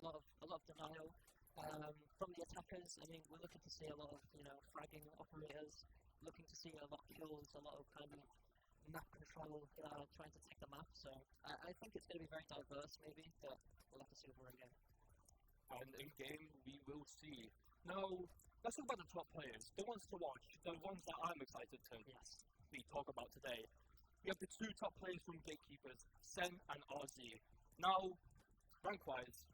a lot of denial. From the attackers, I mean, we're looking to see a lot of, fragging operators, looking to see a lot of kills, a lot of kind of map control, trying to take the map. So I think it's going to be very diverse, maybe, but we'll have to see over again. And in game, we will see. Now, let's talk about the top players, the ones to watch, the ones that I'm excited to talk about today. We have the two top players from Gatekeepers, Sen and RZ. Now, rank-wise,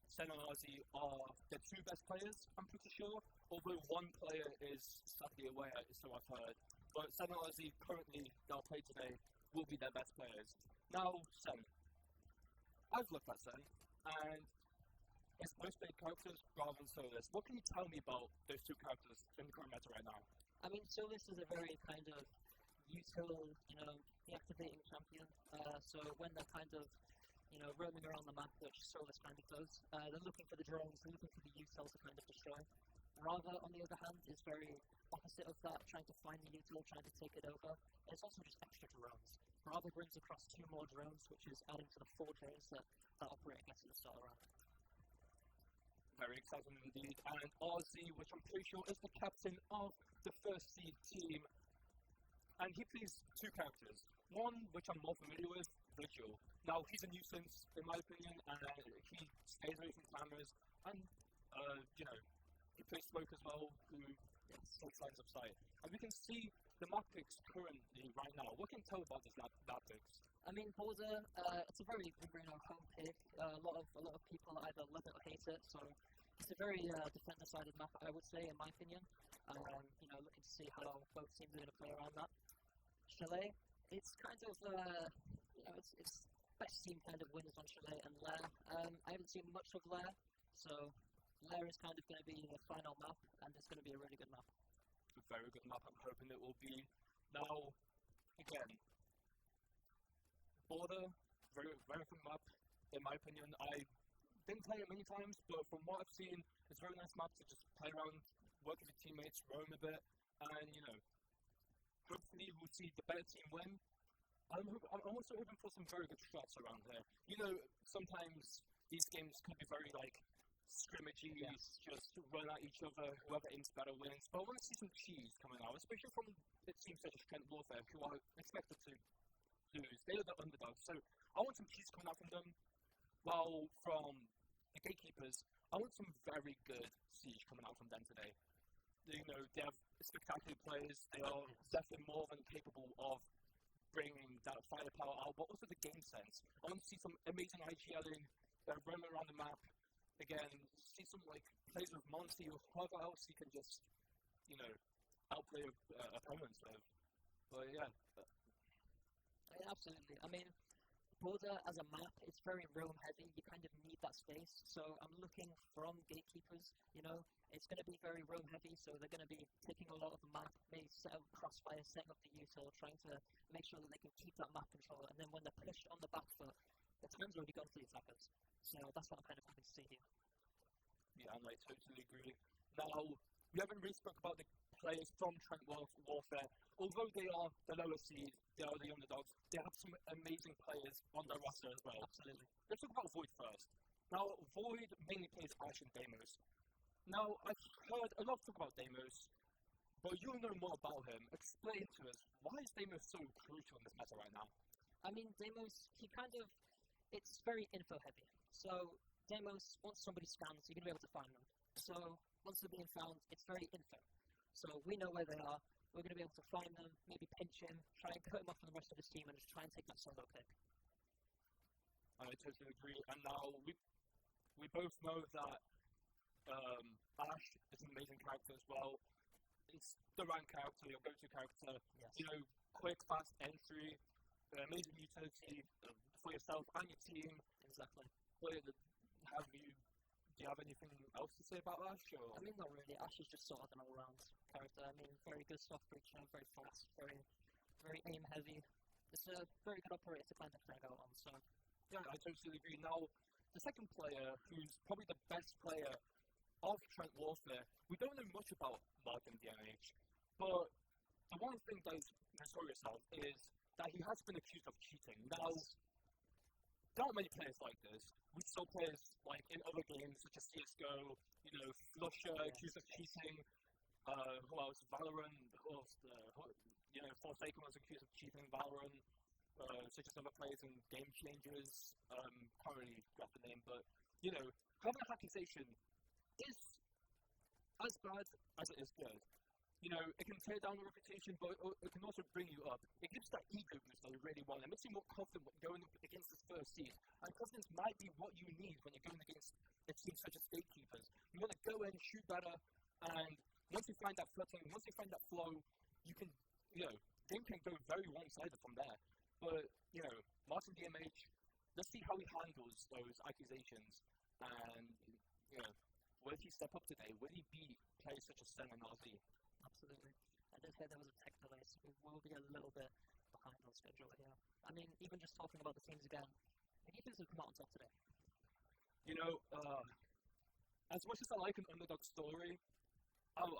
Sen and RZ are the two best players, I'm pretty sure, although one player is sadly away, so I've heard. But Sen and RZ currently, they'll play today, will be their best players. Now, Sen. I've looked at Sen, and it's most played characters rather than Solus. What can you tell me about those two characters in the current meta right now? I mean, Solus is a very kind of util, deactivating champion. So when they're kind of, roaming around the map, which Solus kind of does, they're looking for the drones, they're looking for the util to kind of destroy. Rava, on the other hand, is very opposite of that, trying to find the util, trying to take it over. It's also just extra drones. Rava brings across 2 more drones, which is adding to the 4 drones that operator gets at the start round. Very exciting indeed. And RZ, which I'm pretty sure is the captain of the first seed team. And he plays 2 characters. One, which I'm more familiar with, Vigil. Now, he's a nuisance, in my opinion, and he stays away from cameras. And, he plays Smoke as well, who takes lines of sight. And we can see the map picks currently right now. What can you tell about this map picks? I mean, Border, it's a very, home pick. A lot of people either love it or hate it. So it's a very defender-sided map, I would say, in my opinion. Looking to see how both teams are going to play around that. Chalet, it's kind of, it's best team kind of wins on Chalet and Lair. I haven't seen much of Lair, so Lair is kind of going to be the final map, and it's going to be a really good map. A very good map, I'm hoping it will be. Now, again, Border, very, very good map, in my opinion. I didn't play it many times, but from what I've seen, it's a very nice map to just play around, work with your teammates, roam a bit, and, hopefully we'll see the better team win. I'm also hoping for some very good shots around here. Sometimes these games could be very, scrimmagey, just run at each other, whoever aims better wins. But I want to see some cheese coming out, especially from it seems such as Trent Warfare, who are expected to lose. They are the underdogs, so I want some cheese coming out from them. While from the Gatekeepers, I want some very good siege coming out from them today. They have spectacular players. They are definitely more than capable of bringing that firepower out, but also the game sense. I want to see some amazing IGLing, roaming around the map. Again, see some plays with Monty or whoever else he can just, outplay opponents with. But yeah. Absolutely. I mean, Border as a map, it's very roam heavy. You kind of need that space. So I'm looking from Gatekeepers. It's going to be very roam heavy. So they're going to be taking a lot of the map, maybe set up crossfire, setting up the util, trying to make sure that they can keep that map control. And then when they're pushed on the back foot, the time's already gone for the attackers. So that's what I'm kind of hoping to see here. Yeah, and I totally agree. Now, we haven't really spoke about the players from Trent Warfare. Although they are the lower seed, they are the underdogs, they have some amazing players on their roster as well. Absolutely. Let's talk about Void first. Now, Void mainly plays Ash and Deimos. Now, I've heard a lot of talk about Deimos, but you'll know more about him. Explain to us, why is Deimos so crucial in this meta right now? I mean, Deimos, it's very info heavy. So, Deimos, once somebody scans, you're going to be able to find them. So, once they're being found, it's very info. So, we know where they are, we're going to be able to find them, maybe pinch him, try and cut him off from the rest of his team, and just try and take that solo pick. I totally agree. And now, we both know that Ash is an amazing character as well. It's the rank character, your go-to character. Yes. Quick, fast entry, amazing utility for yourself and your team. Exactly. Do you have anything else to say about Ash? Or? I mean, not really. Ash is just sort of an all-round character. I mean, very good soft breacher, very fast, very, very aim-heavy. It's a very good operator to kind of drag out on, so... Yeah, I totally agree. Now, the second player, who's probably the best player of Trent Warfare, we don't know much about Martin DMH, but the one thing that is notorious of is that he has been accused of cheating. Now, there aren't many players like this. We saw players like in other games such as CS:GO, Flusher accused of cheating. Who else? Valorant. Who else? Forsaken was accused of cheating Valorant. Such as other players in Game Changers. Can't really grab the name, but having a accusation is as bad as it is good. It can tear down your reputation, but it can also bring you up. It gives that ego boost that you really want. It makes you more confident going up against this first seed. And confidence might be what you need when you're going against a team such as Gatekeepers. You want to go in, shoot better, and once you find that footing, once you find that flow, you can, game can go very one-sided from there. But, Martin DMH, let's see how he handles those accusations. And, will he step up today? Will he beat players such as Sen and RZ? Absolutely. I did hear there was a tech delay, so we will be a little bit behind on schedule here. I mean, even just talking about the teams again, the Gatekeepers have come out on top today. As much as I like an underdog story, I'll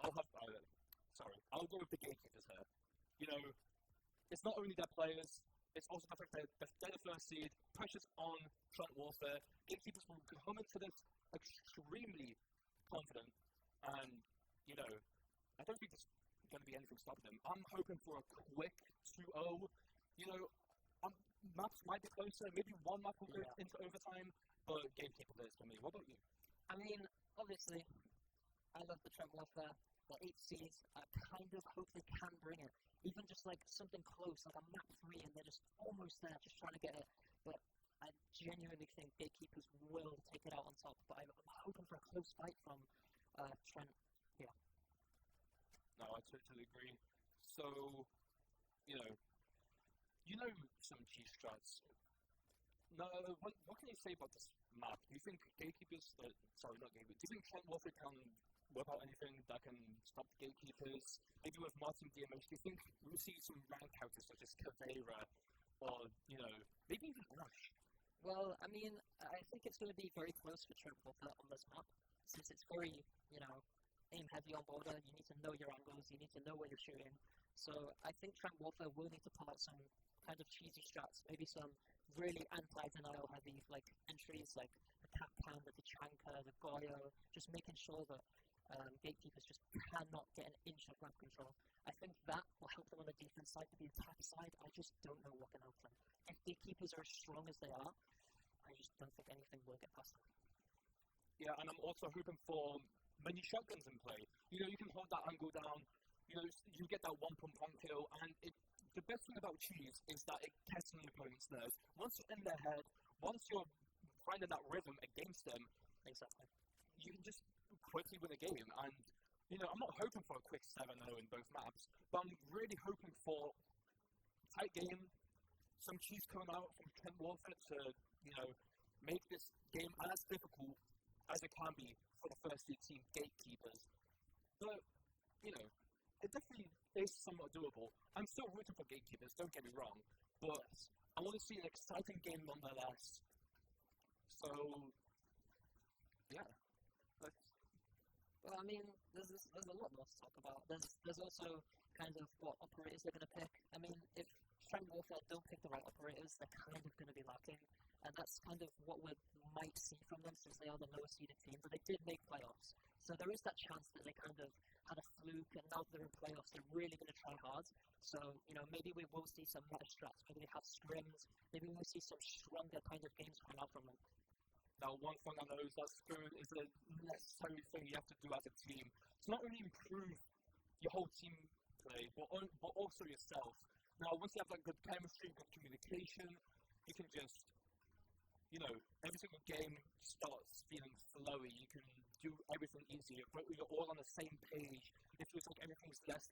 go with the Gatekeepers here. It's not only their players, it's also the fact that they're the first seed, pressure's on Trent Warfare. Gatekeepers will come into this extremely confident, and, I don't think there's going to be anything stopping them. I'm hoping for a quick 2-0. Maps might be closer, maybe one map will go into overtime, but Gatekeeper is for me. What about you? I mean, obviously, I love the Trent Warfare. The 8 seeds, I kind of hope they can bring it. Even just like something close, like a map 3, and they're just almost there, just trying to get it. But I genuinely think Gatekeepers will take it out on top. But I'm hoping for a close fight from Trent here. No, I totally agree. So, some cheese strats. No, what can you say about this map? Do you think Gatekeepers, not Gatekeepers, do you think Trent Warfare can whip out anything that can stop the Gatekeepers? Maybe with Martin DMH, do you think we'll see some rank characters such as Caveira or, maybe even Rush? Well, I mean, I think it's going to be very close for Trent Warfare on this map, since it's very, aim heavy on border. You need to know your angles, you need to know where you're shooting. So I think Trent Warfare will need to pull out some kind of cheesy strats, maybe some really anti-denial heavy like entries like the Capcan, the Tachanka, the Goyo, just making sure that Gatekeepers just cannot get an inch of map control. I think that will help them on the defense side. To the attack side, I just don't know what can help them. If Gatekeepers are as strong as they are, I just don't think anything will get past them. Yeah, and I'm also hoping for many shotguns in play. You can hold that angle down. You get that one pump kill, and the best thing about cheese is that it gets in the opponent's nerves. Once you're in their head, once you're finding that rhythm against them, exactly, you can just quickly win a game. And I'm not hoping for a quick 7-0 in both maps, but I'm really hoping for a tight game, some cheese coming out from Trent Warfare to make this game as difficult as it can be for the first seed team Gatekeepers. But it definitely is somewhat doable. I'm still rooting for Gatekeepers, don't get me wrong, but I want to see an exciting game nonetheless. So, yeah. Well, I mean, there's a lot more to talk about. There's also kind of what operators they're going to pick. I mean, if Trent Warfare don't pick the right operators, they're kind of going to be lacking. And that's kind of what we might see from them since they are the lowest seeded team. But they did make playoffs. So there is that chance that they kind of had a fluke, and now that they're in playoffs, they're really going to try hard. So, maybe we will see some meta strats. Maybe they have scrims. Maybe we'll see some stronger kind of games coming out from them. Now, one thing I know is that scrim is a necessary thing you have to do as a team to not only improve your whole team play, but also yourself. Now, once you have good chemistry, good communication, you can just, every single game starts feeling flowy. You can do everything easier. You're all on the same page. It feels like everything's less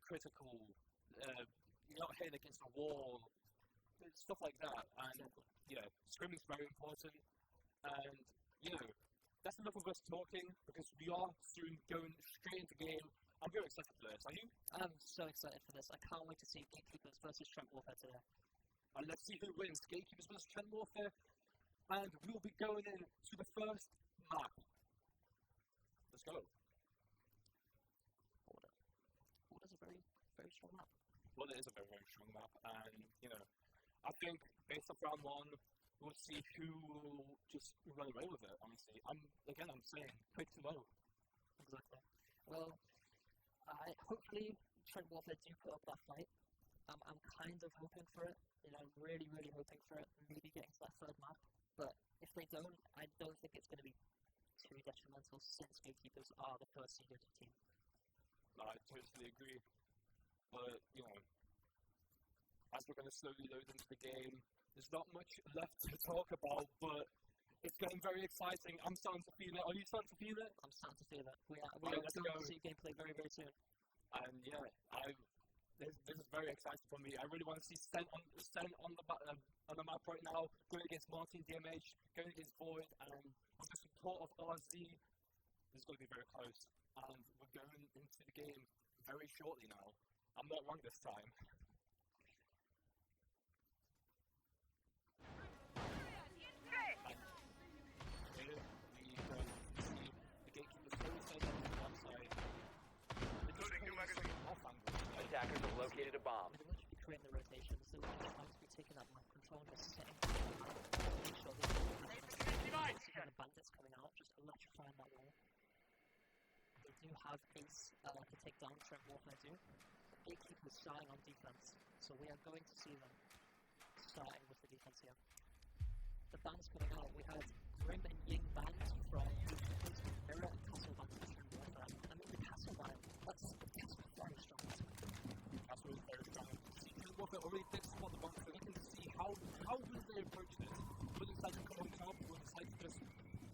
critical. You're not hitting against a wall. Stuff like that. And scrimming is very important. And that's enough of us talking because we are soon going straight into game. I'm very excited for this. Are you? I'm so excited for this. I can't wait to see Gatekeepers versus Trent Warfare today. And let's see who wins, Gatekeepers versus Trent Warfare. And we'll be going in to the first map. Let's go. Border's a very, very strong map. Well, it is a very, very strong map. And, I think based off round 1, we'll see who will just run away with it, honestly. I'm saying, pick too low. Exactly. Well, hopefully Trent Warfare do put up that fight. I'm kind of hoping for it. I'm really, really hoping for it. Maybe getting to that 3rd map. But if they don't, I don't think it's going to be too detrimental since Gatekeepers are the first seeded team. I totally agree. But, as we're going to slowly load into the game, there's not much left to talk about, but it's getting very exciting. I'm starting to feel it. Are you starting to feel it? I'm starting to feel it. We are going to see gameplay very, very soon. And this is very exciting for me. I really want to see Trent on the map right now, going against Martin DMH, going against Void, and with the support of RZ. This is going to be very close. And we're going into the game very shortly now. I'm not wrong this time. Attackers have located a bomb. They're going to be creating the rotations. They're going to be taking up map control, just setting make sure they see the bandits coming out, just electrifying that wall. They do have Ace to take down Trent Warfare too. Gatekeepers starting on defense, so we are going to see them starting with the defense here. The bands coming out, we had Grim and Ying bands from Mirror and Castle band from Trent Warfare. I mean, the Castle band, that's very strong. Castle is very strong. Trent Warfare already did spot the bomb, so we can see how will they approach this. Will they decide to come on top, will they decide to just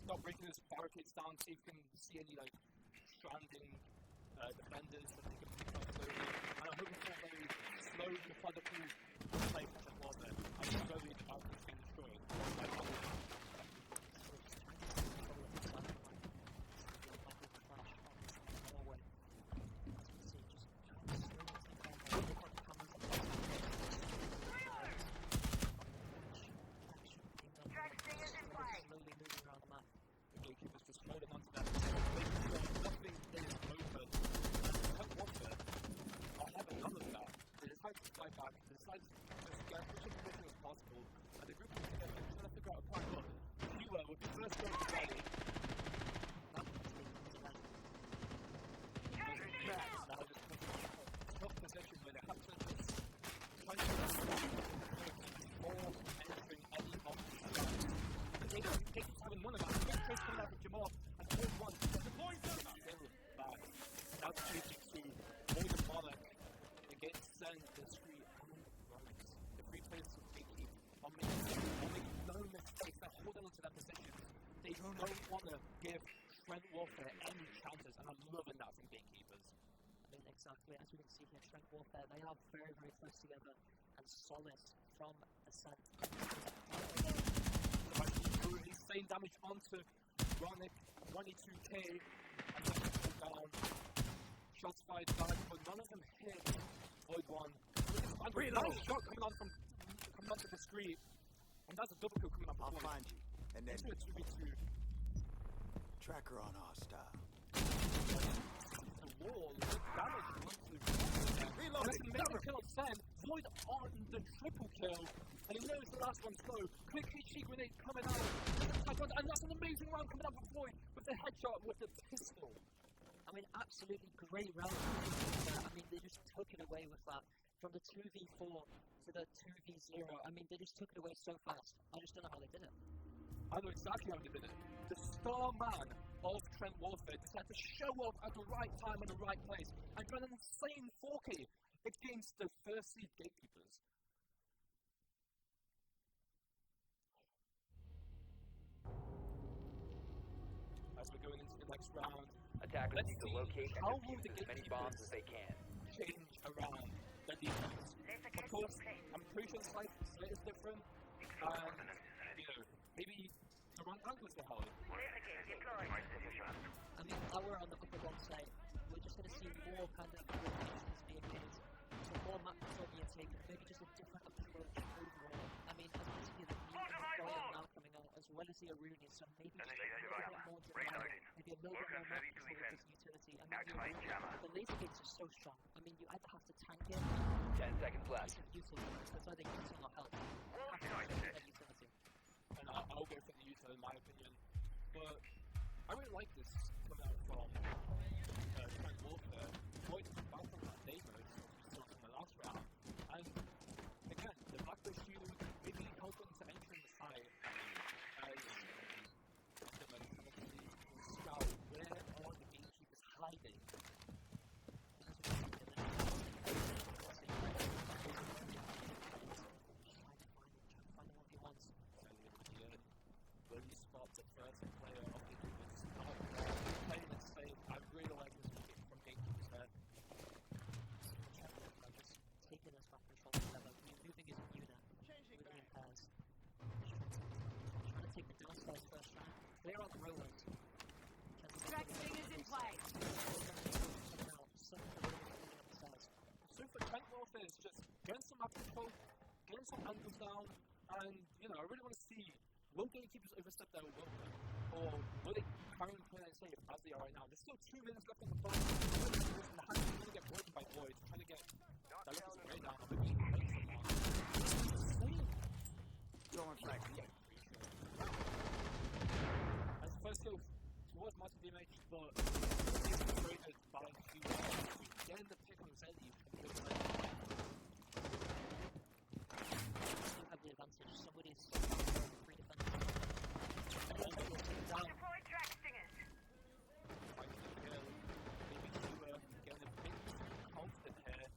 start breaking those barricades down, see if we can see any stranding defenders that they can pick up slowly. And I'm hoping for a very slow, methodical play for Trent Warfare. I'm slowly about to get destroyed. They don't want to give Trent Warfare any chances, and I'm loving that from Gatekeepers. I mean, exactly, as we can see here, Trent Warfare, they are very, very close together and solid from Ascent. Insane damage onto Ronick, 22k, and then pull down. Shots fired back, but none of them hit Void 1. Nice shot coming onto the street, and that's a double kill coming up. I'll find you. And then into a 2v2. Tracker on hostile. The wall, the damage onto Reload. That's an amazing kill of Sen. Void on the triple kill. And he knows the last one's slow. Quick HE grenade coming out. And that's an amazing round coming out for Void with the headshot with the pistol. I mean, absolutely great round. I mean, they just took it away with that. From the 2v4 to the 2v0. I mean, they just took it away so fast. I just don't know how they did it. I know exactly how they did it. The star man of Trent Warfare decided to show up at the right time and the right place and run an insane 4K against the first seed Gatekeepers. As we're going into the next round, attackers need to locate how and will the defuse as many bombs as they can. Change around the defense. Of course, I'm pretty sure the slate is different. Maybe the wrong angles to hold. I mean, while we're on the upper one side, we're just going to see more kind of rotations being made. So more map control being taken, maybe just a different approach overall. I mean, as we see the new Guardian now coming out as well as the Aruni, so maybe just a little bit more denial, maybe a little bit more market control with this utility. I mean, the laser gates are so strong. I mean, you either have to tank it, 10 seconds left. it's utility, so it's either utility or help. You have to tank a utility. And I'll go for the utility in my opinion. But I really like this coming out from Trent Warfare. Void is back on that day mode, as we saw from the last round. And again, the Blackbird shield really helping to enter in the side as Enderman actually scout where are the gatekeepers hiding. Will he spot the first player of the gatekeepers? Playing it safe. I really like this pick from gatekeepers there. Just taking us back control together, moving as a unit, moving in pairs. Trying to take the downstairs first round. Clear out the rollers. Tracking is in place. So for Trent Warfare, it's just getting some map control, getting some angles down, and I really want to see, will gatekeepers overstep their will, or will they carry on playing it safe as they are right now? There's still 2 minutes left on the clock. The hand is going to get broken by Void, trying to get that looks way down, maybe she can make someone. Insane! Throwing flag. As the first kill towards Master DMH, but it's created by Q. Getting the pick on Zeddy from the side. Still have the advantage. Somebody's free defense. Down. Deploy track stingers. Fighting the kill. Maybe Q getting a bit confident here.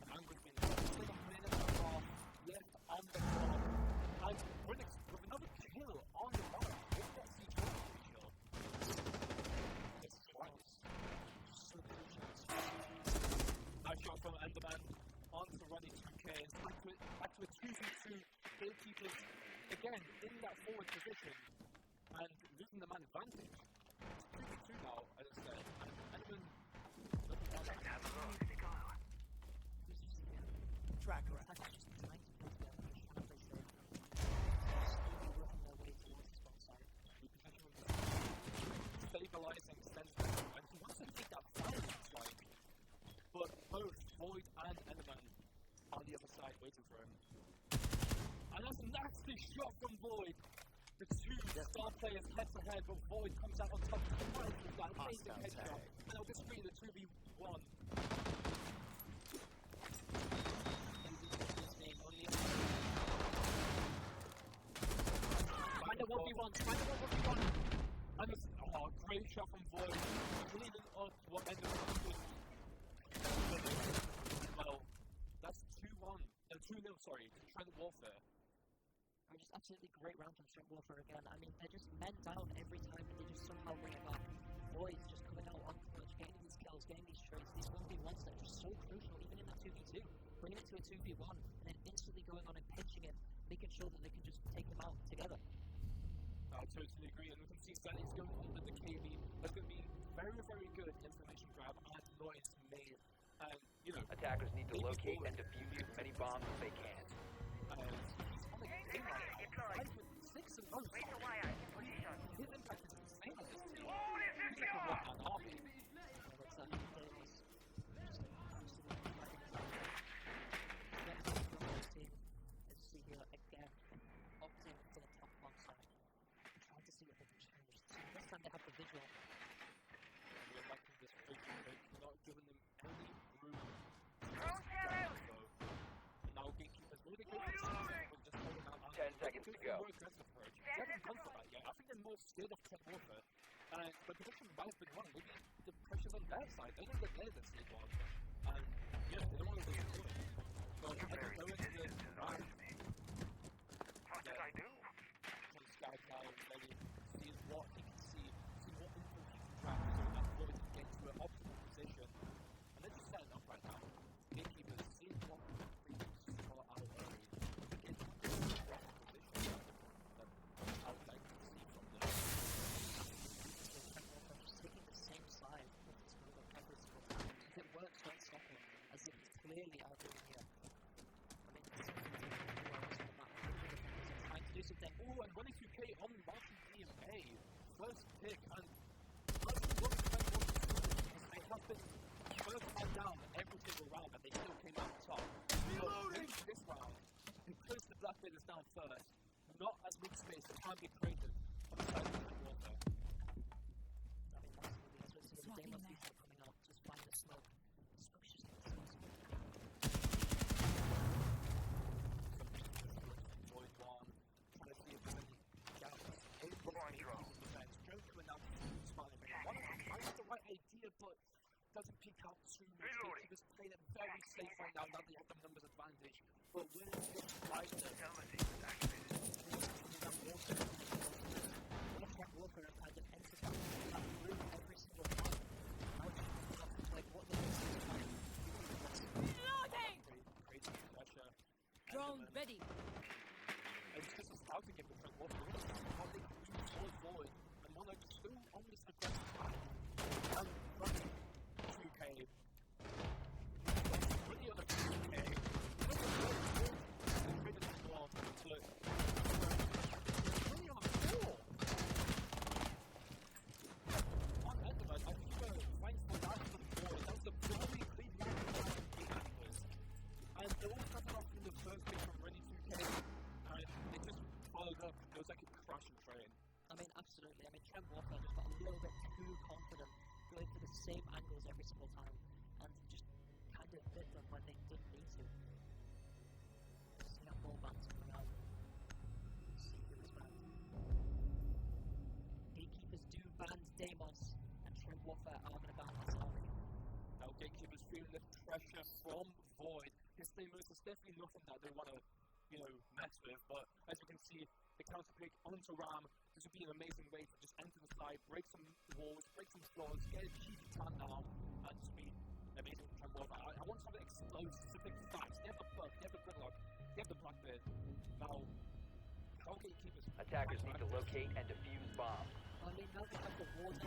And Angry's been still a minute and a half left on the clock. And Brynix with another kill on the mark. With that siege kill. It's twice. So crucial. Nice shot from Enderman onto running 2K. Back to a 2v2. Gatekeepers again in that forward position and losing the man advantage. It's 2v2 now, as I said. And Enderman looking down that Tracker. Attackers just trying to play together, just trying to play safe. Slowly working their way towards the spawn side. stabilizing Sentinel, and he wants to take that fire, looks like. But both Void and Enderman on the other side waiting for him. And that's a nasty shot from Void. The 2 star players head to head, but Void comes out on top twice with that amazing headshot. And I'll just read the 2v1. Find a 1v1, find a 1v1. And it's great shot from Void, leaving up what Enderman could. Well, that's 2-1, 2-0, sorry, to Trent Warfare. Just absolutely great round from Trent Warfare again. I mean, they're just men down every time and they just somehow bring it back. Void's just coming out on clutch, getting these kills, getting these trades, these 1v1s that are just so crucial, even in that 2v2. Bringing it to a 2v1 and then instantly going on and pinching it, making sure that they can just take them out together. I totally agree, and we can see Zenny's going under the KB. That's going to be very, very good information grab and noise made. And, attackers need to locate and defuse as many bombs as they can. He's on the game line, 5 with 6 and 0. His impact is insane on this team. He's like a one-man army. As you see here again, opting for the top one side, trying to see what they can change. So this time they have the visual. We're liking this big break, not giving them any room. Now gatekeepers really good at just holding out. 10 seconds to go. More aggressive approach. They haven't gone for that yet. I think they're more scared of Trent Warfare. And the position might have been wrong. Maybe the pressure's on their side. They know that they're the safe one. And yeah, they don't want to lose the point. So I don't know if the round. What did I do? From Sky Cloud, ready, seeing what he can see what info he can grab, so that Void can get to an optimal position. And they're just setting up right now. Gatekeepers seeing what freedoms are out early. To get to the position that I would like to see from them. Just taking the same side with this move every single time. If it works, don't stop him, as if he's clearly out doing here. I mean, it's something to do on the map. Trying to do something. Oh, and when it, but doesn't peek out too much. Gatekeeper's playing it very safe right now that they have the numbers advantage. But when it's just like this, Walker have had to enter that room every single time. Like what they Loading! crazy pressure. Drone ready. And it's just a scouting game with Trent Walker. What they do forward, and Monarch still on this aggressive path. And running 2K. Really on a 2K. Really on a 4. On Enderman, I think thanks for that for the 4. That was a very clean round of angles. And they all started off in the first pick from Ready 2K. And they just followed up. It was like a crushing train. I mean, absolutely. I mean, Trent Walker just got a little bit too confident going for the same angles every single time and just kind of bit them when they didn't need to. See that ball bounce coming out. See who is banned. Gatekeepers do ban Deimos and Trent Walker are going to ban Asari. Now, Gatekeeper's feeling the pressure from Void. His Deimos is definitely nothing that they want to, mess with, but as you can see, the counter pick onto Ram. This would be an amazing way to just enter the side, break some walls, break some floors, get a cheeky tan down, and just be amazing Trent Walker. I want something to explode specific facts. They have the bug, they have the gridlock, they have the Blackbeard. Now, how Gatekeepers... Attackers need to locate and defuse bombs. I mean, now they have the warden.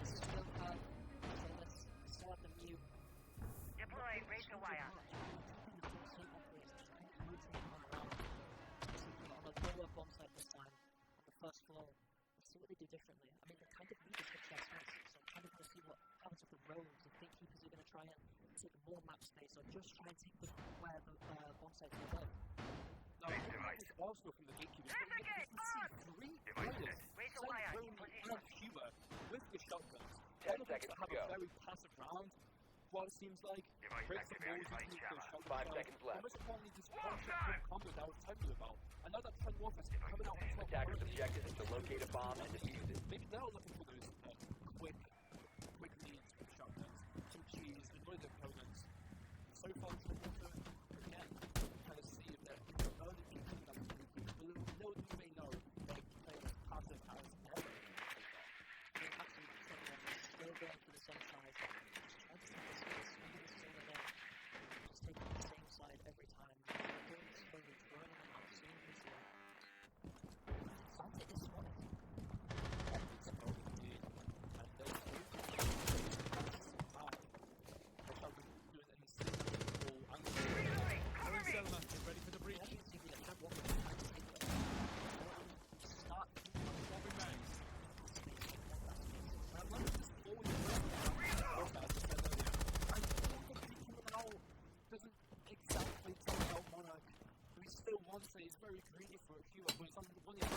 This is still have Samus, still have the mute. Deploying razor wire. On a lower bomb site this time, on the first floor. Let's see what they do differently. I mean, they kind of need to switch their spots, so I'm kind of going to see what happens with the roads. If Gatekeepers are going to try and take more map space, or just try and take the where the bomb sites will go. Now, this is also from the Gatekeepers. You can see 3 players, Razor wire in Rooney position. and Huber, with the shotguns. 10 All of us seconds have to go. a very passive round. What it seems like, break some walls into the shotgun. 5 seconds left. And most importantly, this one-shot combos I was telling you about. I know that Trent Walker's coming out on top. Attackers' already. objective is to locate a bomb and defuse it. Maybe they're looking for those quick leads with shotguns. Some cheese, annoy the opponents. So far, Trent Walker, again, kind of see if they're early people that will be little do they know they play as passive as ever. I mean, absolutely, Trent Walker is still going for the sun side. Just trying to take this space, maybe sooner than just taking the same side every time. Going slowly, throwing them out, seeing who's there. Sounds like this one. Reloading. Cover me. Ready for the breach. Doesn't exactly take out Monarch. He still wants it. He's very greedy for a Cuba, but he's on one of the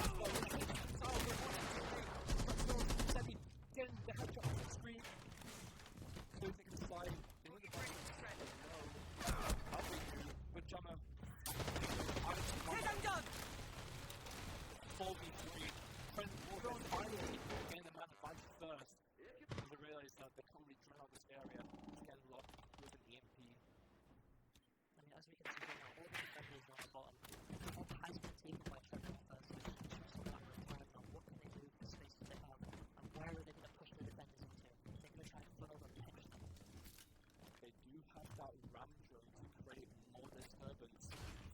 getting the headshot on the screen. So they can slide. They need to find with Jammer. Says I'm done. 4v3. Trent Walker finally getting the man advantage first. Because they realise that they can't really drain out this area. It's getting locked with an EMP. I mean, as we can see here now, all the defenders are on the bottom. The top has been taken by Trent Walker, so it's just a matter of time now. What can they do with the space that they have? And where are they going to push the defenders into? They're going to try and funnel them, pinch them. They do have that ram drone to create more disturbance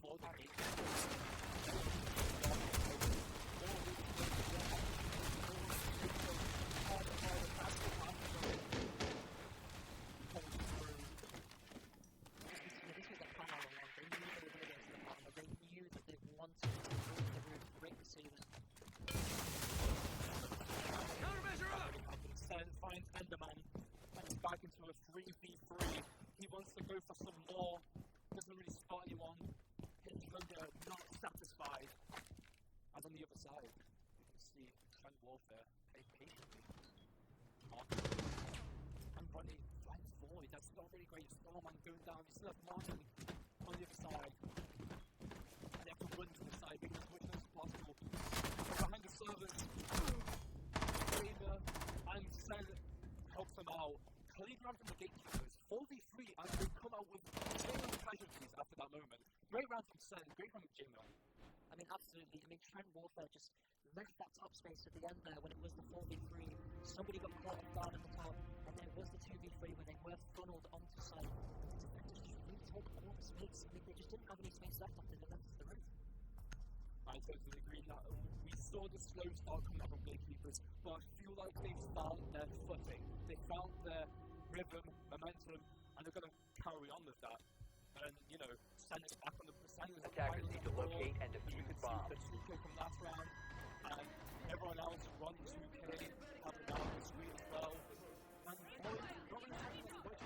for the game. This was a plan all along. They knew they were going to get to the bottom, but they knew that they wanted to break the roof, break the ceiling. Countermeasure up. Sen finds Enderman and is back into a 3v3. He wants to go for some more. Doesn't really spot anyone. Hits Hunger, not satisfied. And on the other side, you can see Trent Warfare play patiently. And Ronnie finds Void. That's not really great. Stormman going down. You still have Martin on the other side. And they have to run to the side, making as much noise as possible. Behind the servers, Kramer and Sen helps them out. absolutely. I mean, Trent Warfare just left that top space at the end there when it was the 4v3. Somebody got caught off guard at the top, and then it was the 2v3 when they were funneled onto site. The defenders just really took all the space. I mean, they just didn't have any space left after they left the roof. I totally agree that we saw the slow start coming up from gatekeepers, but I feel like they've found their footing. They found their rhythm, momentum, and they're going to carry on with that. And, you know, send it back on the Attackers need to locate and defuse the bomb. The 2K from last round, and everyone else run 2K, have it down the screen as well. And not really having much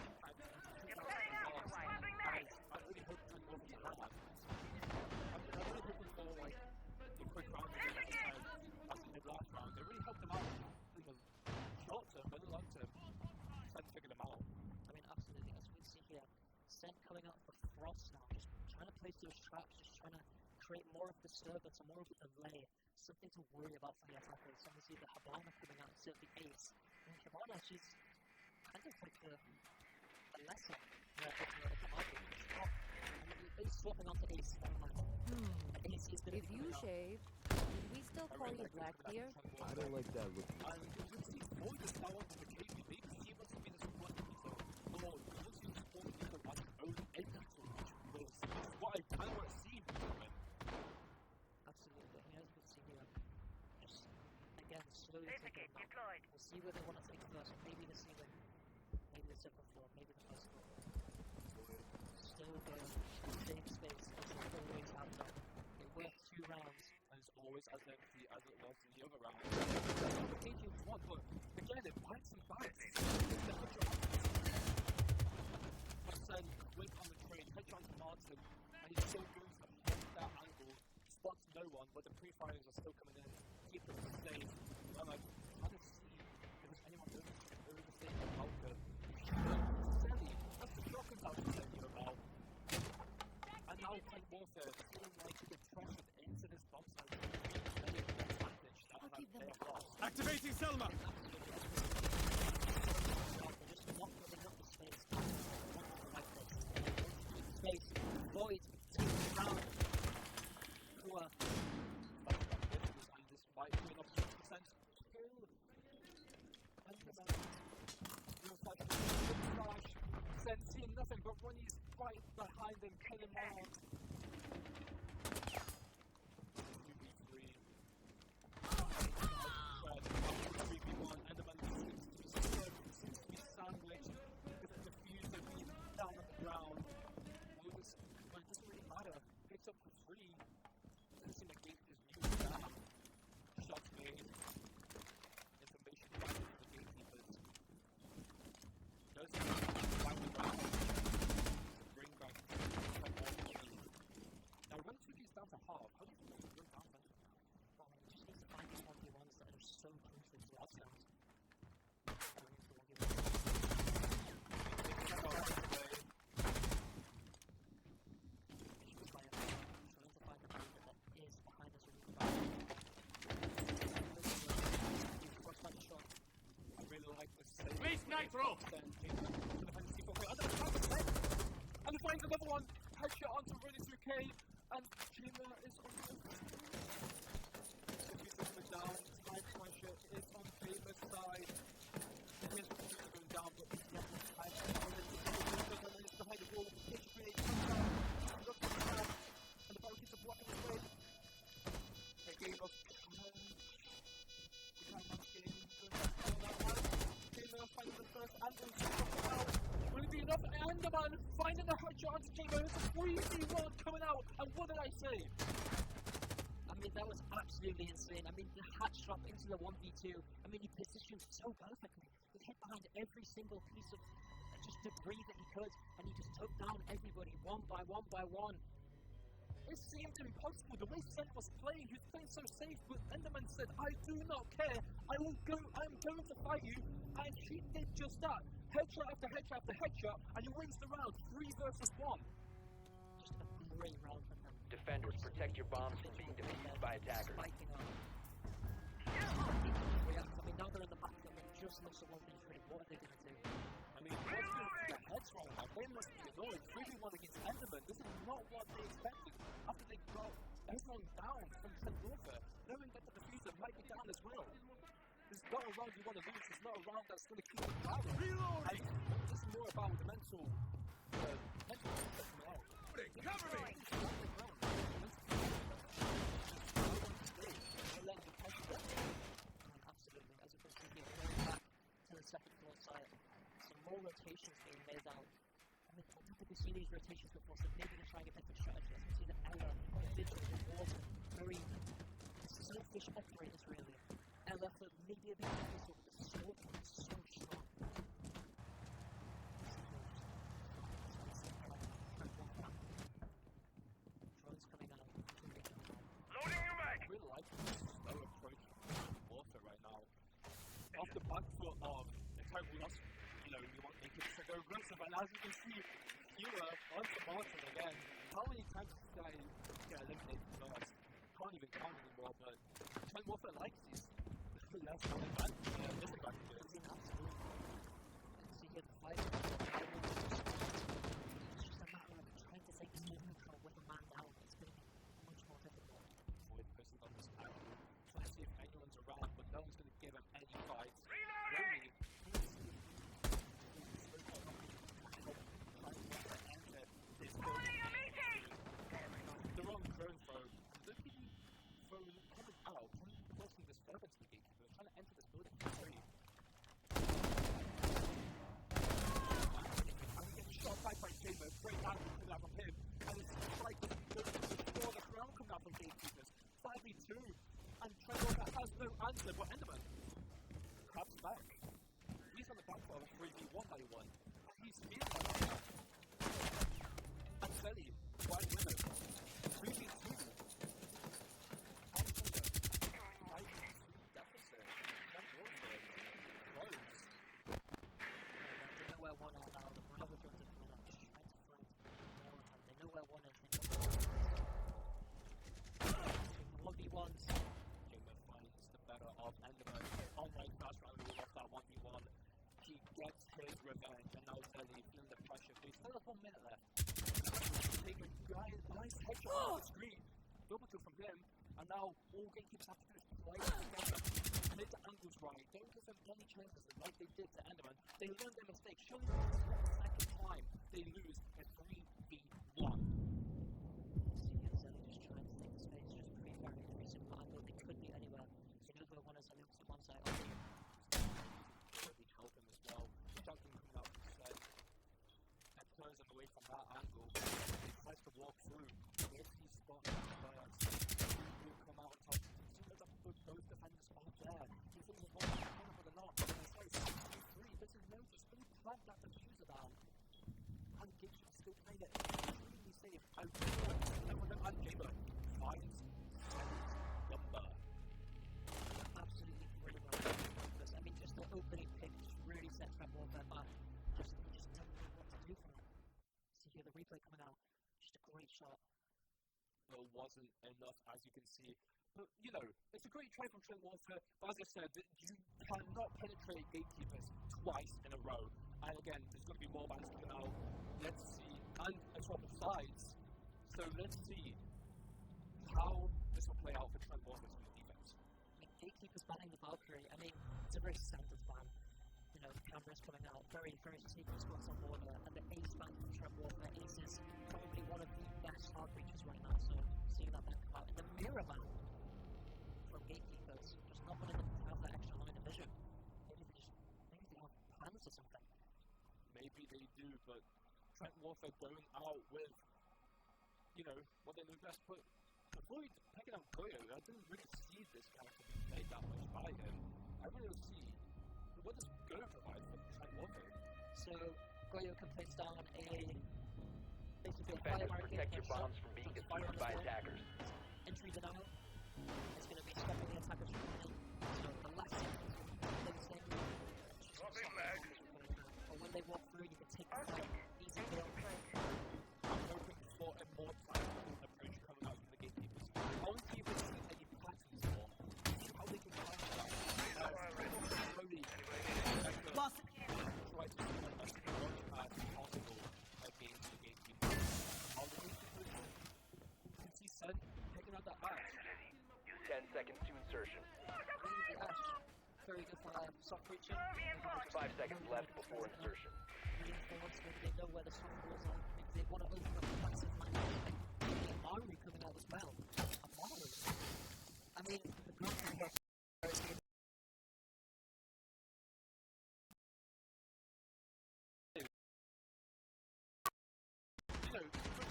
impact. I really hope Trent Warfare to have that. I'm really hoping for, like, the quick round again, as they did last round. They really helped them out in the short term, but in the long term, Trent figured them out. I mean, absolutely. As we can see here, Sen coming up for Frost now, just trying to place those traps, just trying to create more of disturbance and more of a delay. Something to worry about for the attackers. And we see the Habana coming out instead of the Ace. And Habana, she's kind of like a lesser of the market. Ace swapping onto Ace. Ace is going to If be you coming out. shave, would we still call you Blackbeard? I don't like that look. And you can see all the style of the game, maybe he wants to be this one people, or he wants to use all people as his own agent, which is what I kind of want to see from him. Absolutely. As we can see here, just again slowly Laser taking gate them out. deployed. We'll see where they want to take first. Maybe the ceiling, maybe the second floor, maybe the first floor. Still going same space as they always have done. It worked 2 rounds. And it's always as empty as it was in the other round. The agent one, but again, it bites and bites. But then, quick on the trade, headshot to Martin, and he's still going to hold that angle, spots no one, but the pre-fires are still coming in, keep them safe. And I'm like, I don't see if there's anyone over the stage of Malka. Sally, that's the shotgun I was telling you about. And now Trent Warfare feeling like he gets pressured into this bomb site. Activating Selma! They're just not giving up the space. Space, Void, takes it down. Kua. And this might be an opportunity to send kill. And the man feels like a flash. Sen seeing nothing, but when he's right behind him, killing him. 2v3. 3v1, and the man seems to be sandwiched with the diffuser being down on the ground. Well, it doesn't really matter. Picks up the 3. Doesn't seem like he is using that. Shots made. Information back to the gatekeepers. Does find the ground to bring back some more speed. Now, when 2 is down to half, how do you think they can bring down that? Well, we just need to find these 1v1s that are so crucial to ourselves. I really like this save. Place nitro! And finds another one. Headshot onto really 2K. And Chima is on the coming down. Time pressure is on Chima's side. Here's the computer going down, but he's not the time. And it's behind the wall. HP comes down. Looks at the top. And the barricades are blocking his way. The game of finding the first angle out. Will it be enough? Enderman finding the headshot onto Chamber. It's a 3v1 coming out. And what did I say? I mean, that was absolutely insane. I mean, the hatch drop into the 1v2. I mean, he positioned so perfectly. He hit behind every single piece of just debris that he could, and he just took down everybody one by one by one. It seemed impossible. The way Sen was playing, he was playing so safe, but Enderman said, I do not care. I'm going to fight you. And he did just that. Headshot after headshot after headshot, and he wins the round 3 versus 1. Just a great round from him. Defenders, protect your bombs from being defused by attackers. Spiking up. I mean, now they're in the back of them, just lost a 1v3. What are they going to do? I mean, what's the heads roll now? They must be annoyed. 3v1 against Enderman. This is not what they expected. After they got everyone's down from Trent Warfare. Knowing that the diffuser might be down as well. This is not a round you want to lose. It's not a round that's going to keep you down. Reloading! And this is more about the mental aspect coming out. Cover me! Absolutely, as you can see here, going back to the second floor site, some more rotations being made out. I mean, I don't think we've seen these rotations before, so maybe they're trying a different strategy. As you can see the Ella, individual, the water, very selfish operators really. Ella for maybe a bit of episode, but the sword is so strong. Drones coming out. Loading your mag! I really like this slow approach to Warfare right now. Off the back foot of the terrible loss, you want Naked to go aggressive, and as you can see, Hero onto Martin again. How many times did this guy get eliminated first? Can't even count anymore, but Trent Warfare likes these. That's one disadvantages. Absolutely. And see here the fight. It's just a matter of trying to take speed control with a man down. It's going to be much more difficult. Void person on this angle, trying to see if anyone's around, but no one's going to give him any fights. Really, the wrong drone throw. Look at you throwing coming out, forcing this further to the gatekeeper, trying to enter this building for free. And we get shot back by Chamber, great angle coming out from him, and it's like the crown coming out from gatekeepers. 5v2, and Trent Walker has no answer, but Enderman grabs back. He's on the back foot of a 3v1 by 1. He's feeling like that. And Selly, wide winner. 3v2. Deficit. Trent Walker. Close. They know where one are now. The Bravo drones are coming up, just trying to find no one. They know where one is. The 1v1s. Chamber finds the better of Enderman. Unlike last round, we lost that 1v1. He gets his revenge, and now Selly feeling the pressure. So he's still has 1 minute left. Take a nice headshot on the screen. Double kill from him, and now all gatekeepers have to do is play together. Make the angles right. Don't give them any chances like they did to Enderman. They learn their mistakes. Surely this is not the second time they lose a 3v1. See here, Zelly just trying to take the space, just pre-firing every single angle. They could be anywhere. So he knows where one is, and looks at one side. Really help him as well. Duncan coming out instead. And turns him away from that angle. He tries to walk through. Where's he spotted first? He will come out on top. He seems like both defenders are there. He thinks he's one corner for the knock. And it's like 63. This is notice. Really plant that diffuser down. And Gitch is still playing it extremely safe. And Jaber finds number. Absolutely brilliant. I mean, just the opening pick just really set Trent Warfare back. Just don't know what to do from it. See here, the replay coming out. Just a great shot. But wasn't enough, as you can see. But, it's a great try from Trent Warfare. But as I said, you cannot penetrate gatekeepers twice in a row. And again, there's going to be more bans coming out. Let's see. And a swap of sides. So let's see how this will play out for Trent Warfare's defense. Gatekeepers banning the Valkyrie, I mean, it's a very standard ban. The cameras coming out, very, very secret spots on border, and the ace ban from Trent Warfare. Ace is probably one of the best hard breaches right now, so seeing that ban come out. And the mirror ban from Gatekeepers, just not wanting them to have that extra line of vision. Maybe they have plans or something. Maybe they do, but Trent Warfare going out with, what they do best. But avoid picking out Goyo. I didn't really see this character being played that much by him. I really see what does Goyo provide for Trent Warfare. So Goyo can place down a basically a fire Defenders, barricade protect your shot, bombs from being puts fire on defused the by floor. attackers. Entry denial. It's going to be stopping the attackers from coming in. So the last thing they say Dropping mag. or when they walk through, you can take them down. Easy kill. I'm hoping for a more tactical approach coming out from the gatekeepers. I want to see if they see any patterns for. See how they can find that. Slowly. Lost it. Try to do as much as possible against the gatekeepers. How the gatekeepers can see Sen picking up insertion. The Ash, very good for soft breaching. 5 seconds left before insertion. Moving forwards, maybe they know where the strong balls are. Maybe they want to open up the massive man. Maru coming out as well. Maru. I mean, the good thing about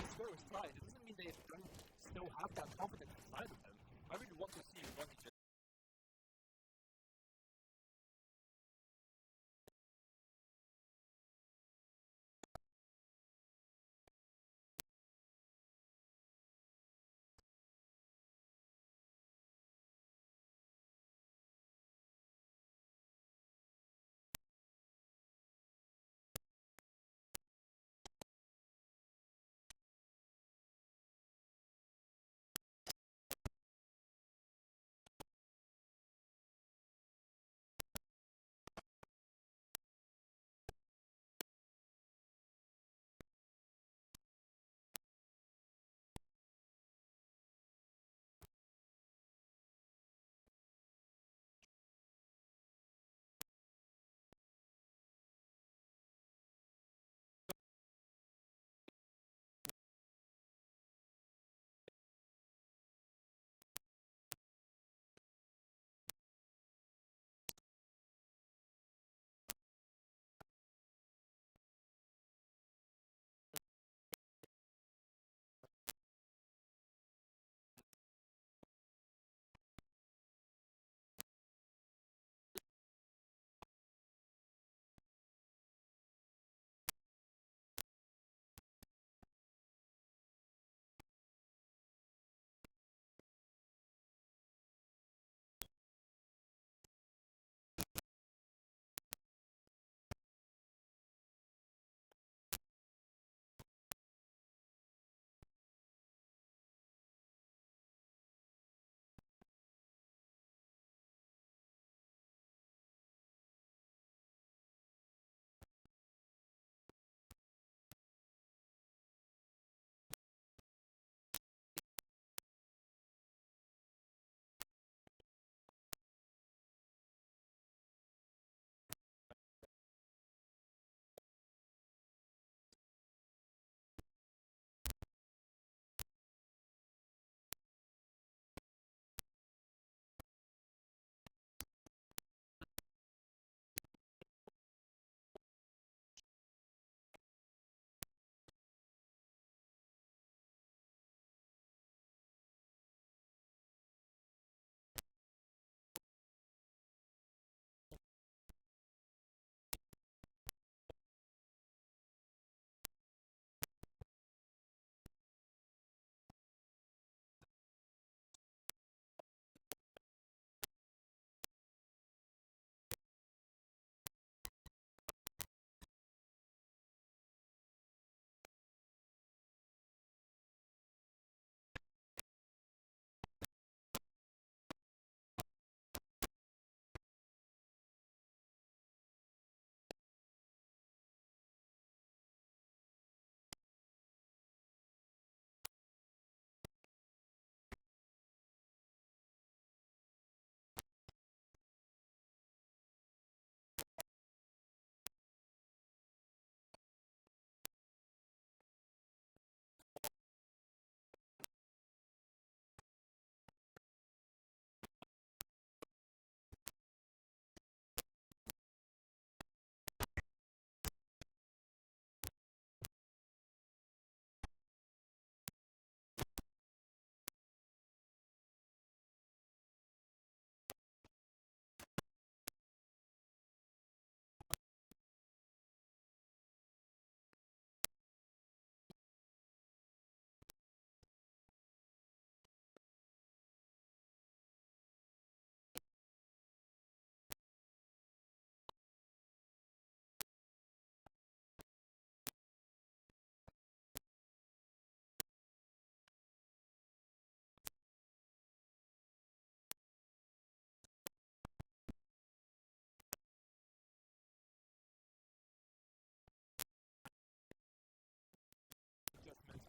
score aside, it doesn't mean they don't still have that confidence inside of them. I really want to see Ronnie just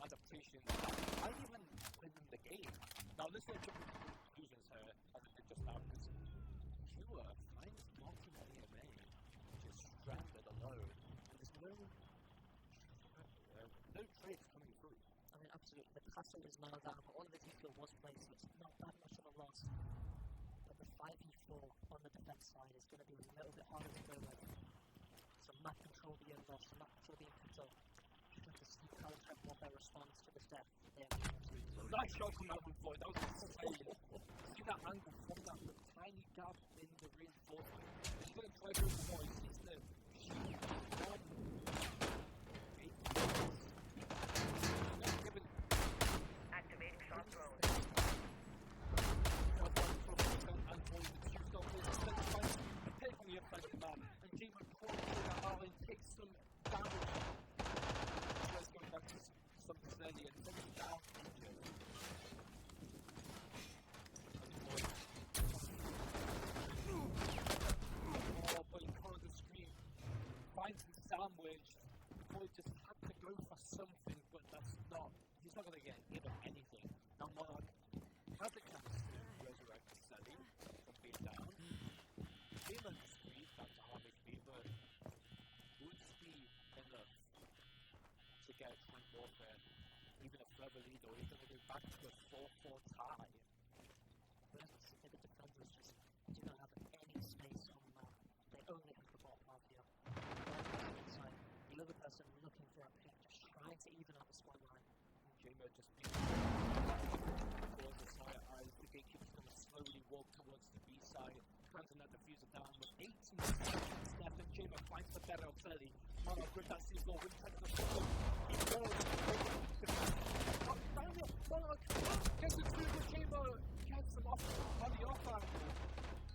adaptations, I even within the game. Now Now listen to conclusions here, as I did just now, because Kua finds Martin AMA just stranded alone. There's no trades coming through. I mean, absolutely. The castle is now down, but all of his eco was placed, so it's not that much of a loss. But the 5v4 on the defense side is going to be a little bit harder to go with. Some map control being lost, some map control being picked up. Trying to see how Trent Warfare responds to this death. Nice shot from that one, Floyd. That was insane. See that angle from that tiny gap in the reinforcement. He's going to try to go for more. He sees the sheet from Activating shot drone. And Jima calls that out and takes some damage. Just going back to some steady and takes down injured. Oh, but he can't the screen. Finds his sandwich. Boy just had to go for something, but that's not. He's not going to get given anything. Now Mark has a chance to resurrect Sally from being down. Jima squeeze back to half HP, but would be enough to get Trent Warfare even a further lead, or he's going to go back to a 4-4 tie. Whereas the defenders just do not have any space on the map. They only have the ball path here. Inside, the other person looking for a pick, just trying to even out the squad line. Jima just being towards the side as the gatekeeper's going to slowly walk towards the B side. Planting that diffuser down with 18 seconds left, and Jima finds the better of Sally. Mono with that C4, with the football. He goes. Mono gets it through the Jima, gets him off on the off angle.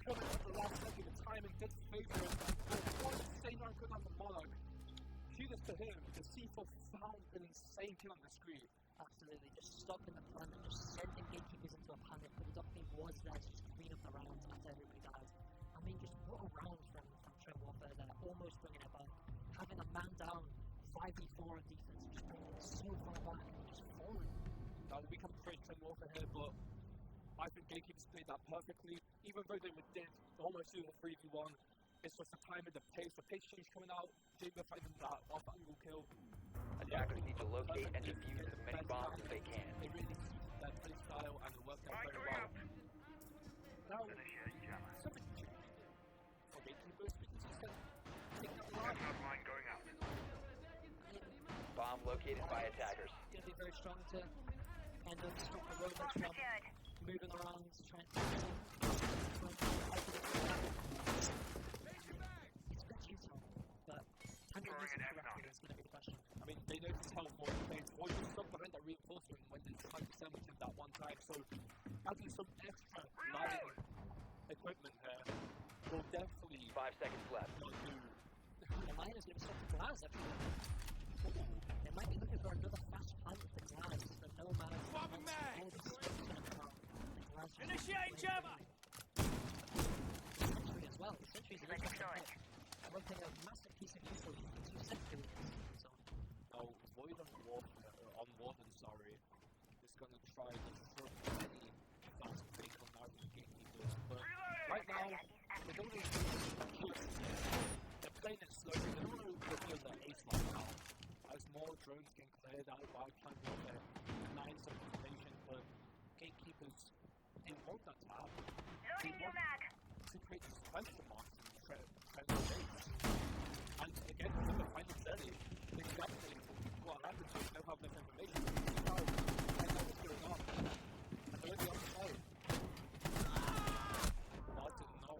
Coming at the last second, the timing did favor him. But what a insane run good on the Monarch. Kudos to him, the C4 found an insane kill on the screen. Absolutely, just stopping the plan and just sending gatekeepers into a panic, but the Docking was there to just clean up the rounds after everybody died. I mean, just what a round from Trent Warfare there, almost bringing it back. Having a man down, 5v4 on defense, just bringing it so far back and just falling. Now, we can praise Trent Warfare here, but I think gatekeepers played that perfectly. Even though they did almost do the 3v1, it's just the time and the pace change coming out. Jima finding that off-angle kill. Attackers need to locate and defuse as many bombs as they can. They really suited their play style and it worked out very well. Now, Initiating jammer. something for gatekeepers because he said, take that line. Backup line going out. Bomb located by attackers. Going to be very strong to end up stop the robots from moving around, trying to but handling this correctly is going to be the question. I mean, they know to tell more plays. Or you stop behind that reinforcement when they're trying to sandwich him that one time. So, having some extra lighting equipment here will definitely 5 seconds left. not do. The miners going to stop the glass actually. They might be looking for another fast plant with the glass, but no matter what the glass. Initiate jammer! Sentry as well. Sentry's a a massive piece of useful two sentry weapons. So Now, Void on Warden, sorry, is going to try to throw any fast break on our gatekeepers, but right now, they don't really they're playing it slowly, they don't really reveal their ace right now, as more drones get cleared out by Trent Warfare, 9 some information, but gatekeepers, they want that to happen. They want to create suspension marks in Trent's base. And again, with the final study, they definitely what happens if they don't have enough information. Now, I know what's going on. And they're already on the phone. Martin, no.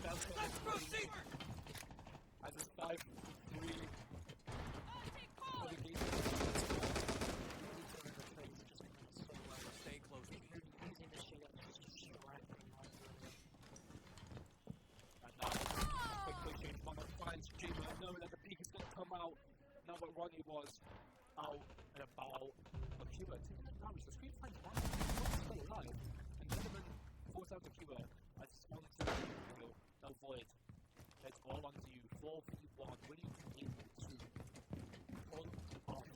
Let's proceed! As it's 5-3. Stay close. using this shit up to just distract them. And now, quickly change Mono finds Jima, knowing that the peak is going to come out. Now what Ronnie was out and about. But Cuba taking the damage. The screen finds one. He's still alive. And Gentleman force out the Cuba as it's on to the kill. Now Void. It's all onto you. 4v1. Winning to win to pull off.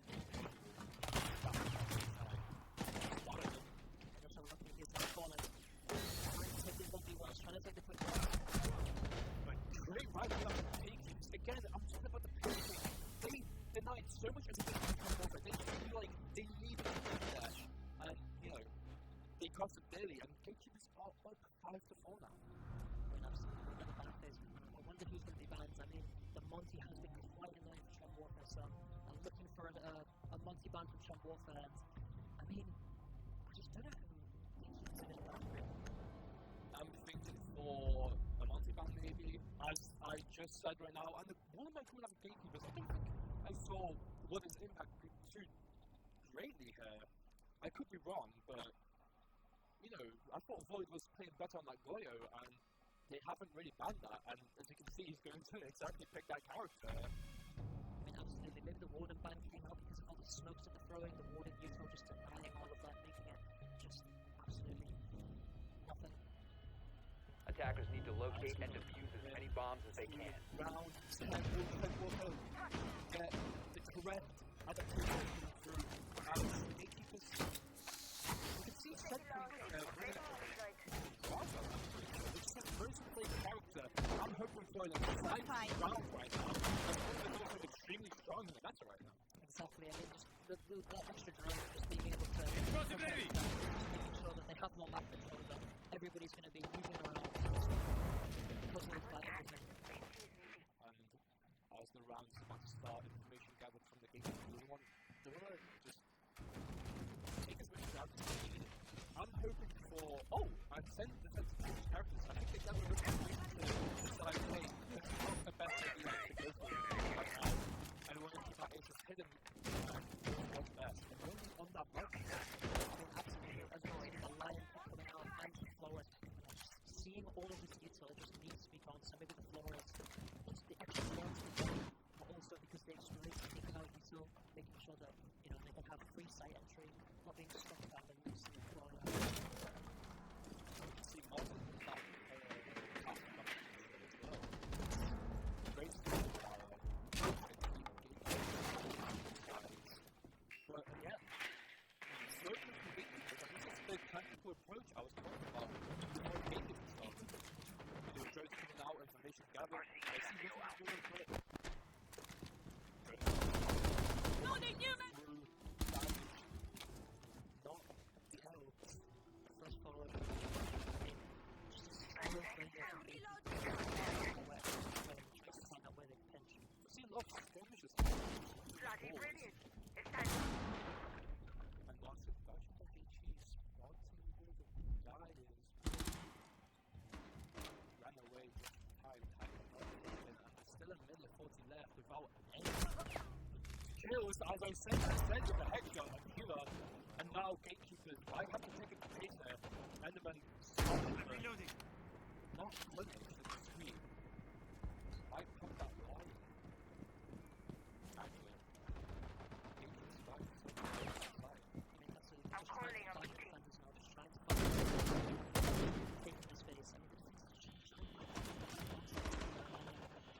so much emphasis on Trent Warfare. They just feel like they need to be there. And, you know, they cost it daily, and gatekeepers are up 5-4 now. I mean, absolutely. Another bad phase. I wonder who's going to be banned. I mean, the Monty has been quite annoying for Trent Warfare, so I'm looking for a Monty ban from Trent Warfare, and I mean, I just don't know who gatekeepers are going to ban for it. I'm thinking for a multi-ban maybe, as I just said right now, and one of my coming up gatekeepers, I don't think I saw what his impact would be too greatly here. I could be wrong, but, you know, I thought Void was playing better on that Goyo, and they haven't really banned that, and as you can see, he's going to exactly pick that character. I mean, absolutely. Maybe the Warden ban came out because of all the smokes that they're throwing, the Warden neutral just denying all of that, making it just absolutely nothing. Attackers need to locate and defuse as many bombs as they can. Round 10 will get the correct adaptation coming through, and gatekeepers, you can see Trent bringing it rather, it's just a first play character. I'm hoping for an exciting round right now, and they're also extremely strong in the meta right now. Exactly. I mean, just that extra drone, just being able to just making sure that they have more map control, that everybody's going to be moving around, puzzled by everything. And as the round is about to start, information gathered from the gatekeeper, they want to just take as much ground as they need. I'm hoping for, and send defensive characters. I think they gather enough information to decide, hey, this is not the best idea to go for right now. And we want to keep our aces hidden and doing what's best. And only on that block, I mean, absolutely. As well, seeing the lion coming out and the flowers, just seeing all of this detail, it just needs to be gone. So maybe the flowers, just the extra drones to go, but also because the extra rates taking out detail, making sure that, you know, they can have free site entry, not being stuck up and losing the flora. you can see Martin in that task box as well. Great skill power. But yeah, slowly from gatekeepers, and this is the tactical approach I was talking about. The more gatekeepers started. The drones coming out, information gathered. I see this one's doing great. Loading human! Through damage. Not the L. First forward. I mean, just a slow thing there from Reload! tries to find out where they pinch. I see a lot of skirmishes. Bloody brilliant. It's time. And once it touches the HE, spotting where the guy is. Ran away just in time, and there's still a minute 40 left without any kills. As I said with the headshot and killer, and now gatekeepers, I have to take a pace there. Enderman stopping for Reloading! not looking to the screen. I put that line. Actually, gatekeepers back to the side. I mean, that's a, I'm just calling trying up to the find team. defenders now, just trying to find taking the space. I mean, the defense is just trying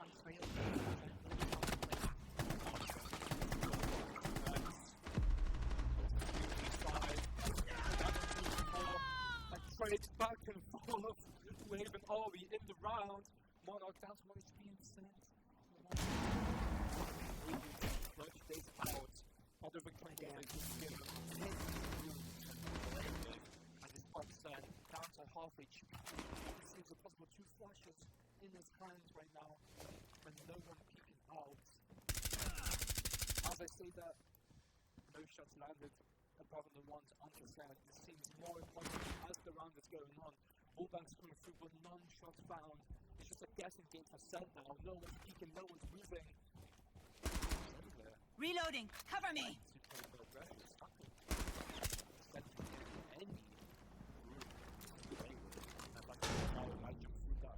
to free up. Trades back and forth, waving Ori in the round. Monarch down to 1 HP instead. Clutch days out. Other victory is given. And his Pakistan down to half HP. It seems a possible 2 flashes in his hands right now, and no one peeking out. As I say that, no shots landed above the one to understand. It seems more important as the round is going on. Bullbanks coming through, but none shots found. It's just a guessing game for Sen now. No one's peeking, no one's moving. Anywhere. Reloading! Cover me! To play for aggressive tackle. Sen can get any room to play with. And like now, I jump through that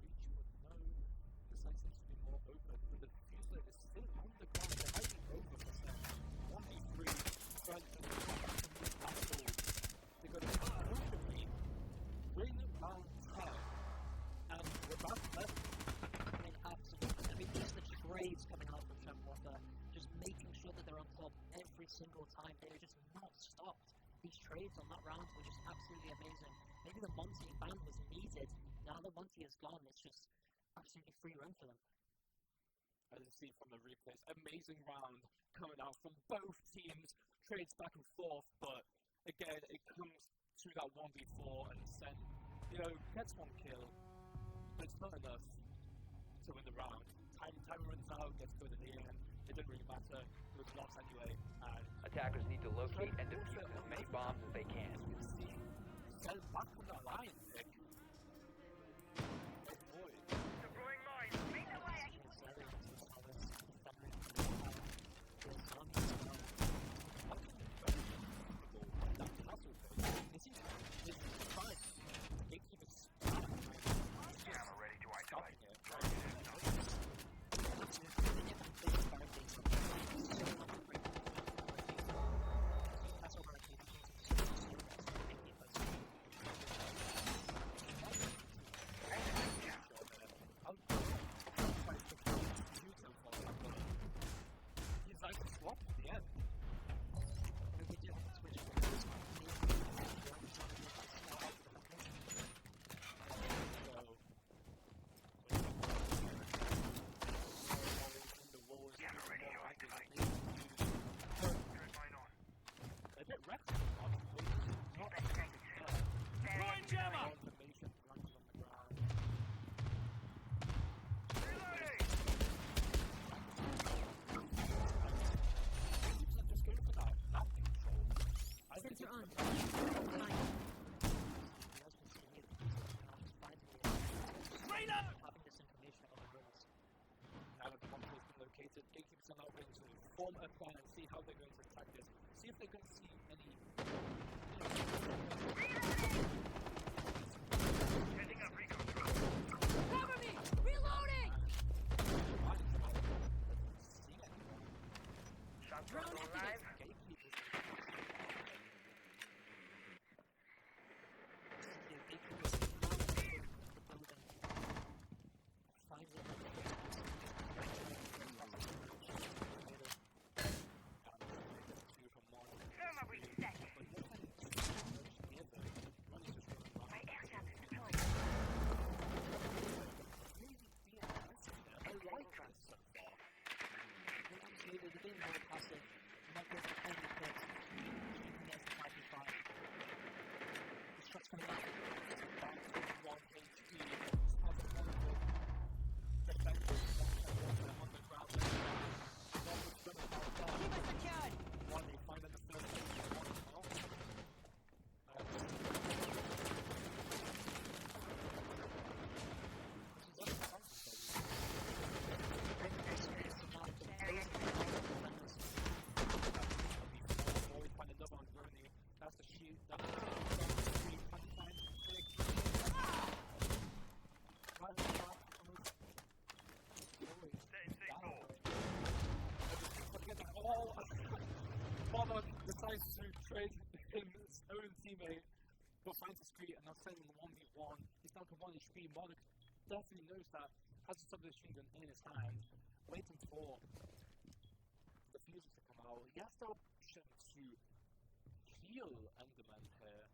breach, but no. The site seems to be more open, but the diffuser is still on the ground. It might be over for Sen. 1v3. Trent and battle. They're going to crucially win round 10. And we're back left. I mean, absolutely. I mean, just the trades coming out from Trent Warfare, just making sure that they're on top every single time. They're just not stopped. These trades on that round were just absolutely amazing. Maybe the Monty ban was needed. Now that Monty is gone, it's just absolutely free run for them. as you see from the replays. Amazing round coming out from both teams, trades back and forth, but again, it comes to that 1v4 and Sen, gets one kill, but it's not enough to win the round. Time runs out, gets good in the end. It didn't really matter. It was lost anyway. And Attackers need to locate and defuse as many bombs as they can. you can see Sen back on that line pick. Oh boy. Deploying mine. Lead the way. Camera ready to isolate. He's like a swap at the end. Camera ready to isolate. Turn mine on. A bit reckless, honestly. Not Throwing jammer! automation running on the ground. Reloading. Just go for that map control. I think Sensor on. Having this information on the rules. now that the bomb has been located, gatekeepers are now going to form a plan and see how they're going to attack this. See if they're going to see any. Setting up recon. Cover me! Reloading! Shot drone live. Camera reset. My air trap is deployed. Absolutely, the game more passive. Not going to only pit. Yes, 5v5. The shots coming out. Back to 1 HP. Has a wonderful defensive on the ground. One was going to fall down. Keep us secured. One, they find in the first one as well. Always find another one, Rooney. That's the shoot. That's the shoot. Punchline. Big. Right back. Setting signal. Oh, Monarch decides to trade his own teammate but finds a street and now sending him 1v1. He's down to 1 HP. Monarch definitely knows that, has a submachine gun in his hand, waiting for the fuses to come out. He has the option to heal Enderman here,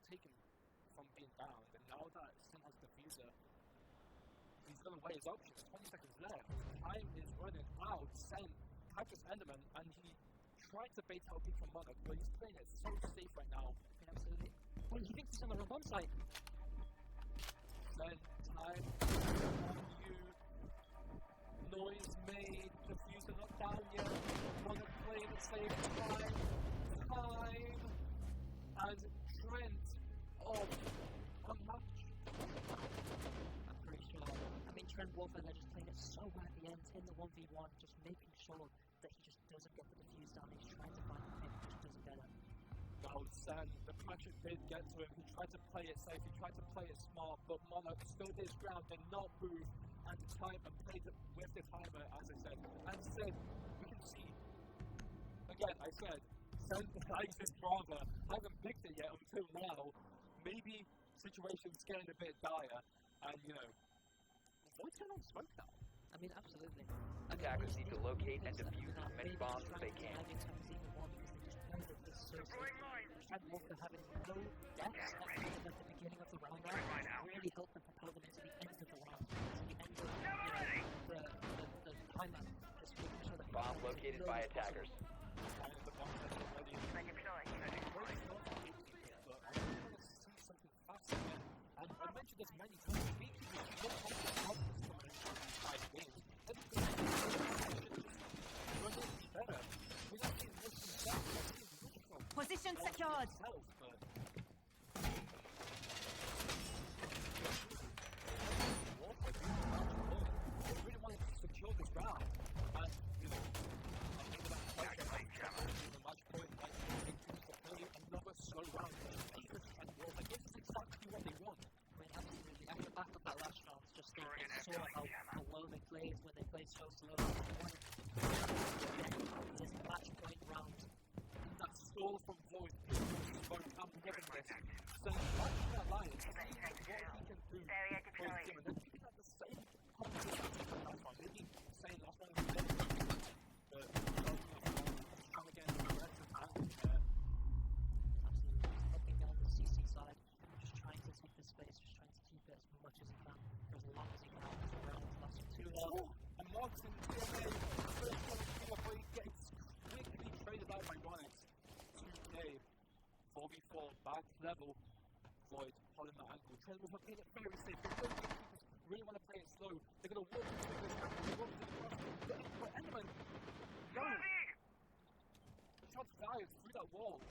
take him from being downed, and now that Sin has the fuser, he's going to weigh his options. 20 seconds left. Time is running out. Sen catches Enderman and he tried to bait out people from Monarch, but he's playing it so safe right now. Absolutely. Well, he thinks he's on the wrong bomb site. Sen, time on you. Noise made. The fuser not down yet. Monarch playing it safe. Time. And Trent. Oh, unmatched. I'm pretty sure. I mean, Trent Wolfer, they're just playing it so well at the end in the 1v1, just making sure that he just doesn't get the defuse down. He's trying to find him, just doesn't get it. Now, Sen, the pressure did get to him. He tried to play it safe, he tried to play it smart, but Monarch stood his ground, did not move, and the time and played it with the timer, as I said. And Sen, we can see, again, I said, Sen likes his brother, hasn't picked it yet until now. Maybe situation's getting a bit dire, and what's going on smoke now? I mean, absolutely. Attackers need to locate and defuse as many bombs as they can. Deploying mine. Trent Wolfer having no depth at the beginning of the round really helped them propel them into the end of the round, to the end of the time located by attackers. And the bomb has been ready. I deploy. But I want to see something faster. And I mentioned this many times. Gatekeepers don't have to help us coming into these 5 games. Everything should just run it better. We're not seeing this from them. Position secured. Really wanted to secure this round, and you know, I think that the match point, like, another slow round. Like, this is exactly what they want. I mean, absolutely. After that last round, just they saw how well they played when they played so slow. This match point round. That stall from Void, I'm loving this. So, watching that line, seeing what he can do Barrier for his deployed. team, and then picking up the same competition as the last one. Maybe saying last one was better, but trying to get an aggressive angle there. Absolutely. He's looking down the CC side, just trying to take the space, just trying to keep it as much as he can, for as long as he can. The round lasts too long. And Martin, TMA, first one to come up, but he gets quickly traded out by Ronix. 2K, 4v4, back level. Void, holding that angle. Trent will play it very safe. They don't really want to play it slow. They're going to walk into this angle. They walk into the cross. But Enderman, no! Shot fired through that wall.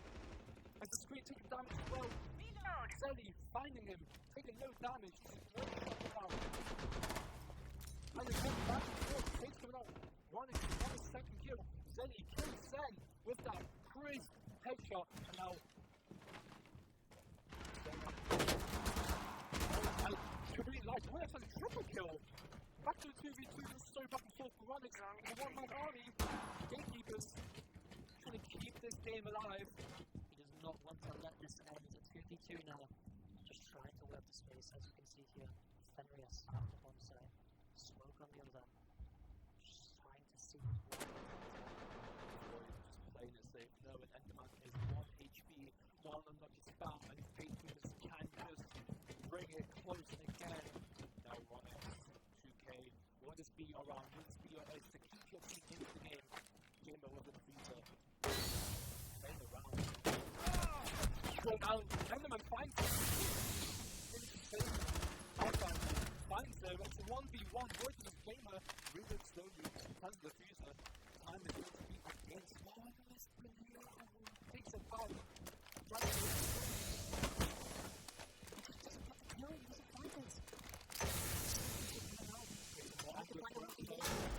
As the screen taking damage as well. Reload. Zelly finding him, taking no damage. Just throwing shot around. And again, back and forth. Tate's coming out. Running on his second kill. Zelly kills Sen with that crisp headshot. And now I really like Ronix on a triple kill. Back to the 2v2, just so back and forth for Ronix. The one-man army. Gatekeepers trying to keep this game alive. He does not want to let this end. It's 2v2 now. Just trying to work the space, as you can see here. Fenris on one side, Smoke on the other. Just trying to see what Just playing it safe, knowing Enderman is 1 HP, while unlucky spam, and Gatekeepers can just bring it close again. Now Ronix, 2K, will this be around? Will this be your edge to keep your team in the game? Gamer with a defeater. Playing around. Go down, Enderman finds him. Finds him, it's 1v1, Void is Gamer, really slowly, has the fuser. Time is going to be against Marvelous Grenade. Takes it back.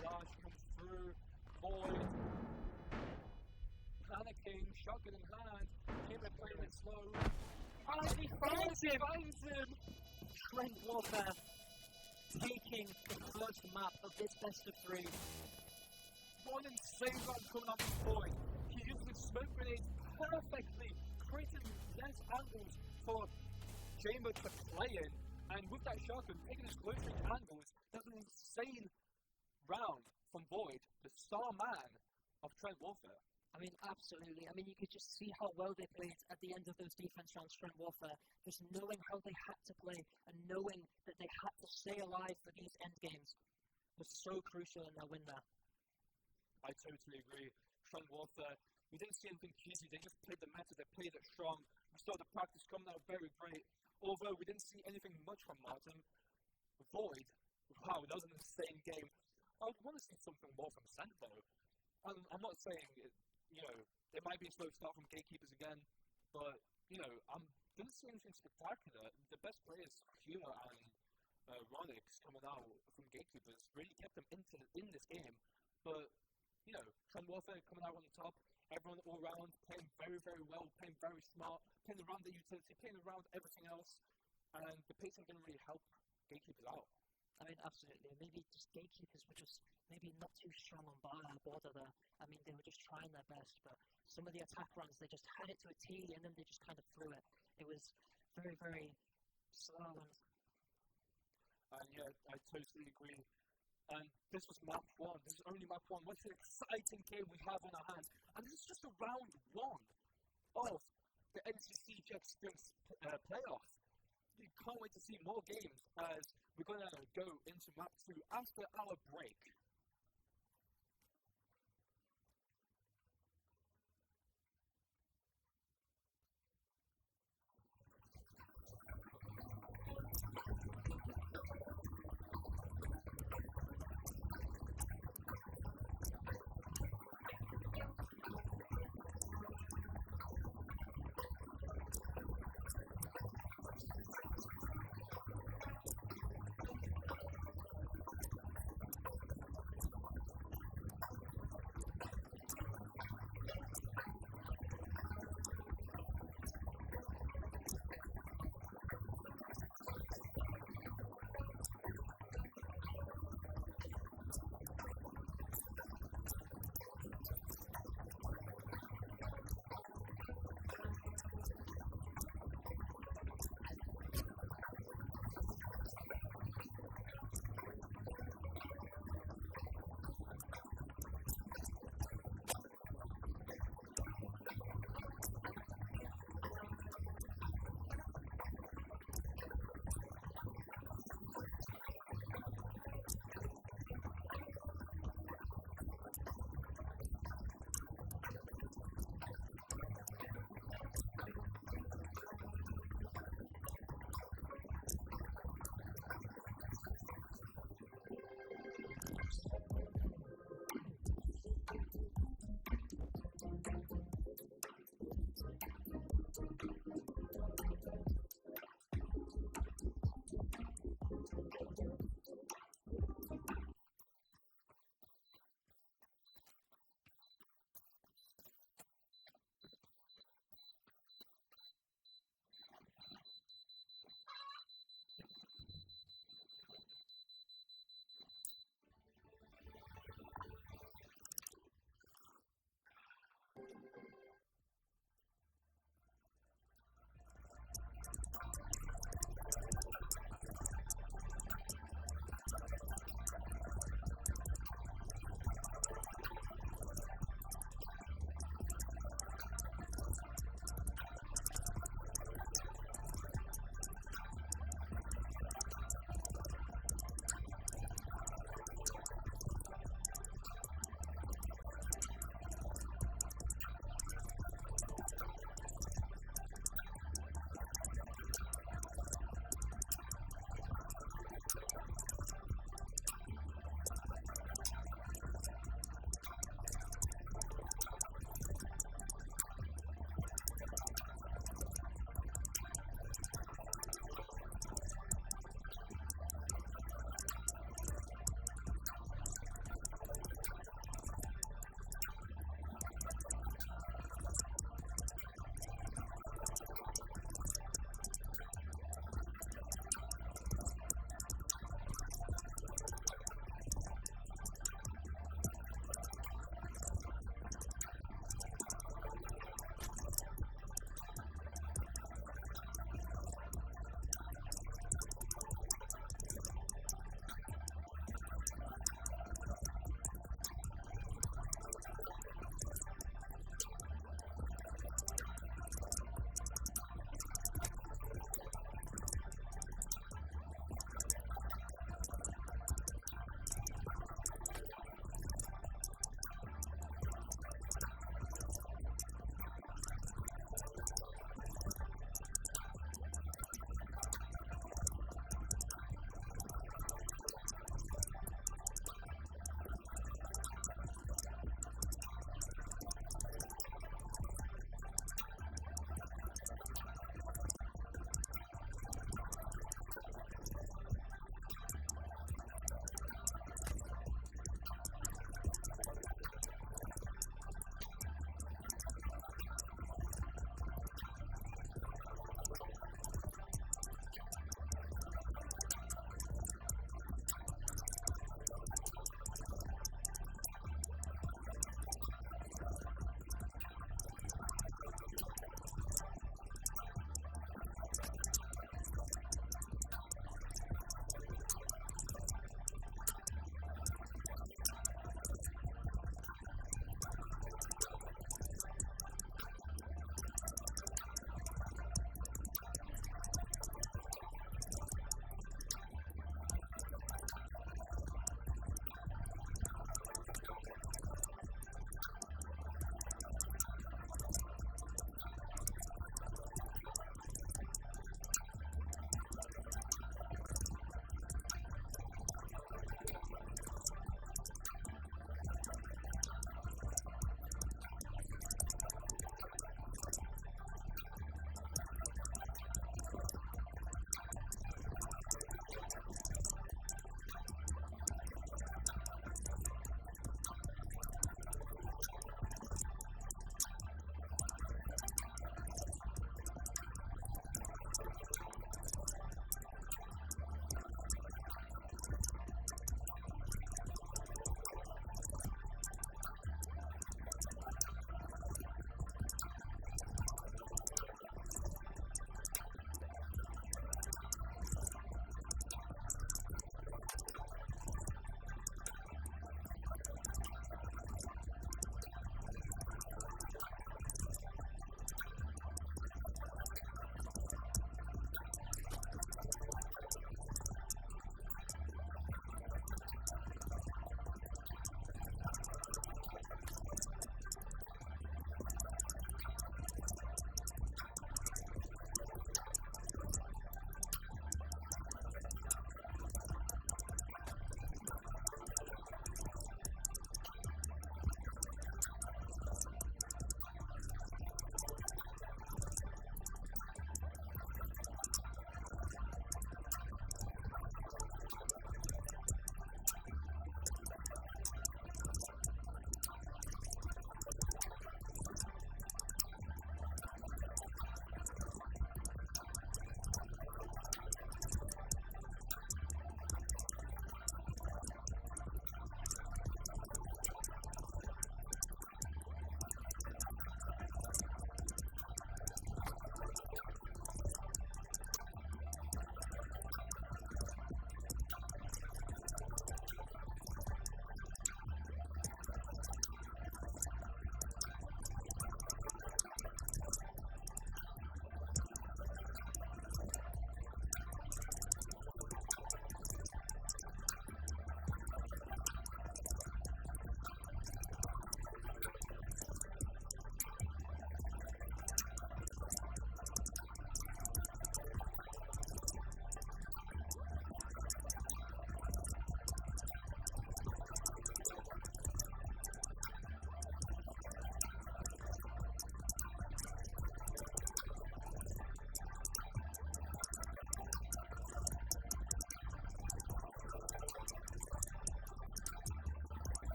Flash comes through, Void. Panicking, shotgun in hand, Gamer playing it slow. And he finds him! Trent Warfare taking the first map of this best of 3. One insane run coming up from Void. He uses his smoke grenades perfectly, creating less angles for Chamber to play in. And with that shotgun, taking his close range angles, that's an insane round from Void, the star man of Trent Warfare. I mean, absolutely. I mean, you could just see how well they played at the end of those defense rounds, Trent Warfare. Just knowing how they had to play and knowing that they had to stay alive for these end games was so crucial in their win there. I totally agree. Trent Warfare, we didn't see anything cheesy. They just played the meta, they played it strong. We saw the practice coming out very great. Although we didn't see anything much from Martin. Void, wow, that was an insane game. I would want to see something more from Sen, though. I'm not saying it. You know, there might be a slow start from Gatekeepers again, but, you know, I didn't see anything spectacular. The best players, Huma and Ronix, coming out from Gatekeepers, really kept them in this game. But, you know, Trend Warfare coming out on the top, everyone all around playing very, very well, playing very smart, playing around the utility, playing around everything else, and the pacing didn't really help Gatekeepers out. I mean, absolutely. Maybe just Gatekeepers were just maybe not too strong on border there. I mean, they were just trying their best, but some of the attack runs, they just had it to a T, and then they just kind of threw it. It was very, very slow. And yeah, I totally agree. And this was map 1. This is only map 1. What an exciting game we have on our hands. And this is just a round 1 of the NCC Jet Springs playoff. We can't wait to see more games as we're going to go into map 2 after our break.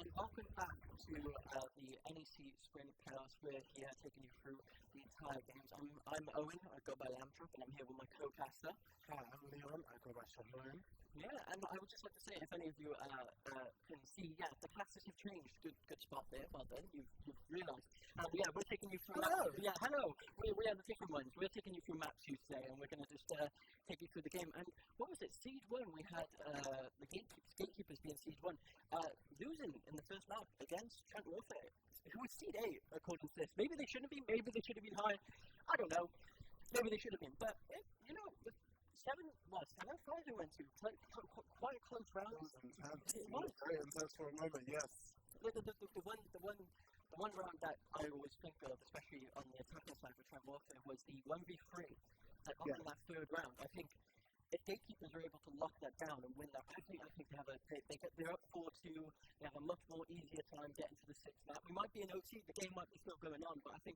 and welcome back to the NEC Sprint Playoffs. We're here taking you through the entire games. I'm Owen, I go by Lamtrop, and I'm here with my co-caster. Hi, I'm Leon, I go by Sharon. Yeah, and I would just like to say, if any of you can see, the classes have changed. Good spot there, well done, you've realised. We're taking you through Hello. maps. Yeah, hello. We have the different ones. We're taking you through maps here today, and we're going to just take you through the game. And what was it? Seed 1, we had the gatekeepers being Seed 1, losing in the first map against Trent Warfare, who was Seed 8, according to this. Maybe they shouldn't have been, maybe they should have been high. I don't know. Maybe they should have been. But, with 7-5 they went to. Quite a close round. It was very intense for a moment, yes. The one round that I always think of, especially on the attacking side for Trent Warfare, was the 1v3 that in that third round. I think if gatekeepers are able to lock that down and win that, I think they're up 4-2. They have a much more easier time getting to the 6th map. We might be in OT, the game might be still going on, but I think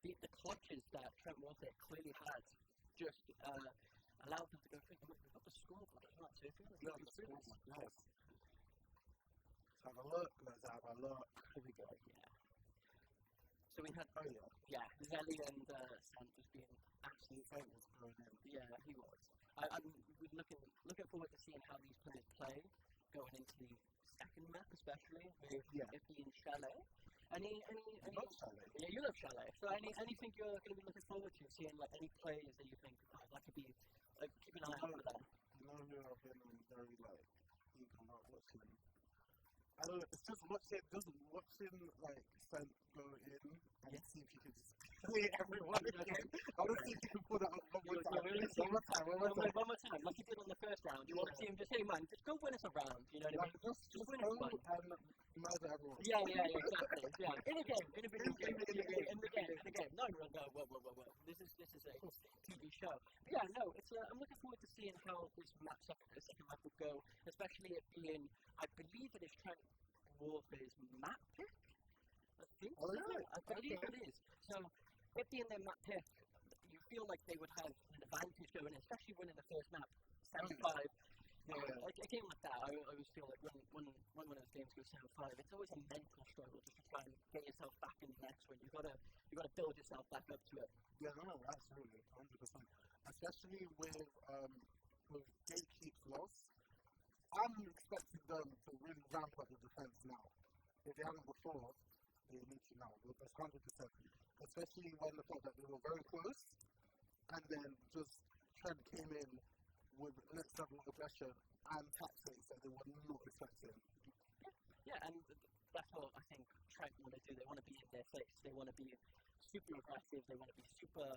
the clutches that Trent Warfare clearly had just allowed them to go through. We've got the scoreboard as well, so if you want to go through this. Yes. Let's have a look. Here we go, yeah. So we had, Zelly and Sant just being absolute famous. Yeah, he was. I'm looking forward to seeing how these players play going into the second map, especially with it being Chalet. Any love Chalet. Yeah, you love Chalet. So anything you're going to be looking forward to seeing, like any players that you think that could be keep an eye out for that. You know who I've been very thinking about watching. I don't know. It's just watching like Sant go in and see if you can just play everyone again. I want to see if you can pull that up one more time. One more time, like you did on the first round. You want to see him just say, man, just go win us a round. You know what I mean? Just win us one. And murder everyone. Yeah, exactly. Yeah, in a game, in a video game, in the game. No, whoa. This is a TV show. But yeah, no, it's. I'm looking forward to seeing how this second map will go, especially it being, I believe it is Trent Warfare's map pick. I think so. I believe it is. So, it being their map pick, you feel like they would have an advantage going in, especially winning the first map, 7-5. A game like that, I always feel like when one of those games goes 7-5, it's always a mental struggle just to try and get yourself back in the next one. You gotta build yourself back up to it. Yeah, no, absolutely, 100%. Especially with Gatekeep's loss, I'm expecting them to really ramp up the defense now. If they haven't before, they need to now. That's 100%. Especially when the fact that they were very close, and then just Trent came in with next level aggression and tactics that they were not expecting. Yeah, and that's what I think Trent want to do. They want to be in their face. They want to be super aggressive. They want to be super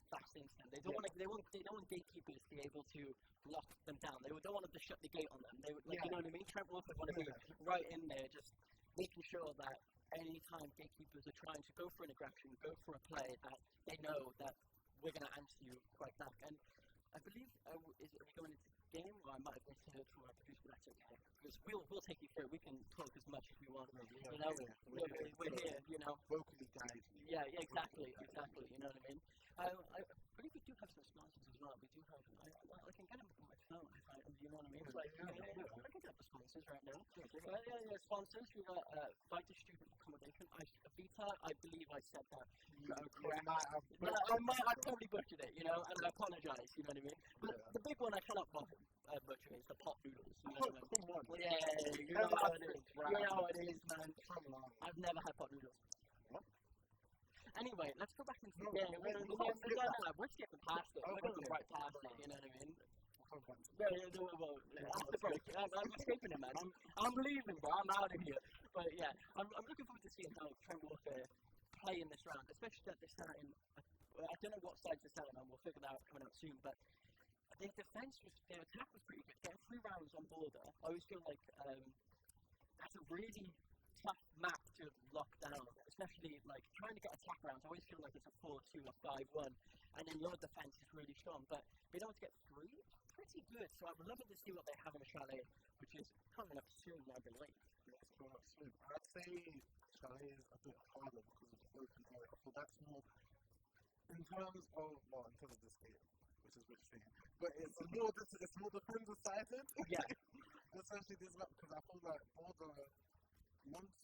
fast instant. They don't want gatekeepers to be able to lock them down. They don't want them to shut the gate on them. You know what I mean? Trent Warfare want to be right in there, just making sure that any time gatekeepers are trying to go for an aggression, go for a play, that they know that we're going to answer you right back. And I believe, are we going into the game, or I might have misheard from our producer, but that's okay. Because we'll take you through it. We can talk as much as we want. We're here, you know. Vocally guided. Yeah, exactly. You know what I mean? I believe we do have some sponsors as well. We do have, I can get them on my phone, you know what I mean? I can get the sponsors right now. Sponsors, we got Fighter Student Accommodation, Vita, I believe I said that correct. I probably butchered it, you know, and I apologise, you know what I mean? But the big one I cannot butcher is the pot noodles, you know what I mean? Yeah, you know how it is. You know how it is, man. I've never had pot noodles. Anyway, let's go back into the game. We're skipping past it. We're going right past it, you know what I mean? After break. I'm escaping it, man. I'm leaving, bro. I'm out of here. But yeah, I'm looking forward to seeing how Trent Warfare play in this round, especially that they're starting. I don't know what sides they're starting on. We'll figure that out coming out soon. But their attack was pretty good. Getting 3 rounds on border, I always feel like that's a really tough map to lock down, especially like trying to get attack rounds. I always feel like it's a 4-2 or 5-1, and then your defense is really strong. But being able to get 3, pretty good. So I'm loving to see what they have in the Chalet, which is coming up soon, I believe. Yes, coming up soon. I'd say Chalet is a bit harder because of the open area. So that's more in terms of this game, which is which thing. But it's more defender sided. Yeah. Especially this map, because I feel like border, once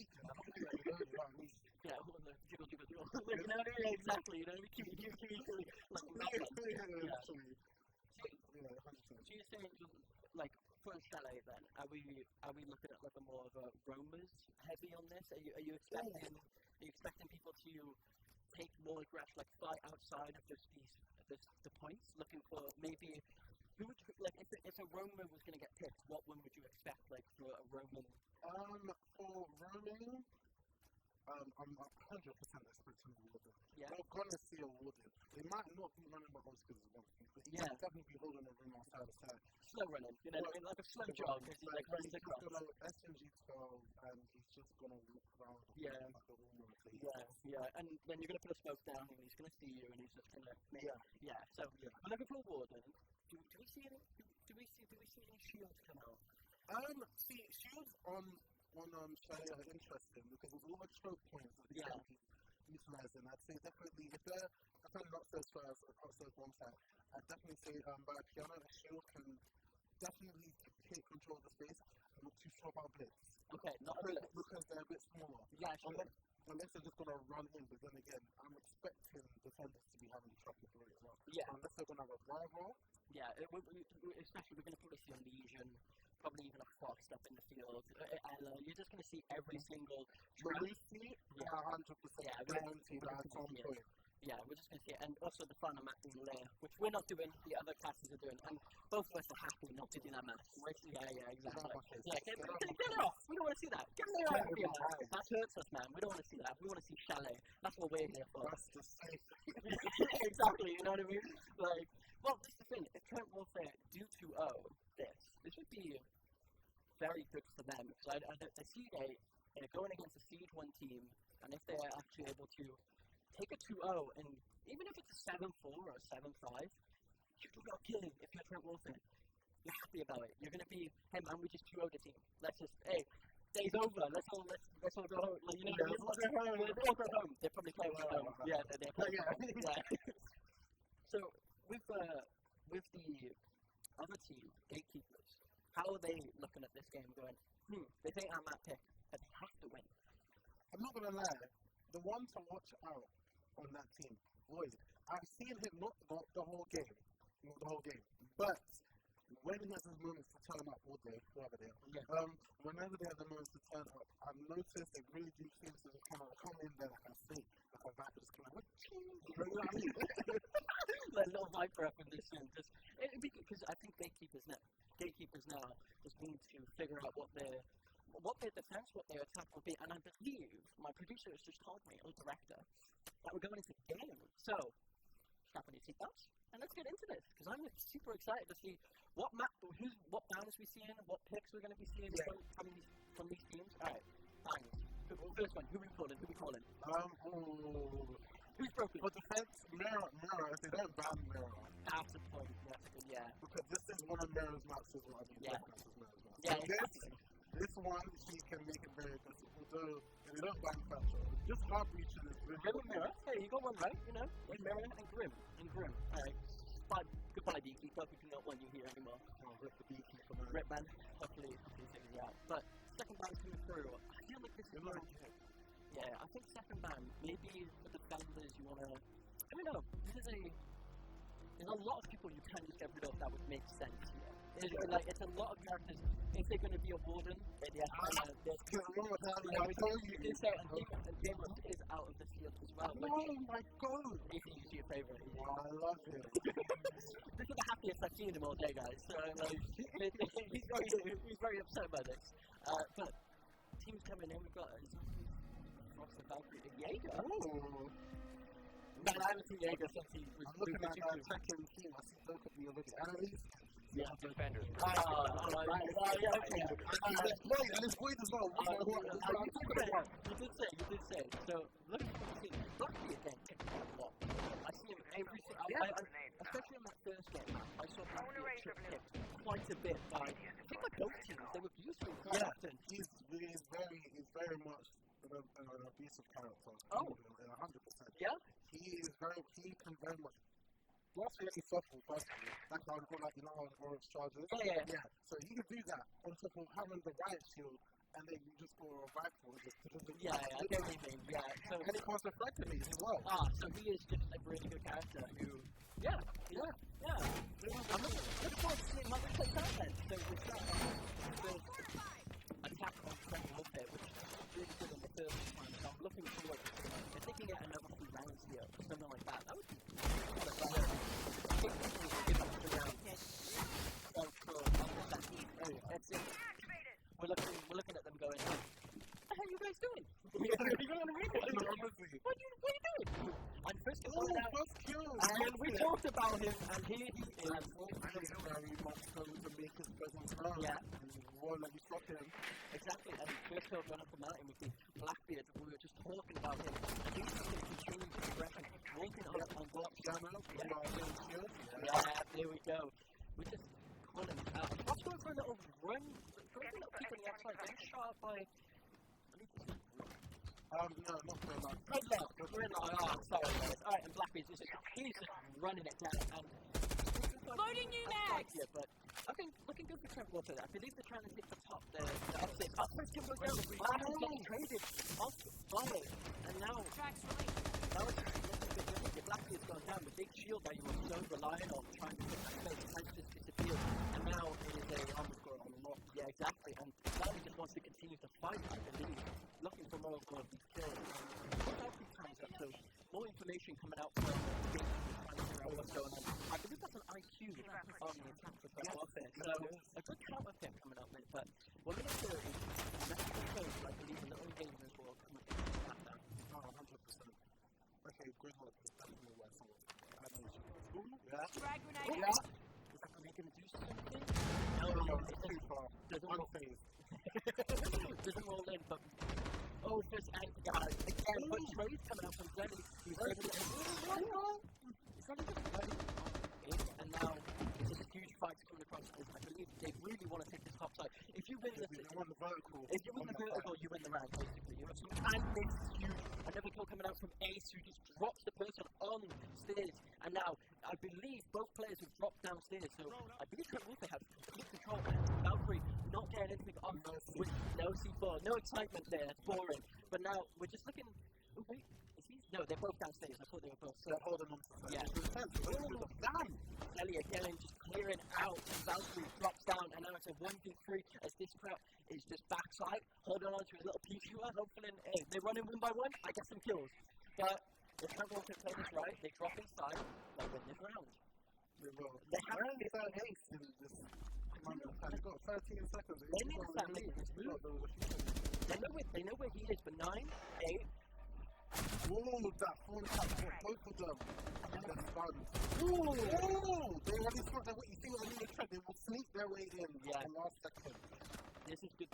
speaking. I'm not doing it, you know what I mean? Yeah, all the jiggle, jiggle, jiggle. Like, you know what I mean? Exactly, you know what I mean? Like, Literally. Yeah, 100%. So you're saying, like, for a chalet then, are we looking at like a more of a roamers heavy on this? Are you expecting people to take more aggressive, like fight outside of just the points, looking for maybe who would you, like if a roamer was going to get picked, what one would you expect like for a roman? For roaming, I'm 100% expecting a warden. Yeah. We're gonna see a warden. It might not be running the obstacles as well, but he Yeah. can definitely be holding the room outside of side. Slow running, you know what I mean? Like a slow jog, because he like runs he's across. just gonna SMG 12 and he's just gonna walk around Yeah. like a room rotate. Yeah, and then you're going to put a smoke down and he's going to see you and he's just going to so Yeah. we're looking for a warden. Do we see any shields come out? See, shields on Chalet are interesting because with all the choke points that these can be utilising, I'd say definitely if they're not first upstairs bomb site, I'd definitely say by piano a shield can definitely take control of the space. I'm not too sure about blitz. Okay, not a blitz. Because they're a bit smaller. Yeah, sure. Unless they're just gonna run in, but then again, I'm expecting defenders to be having trouble for it as well. Yeah. Unless they're gonna have a rival. Yeah, especially we're going to probably see a Legion, probably even a Fox up in the field. You're just going to see every single Release, Yeah. 100% Yeah, guaranteed at some yeah. point. Yeah, we're just going to see it. And also the final map in Lair, which we're not doing, the other classes are doing. And both of us are happy not to do that map. Yeah, exactly. Yeah, get it off. We don't want to see that. Get it off. Yeah. That hurts us, man. We don't want to see that. We want to see Chalet. That's what we're here for. That's the safe. Exactly, you know what I mean? Like, well, this is the thing. If Trent Warfare do 2-0 this would be very good for them. Because I see they're going against a Siege 1 team, and if they're actually able to take a 2-0, and even if it's a 7-4 or a 7-5, you do not kill him if you're Trent Warfare. You're happy about it. You're going to be, hey man, we just 2-0 the team. Let's just, hey, day's over. Let's all go home. Like, you know, let's all go home. Let's all go home. They're probably playing at home. Yeah, they're playing at home. Yeah. So, with the other team, Gatekeepers, how are they looking at this game going, they think I'm at pick, but they have to win. I'm not gonna lie, the one to watch out on that team, Void. I've seen him not the whole game, but when he has his moments to turn up, all day, whoever they are, whenever they have the moments to turn up, I've noticed they really do seem to just kind of come in there like a snake, like a viper, just kind of, you know what I mean? Like a little viper up in this room, because I think gatekeepers now just need to figure out what their defense, what their attack will be, and I believe my producer has just told me, or director, that we're going into game. So, strap on your seatbelts, and let's get into this, because I'm super excited to see what bands we see in, what picks we're going to be seeing from these teams. Alright, bands. First one, who we calling? Who's broken? For defense, Mirror, if they don't ban Mirror. That's the point, yeah. Because this is one of Mirror's maps as well. Yeah. Yeah, exactly. This one, he can make it very difficult. Although, if they don't ban Thatcher, just hard reaching is really Grim and Mirror. Hey, you got one right, you know. Mirror and Grim. Alright. Goodbye, Beekeeper. We do not want you here anymore. Oh, rip the Beekeeper, man. Rip, man. Hopefully figures you out. But second band coming through. I feel like this is not good. Yeah, I think second band, maybe the defenders you want to... I don't know. There's a lot of people you can just get rid of that would make sense here. It's a lot of characters. If they're going to be a warden, then yeah, you did say, and Demon is out of the field as well. Oh my god! He's your favourite. Wow, I love him. This is the happiest I've seen him all day, guys. So, he's very upset by this. But teams coming in, we've got Frost the Valkyrie, Jaeger. Oh. Man, I haven't seen Jaeger since he was... I'm looking at that attacking team. I see both of you already. Analyst. Yeah, defenders. Yeah, okay. And it's Void as well. You did say. So, look at the team. Luckily again, I see him every single... Especially in that first game, I saw Valkyrie trick quite a bit by... I think like both teams, they were beautiful quite often. He's very much an abusive character. Oh. 100%. Yeah? He can very much blast really subtle personally. Like how like you know how Orange charges? Yeah. So he can do that on top of having the riot shield and then you just go a rifle and just Yeah, I get what you mean. Yeah, so and it costs reflectively as well. so he is just a really good character who, yeah. I'm looking forward to seeing how this plays out then. So we've got the attack on Trent Warfare, which is really good on the first time. So I'm looking forward to if they can get another 3 rounds here or something like that. That would be really so cool. That's it. We're looking at them going, what the hell are you guys doing? You're going to read it. What are you doing? And first of all, and we talked about him, and here he is. Very much so to make his presence known. Yeah. And won't let you stop him. Exactly, and first hill going up the mountain with the Blackbeard, we were just talking about him. I think he's going to continue to progression, walking up on block channel. Yeah, there we go. We just call him out. Let's go for a little run. Go for a little peek on the outside. Getting shot by. No, not so much. Gridlock. Oh, sorry guys. Alright, and Blackbeard's he's just running it down. And Loading new mags! Yeah, but looking good for Trent Warfare. I believe they're trying to hit the top there. Upstairs. Upstairs can go down. Blackbeard's getting traded off flying. And now it's looking a bit different. The Blackbeard's gone down. The big shield that you were so reliant on trying to hit that place has just disappeared. And now it is a armor score on the lock. Yeah, exactly. And now he just wants to continue to fight, I believe. Looking for more of these kills. So more information coming out from the trying to figure out what's going on. I believe that's an IQ on the attack for Trent Warfare. So a good counter pick coming up with, but what we're going to do is Mexican codes, I believe, in the own games as well, coming to that down. Oh, 100%. Okay, Gridlock is definitely where someone. Yeah. Frag grenade. Yeah. Is that going to do something? No, it's too far. Doesn't roll in, but first and guys again, but Trey's coming out from Glenny. He's ready to and now it's a huge fight coming across. I believe they really want to take this top side. If you win the vertical, you win the round. Basically, you have some, and this is huge. Another kill coming out from Ace, who just drops the person on stairs. And now I believe both players have dropped downstairs. So I believe Trent Warfare have complete control. Valkyrie not getting anything on with no C4, no excitement there. It's boring. But now we're just looking. Oh wait, is he? No, they're both downstairs. I thought they were both. So they're holding on to the damn. Ellie again just clearing out. Valkyrie drops down, and now it's a 1v3 as this crowd is just backside, holding on to his little pea shooter, hopefully they're running one by one. I get some kills, but if Trent Warfare play this right, they drop inside, they win this round. They will. They have haste in this. They've got 13 seconds. They need to start making this move. They know where he is, but 9, 8. Ooh, that phone tap hit both of them. And they're stunned. Ooh! They already thought that you see what I mean? They will sneak their way in at the last second. This is good.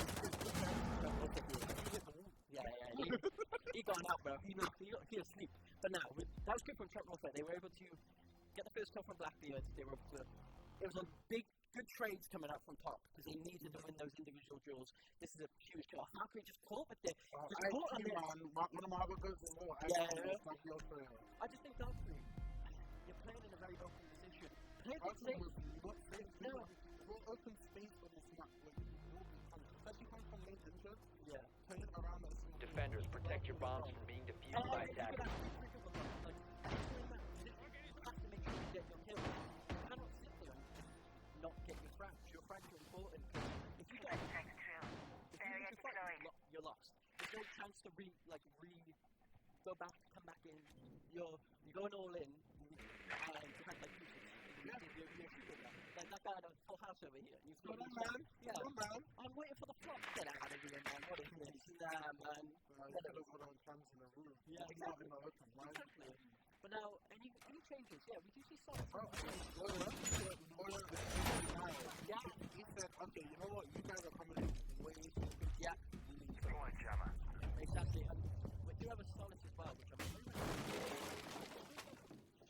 He gone out, bro. He asleep. But now, that was good from Trent Warfare. They were able to get the first kill from Blackbeard. They were able to. It was a good trades coming out from top because they needed to win those individual duels. This is a huge kill. How can we just caught with it? Just caught on this. One of my other goods as well. I just think Valkyrie, you're playing in a very open position. Play the safe. No. Open space on this map. Especially from main entrance. Yeah. Playing around that. Defenders, protect your bombs from being defused by attackers. You're lost. There's no chance to go back, come back in. You're going all in, and you have like you're shooting them. Like that guy at Full House over here. You've got man. Yeah. Man. I'm waiting for the plot. Get out of here, man. What is this? Nah, man. Yeah, exactly. Exactly. But now, any changes? Yeah, we do see some. Yeah. He said, okay, you know what? You guys are coming in way too quick. Yeah. Exactly. And we do have a Solace as well, which I'm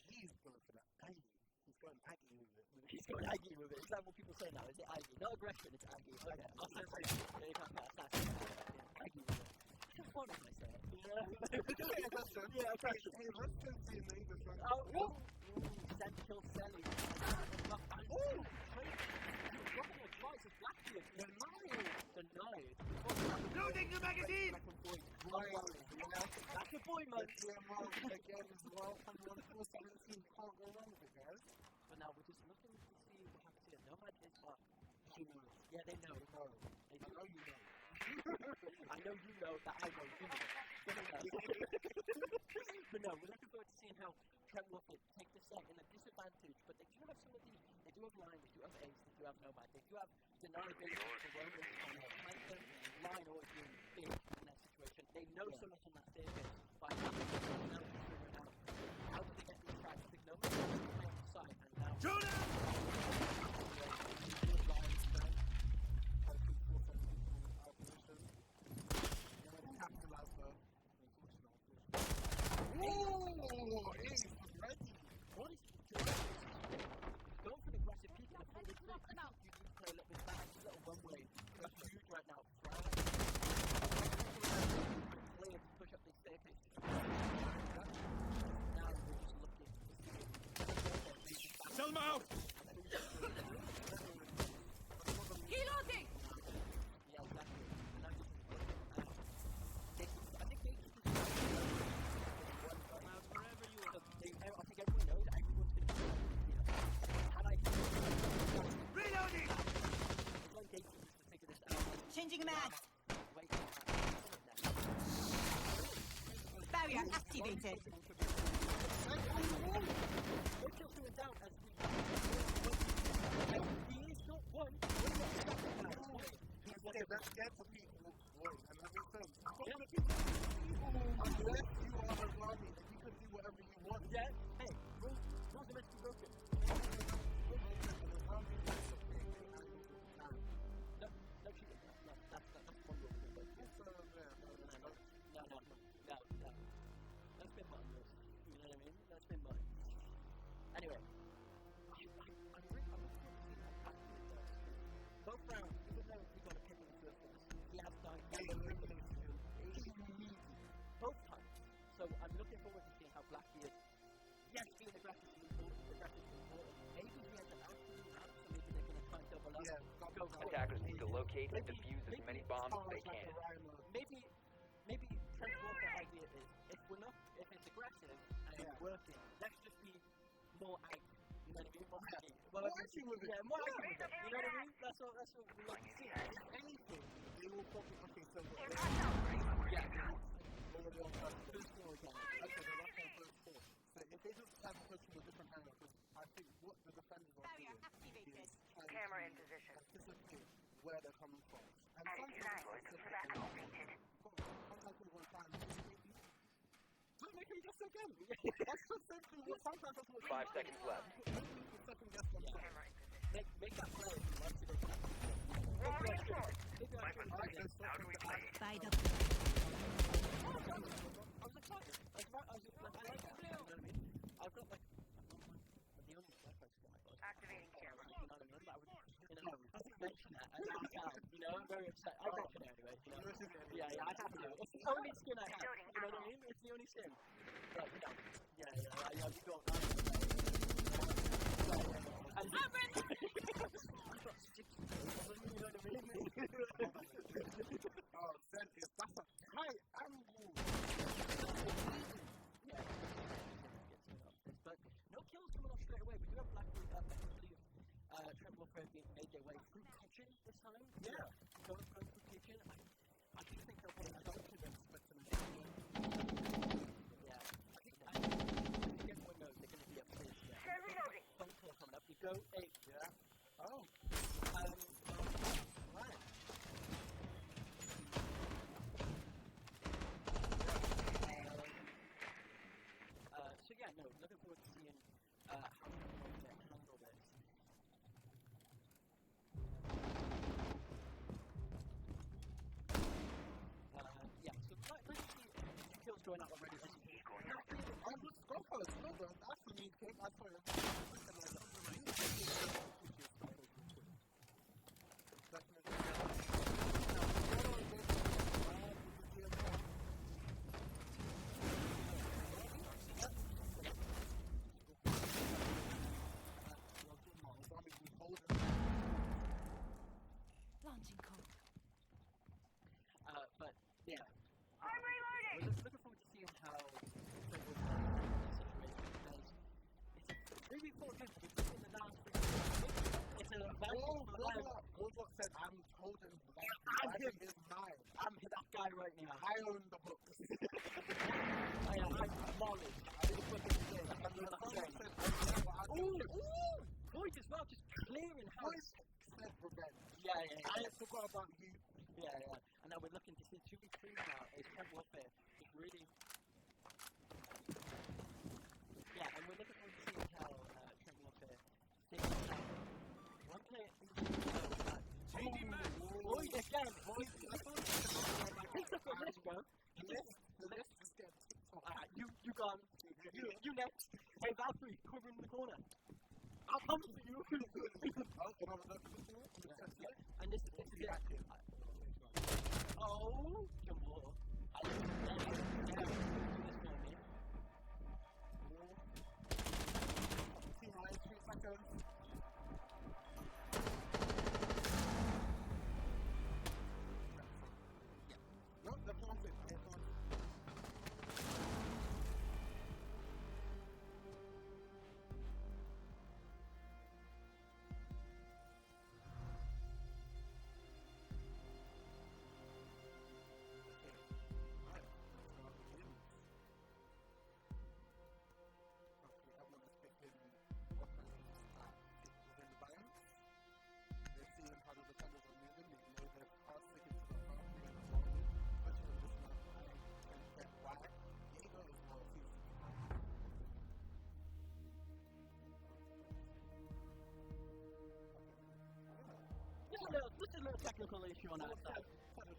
He's going for that Aggie. He's going Aggie with it. He's going Aggie with it. Is that what people say now? Is it Aggie? No aggression, it's Aggie. Okay. I'll say Aggie. Yeah, you can't assassin. Yeah, Aggie with it. How fun if I say it? Yeah, aggression. Hey, let's continue in the English one. Send kill Sally. Ooh! Dropping it twice. is Blackbeard. Denied. Loading the magazine! That's your boy, man. Again as well, from 1-4-17, can't go wrong with it, guys. But now we're just looking to see what happens here. Nomad is up. She knows. Yeah, they know. They know. They I do. know you know. I know you know that I know you know. But no, we're looking forward to seeing how Trent will take this set in a disadvantage. But they do have some of the, they do have line, they do have ace, they do have nomad, they do have deniability for Roman on the Python. Line always being big in that situation. They know so much on that staircase. By now they're figuring out how do they get these tracks. I think nomad is on the side and now. Shoot him! Oh, he's ready. What is he doing? Go for the aggressive peek and the forward flip. I think you need to play a little bit back, a little one way. That's huge right now. Clear to push up this staircase. Now we're just looking to see. Sell him out! Reloading! Yeah, exactly. And now he's I think they just I think everyone knows everyone's going to be and I Reloading! one gate is to figure this out. Changing mags. Wait, Barrier activated. he is not one. That's scared for people. And that makes sense. Unless you are a Rami, and you can do whatever you want. Yeah, hey, rules are meant to be broken. No cheating. No, that's one rule. No. That's been mine. You know what I mean? That's been mine. Anyway, I'm really both rounds, even though he got a pin in the first one, he has died both times. So I'm looking forward to seeing how Blackbeard, yes, being aggressive is important. Maybe he has an absolute map, so maybe they're going to try and double up. Go for it. Attackers need to locate and defuse as many bombs as they can. Maybe Trent's Walker idea is if it's aggressive and it's working, let's just be more out. You know what I mean? More happy. More happy with it. Yeah, more happy with it. You know what I mean? That's what we like to see. If anything, they will probably so already on first floor again. Okay, they're up on first floor. So if they just have a push from a different area, because I think what the defenders are Barrier doing activated. is trying Camera in to position. anticipate where they're coming from. And Adding sometimes track completed. sometimes people will try and anticipate you. Don't make me guess again. That's just simply what sometimes that's what 5 seconds left. maybe you can second guess themselves. Camera in position. Make that play if you like to go back. Wall reinforced. Maybe I should Alright, do this. so How do we play it? By the I'm excited. I like that. You know what I mean? I've got like the only Wi-Fi spot I got. Activating camera. You know what I mean? But I didn't mention that. I can't. You know, I'm very upset. I mention it anyway. You know? Yeah, I have to. It's the only skin I have. You know what I mean? It's the only skin. But you know, yeah, you got. And I've got 6 you know what I mean? Oh, that's a high angle. Yeah. But no kills coming off straight away. We do have Blackbeard up. I believe Trent Walker made their way through kitchen this time. Yeah. Going through kitchen. I do think they'll put a Adoption expecting a yeah. I think everyone knows they're going to be up here. Yeah. Reloading. Phone call coming up. You go 8. Yeah. Oh. Right. So yeah, no, looking forward to seeing how they're going to handle this. Yeah, so let's see the kills going up already. I'm just Scoffers. No, bro. That's the main thing. I saw you. own the books. I'm knowledge. I didn't put it in. I'm not saying. Boyd as well, just clearing house. Said revenge. Yeah. I forgot about you. Yeah. And now we're looking to see 2v3 now. It's Trent warfare. It's really. Yeah, and we're looking forward to seeing how Trent warfare takes out. One player. Boyd again. Boyd. I thought it's a list, bro. The list is good. Alright, you gone. You next. Hey, Valkyrie, cover in the corner. I'll come for you. And this is it. Oh, come on. I love this for me. 3 seconds. No, the plant it. This is a little technical issue on our side. Yeah.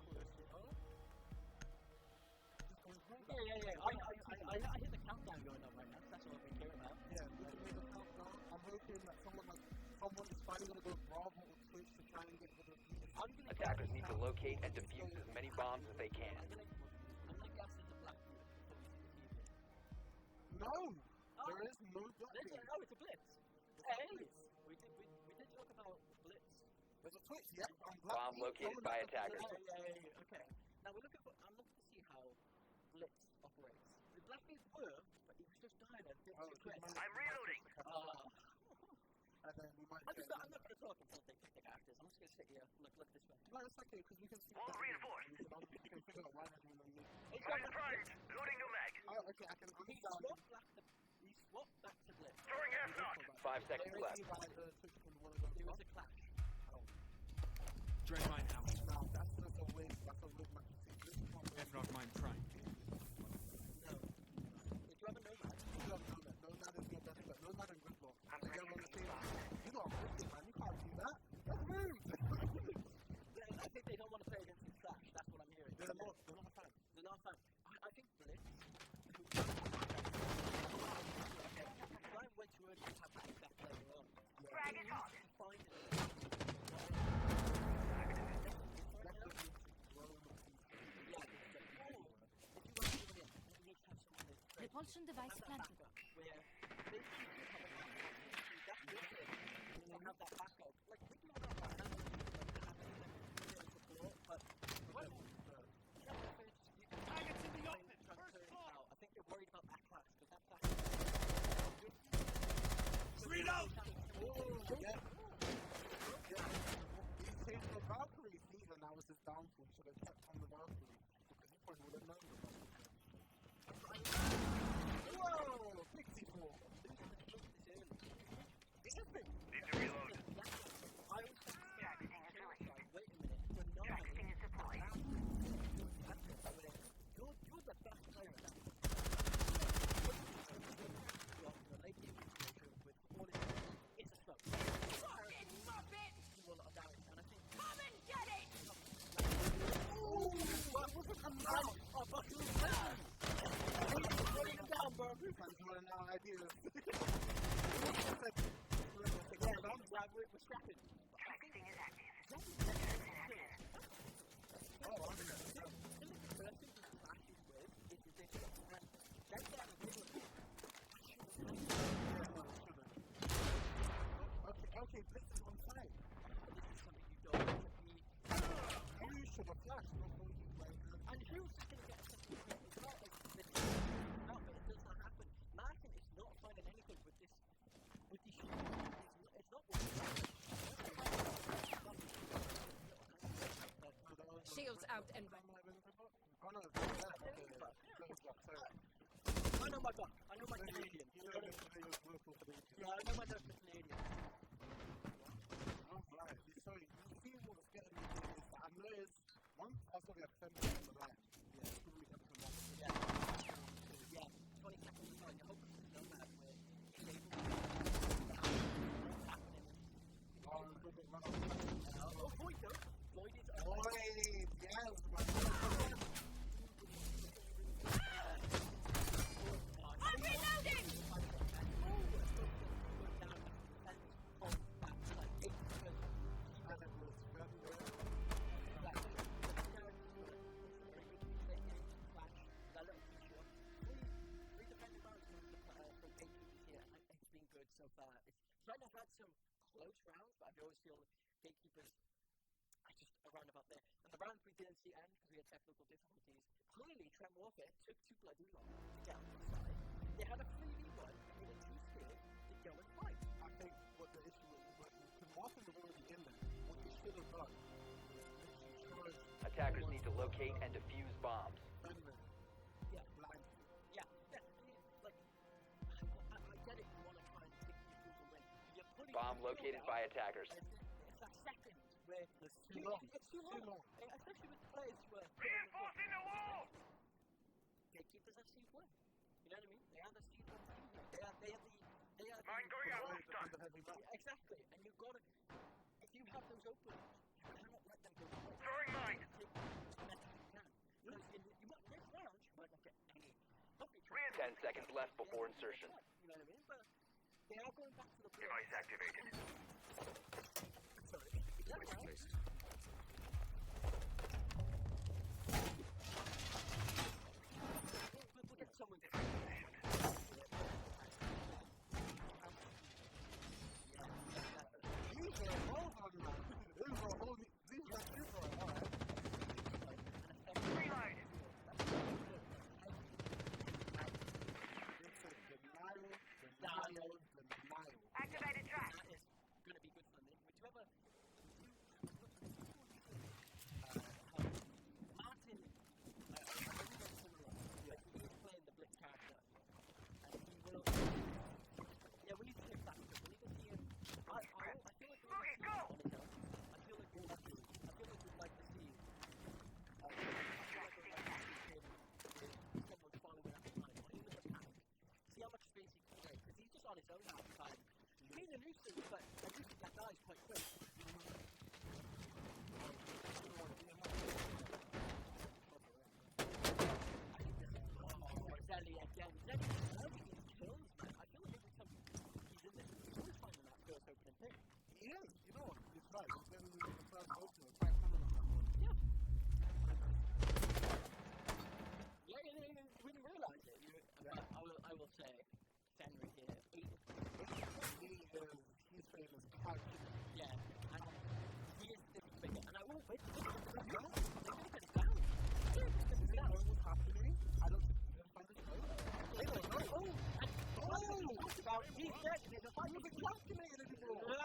I hear the countdown going on right now. That's all I've been hearing about. Yeah, we can make a countdown. I'm hoping that someone is finally going to go Bravo or Twitch to try and get rid of me. Attackers need to locate and defuse as many bombs as they can. I'm gonna guess it's a black dude. No! There is no black dude. No, it's a blitz. Hey! We did talk about blitz. There's a Twitch, yep. I'm black. Bomb located by attackers. Yeah. Okay. Now I'm looking to see how blitz operates. The black dudes were, but he was just dying and didn't quit. I'm reloading. And then we might I'm not going to talk until they pick the characters. I'm just going to sit here. Look this way. No, it's okay, because we can see Wall reinforced. We can figure out why they're doing them. I'm primed. Loading new mag. Oh, okay, I can He understand. swapped back to blitz. Throwing air shot. 5 seconds left. It It was a clash. Dread mine out. Now, that's a win. That's a win match. Aircraft mine prime. No. If you have a nomad, Nomad is your best bet. Nomad and Gridlock. And they're on the team. You got a Gridlock, man. You can't do that. That's rude. I think they don't want to play against his clash. That's what I'm hearing. They're not a fan. They're not a fan. I think blitz. Okay. Trying way too early to have that effect later on. Drag it on. Find it. Repulsion device planted. Where they that's good. They have that backup. Like we can have that support, but Targets in the open. First floor. I think they're worried about that clash because that clash. Reload. He changed the Valkyrie season. That was his downfall. He should have kept on the Valkyrie. Because he probably would have known the Valkyrie. Whoa! 64. Need to reload. Tracking is deployed. You're the best player at that. It's a smoke. You will not damage, and I think. Come and get it! That wasn't a man! Oh, fuck you! He's running him down, bro! Man's running out of ideas. We're scrapping. Tracking is active. Oh, The person who clashes with is ridiculous, and they get a little bit. Okay, this is on site. This is something you don't want to be. You should have flashed before you played. And who's just going to get something? It's not like this. No, but it does not happen. Martin is not finding anything with this. With the shoot. It's not working. Shields out and Oh no. I know my gun. I know my Canadian. You know the local Canadian. Yeah, I know my local Canadian. I'm right. Sorry, you see what's getting me is that I noticed once I saw the assembly on the line. Yeah, it's probably coming from that. Yeah. 20 seconds ago, you're hoping to know that where it's able to oh, Boyd though. Boyd is Yes, man. I'm reloading! So far, Trent has had some close rounds, but I always feel gatekeepers are just around about there. And the rounds we didn't see end because we had technical difficulties. Clearly, Trent Warfare took too bloody long to get on the side. They had a 3v1 and they were too scared to go and fight. I think what the issue is, because Martin was already in there, what they should have done was literally charge. Attackers need to locate and defuse bombs. Yeah, blind. Yeah. Like, I get it. You want to try and take people away. You're putting Bomb located by attackers. It's that second where It's too long. It's too long. Especially with players who are Reinforcing the wall! gatekeepers have seized one. You know what I mean? They have the seized one team. They are Mine going out, Under done. heavy back. exactly. And you've got to, if you have those open, you cannot let them go away. Throwing mine. Take as much as you can. Because you might next round, you might not get any. Hopefully, try 10 seconds left before insertion. You know what I mean? But they are going back to the play. Device activated. Sorry. That's right. We'll get someone different. These are all on man. These are all. These are different. All right. Reload. It's a denial. Activated trap. That is going to be good for me. Would you ever... Martin, I really don't similar. Like, he is playing the Blitz character. And he will... Yeah, we need to take that because we need to see him... I feel like we'll Okay, go! I feel like we'd like to see... someone following at the time. Or even just attack. See how much space he can take. Because he's just on his own half the time. Being a nuisance, but a nuisance that dies quite quick. Zelly again. Zelly kills, man. I feel like every time he's in this, he's always finding that first opening thing. He is. You know what? It's right. It's been the first opener. Quite common on that one. Yeah. Yeah, we didn't realize it. I will say, Henry here, He's famous. yeah, and he is the figure. And I will wait. They're going to get it down. Is it almost happening? I don't think he's going to find it. They don't know. Talked about he's dead. There's a fight. He's calculated anymore. No.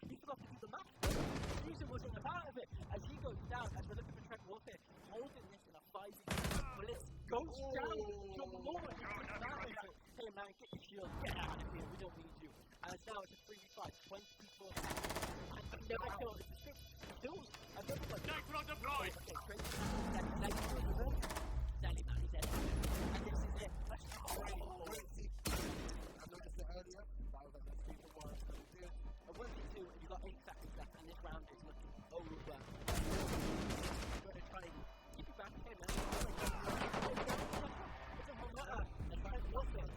He forgot to do the math. Fusion wasn't a part of it. As he goes down, as we're looking for Trent Warfare, holding this in a 5v. Blitz goes down. From the moment he gets down into it, hey man, get your shield. Get out of here. We don't need you. As now it's a 3v5. 24 seconds. I've never killed it. Dude, I've never got Nitro deployed! okay, Trent. Sally man, he's dead. And this is it. That's great. I noticed it earlier. That was like, let's see the war. So we did. A 1v2 and you got 8 seconds left and this round is looking over. You're going to try and keep it back. Hey man. It's a whole matter. And try and walk it.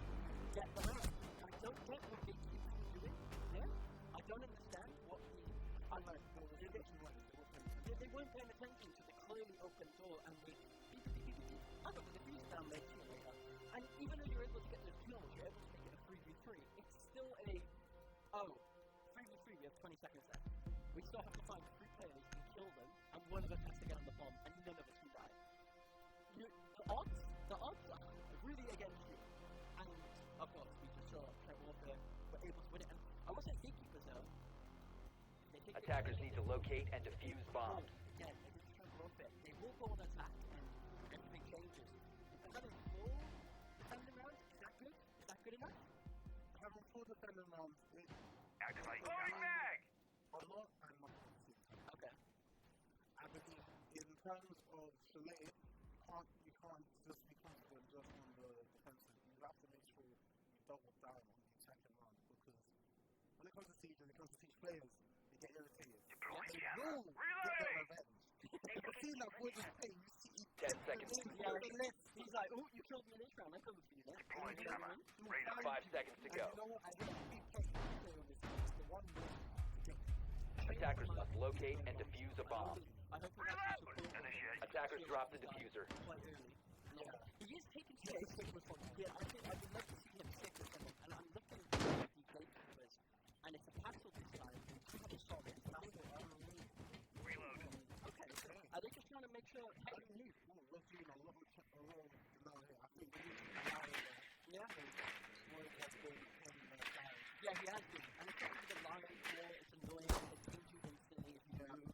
Get them out. I don't get what they keep doing. Yeah? I don't understand what the... They weren't paying attention to the clearly open door and the... I got the defuse down there too later. And even though you're able to get the kills, you're able to make it a 3v3. It's still a... Oh. 3v3, we have 20 seconds left. We still have to find 3 players and kill them, and one of us has to get on the bomb, and none of us can die. The odds are really against you. And, of course, we just saw Trent Warfare were able to win it. And I wasn't gatekeepers though. Attackers need to locate and defuse bombs. Again, against Trent Warfare, they will go on attack, and everything changes. And that is 4 4 defending rounds, it Activate going back! a lot and not easy. Okay. I believe in terms of Chalet, you can't just be confident just on the defensive. You have to make sure you double down on the second round because when it comes to Siege and it comes to Siege players, they get irritated. Deploy They jammer. will get their Reloading! revenge. I've seen that boy just pay. You see, 10 seconds. Yeah, he's like, oh, you killed me in this round. I covered for you there. Deploy You know what I jammer. mean? Reloading. 5 seconds to and go. you know what? I want to be play on this. It's the one way to get Attackers must locate and defuse a bomb. I hope he actually supports it. Initiate. Attackers drop the diffuser. Quite early. Yeah. He is taking space. Yeah, I think I'd love to see him stick with someone. And I'm looking at the gatekeepers. And it's a patrol this time. It's pretty solid. Reload. Okay. Are they just trying to make sure I don't know. We're seeing a lot of now here. I think we need to allow that. yeah. Word has been down. Yeah, he has been. And it's not the line here. It's annoying. It kills you instantly if you move.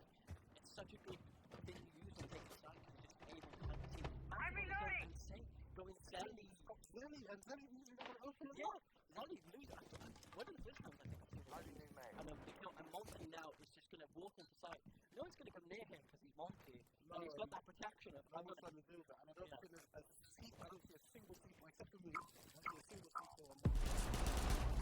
It's such a big thing to use on data side because it's just able to have the team. I'm reloading! Going steadily. Zelly and Zelly losing the open as Yeah. well. Zelly's losing. What is this round? I think. And Monty now is just going to walk into sight. No one's going to come near him because he's Monty. No, And he's got that protection of I was trying to do that, and I don't think there's a seat. I don't see a single seat except for me. I don't see a single seat for a month.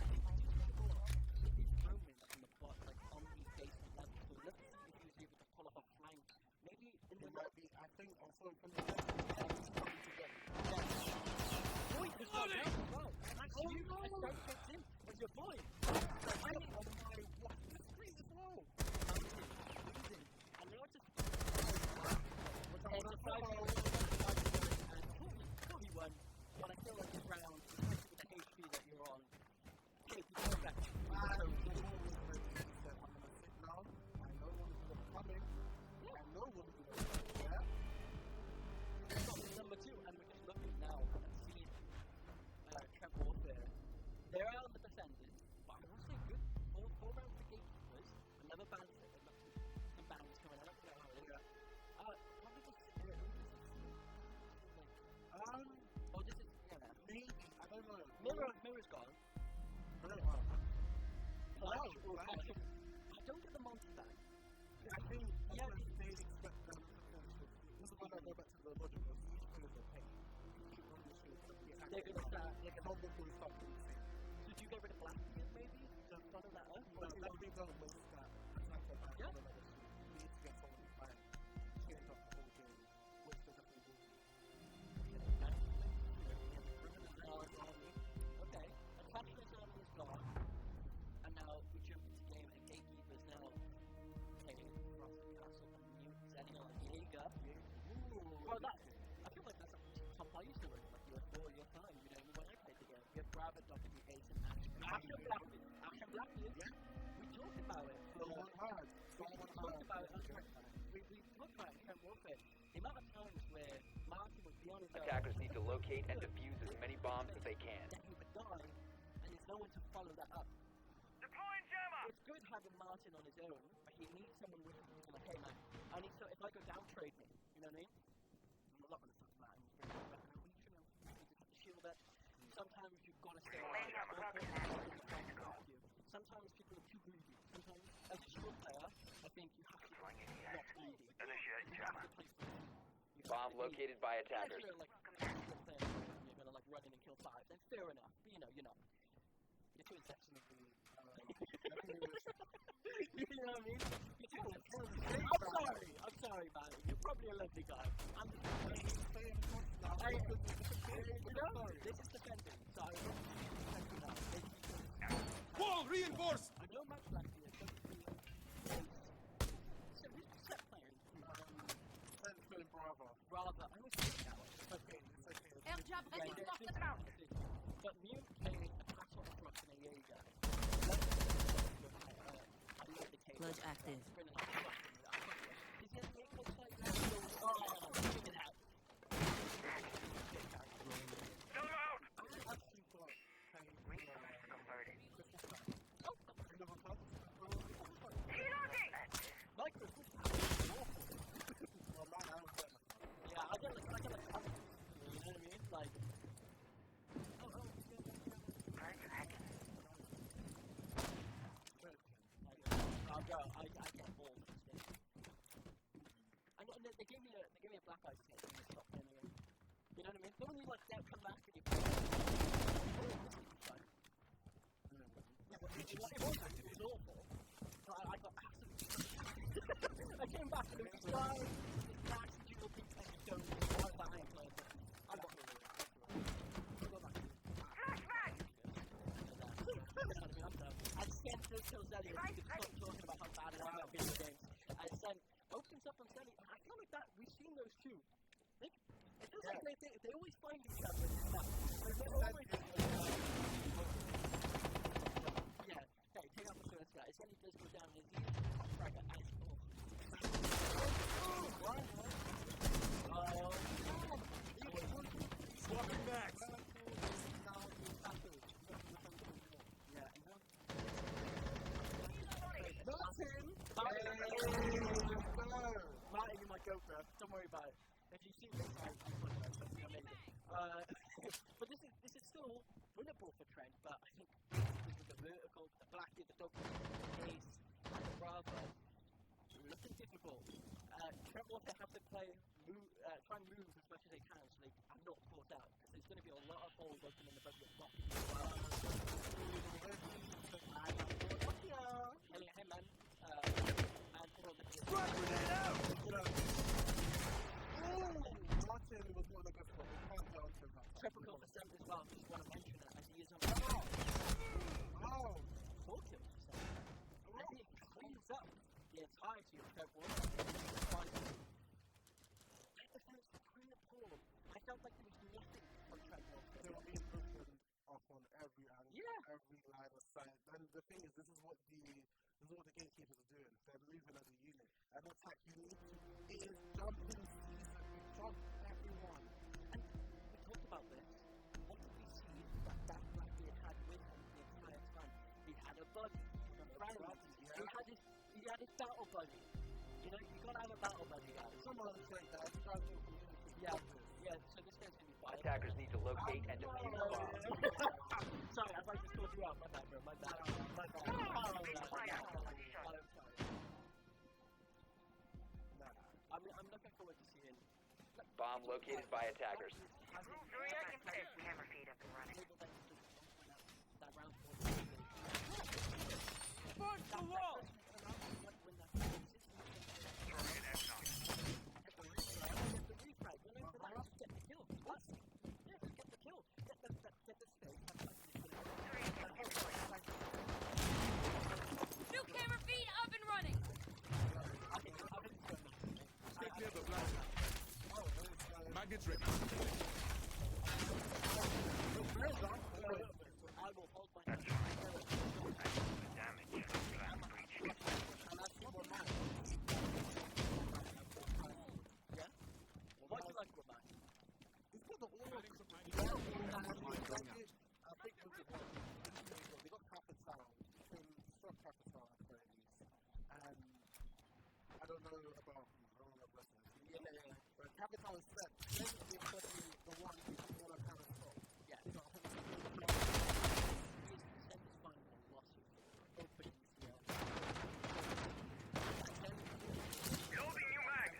these moments in the plot, like on the basement level. So let's see if he's able to pull off a flank. Maybe in the It might be, I think, also from the coming together. Oh, he's got down as well. Thanks to you. I don't get in. It's your boy. I don't know why. What? This is crazy as well. Losing. And now it's just. It's a 5-0 and cool he won. But I feel like this round, especially with the HP that you're on, okay, you go back. I know one is ready to set. I'm going to sit now. I know one is coming. I know one is going to come. Yeah? Number 2, and we're just looking now at seeing Trent Warfare. They're out on the defenders, but I will say good. All round for gatekeepers. Another band, some bands coming out. I don't know how they go. Probably just sit there. Or this is, Maybe. I don't know. Mirror's gone. Flash or Flash. I don't get the monster back. I think they expect them to finish it. This is when I go back to the logic of each player's a pain. Keep on the shoot. They're going to start. Some of them will start doing the same. Should you get rid of Blackbeard maybe? To follow that up? But that means don't waste that attacker back Yeah. on another shoot. You need to get someone who's fine. Change up the whole game. Which they definitely will. Okay, attachments on is gone, and now we jump into game and gatekeepers now. Okay, across the castle and mute setting on Jaeger. Well, I feel like that's a top I used to win, like you were 4 years time, you know, when I played the game. We have Bravo, W, Ace, and Action Blackbeard. Yeah. We talked about it. Someone hard. We talked about it. We talked about Trent Warfare. The amount of times where Martin would be on his own. Attackers need to locate and defuse as many bombs as they can. Then he would die, and there's no one to follow that up. Deploying jammer! It's good having Martin on his own, but he needs someone with him who's like, hey man, I need to, if I go down, trade me. You know what I mean? I'm not going to talk about him. Bring him back in a week, you know, you need to cut the shield up. Sometimes you've got to stay alive. Sometimes people are too greedy. Sometimes, as a shield player, I think you have to be not greedy. Initiate You have jammer. to play free. You have Bomb to be- located by Unless attackers. you're like a shield player and you're going to like run in and kill 5, then fair enough. But you know. You're too insensitive. You know what I mean? I'm sorry, man. You're probably a lovely guy. I'm just saying, this is defending, so I want to defend now. Wall reinforced! I know Matt Blackbeard doesn't really so who's the set playing? Bravo. I was thinking that one. It's okay. Airjab ready to knock them out. But Mute playing a patrol across in a Jaeger. Clutch active. Go out! Reloading! Yeah, I get like, you know what I mean? Like, You know what I mean? But when you like that, come back and you. It was awful. I got absolutely. I came back and it was like, that's the dual piece and you don't want that ain't close. I got it. Flashback! I sent this to Zelly and you could stop talking about how bad I am at video games. I sent opens up on Zelly and I feel like that we've seen those two. It feels like they always find each other and stuff. They're always yeah, hey, take out the first guy. Zelly does go down and he's like an ice ball. Swapping backs. Martin, you might go for. Don't worry about it. If you see this, I'm amazing. But this is still winnable for Trent. But I think with the vertical, the blackie, the dog, the case, and the Bravo, looking difficult. Trent will have to try and move as much as they can, so they are not caught out. Because there's going to be a lot of holes open in the boat with blocking as well. Hey man. Frag grenade out! Martin was not a good spot. We can't get onto him. Triple for 7 as well. Just want to mention it as he is on the 4 kills for 7. And he cleans up the entirety of Trent Ward. That defense was kind of poor. I felt like there was nothing on Trent Ward. They were being broken off on every angle, every line of sight. And the thing is, this is what the gatekeepers are doing. They're moving as a unit. An attack unit is jumping season. We jump everyone. And we talked about this. What did we see that Blackie had with him the entire time? He had a buddy. He had his battle buddy. You know, you gotta have a battle buddy, guys. Someone say that. Yeah, so this guy's gonna be fine. Attackers need to locate and defuse the bomb. Sorry, I just called you out. My bad, bro. My bad. I'm looking forward to seeing. Bomb located by attackers. Camera feed up and running. That round 4. Punch the wall! New camera feed up and running. Stay clear of the blaster. Magnets ready. I will hold my Damage. Flag breach. Yeah? Well, what do you like with mine? He's got the all of them. I think they got Capital, struck Capital apparently. And I don't know about wrestling. Yeah. But Capital is set. Then they put in the one who's all kind of strong. Yeah. So I think it's Loading new mag.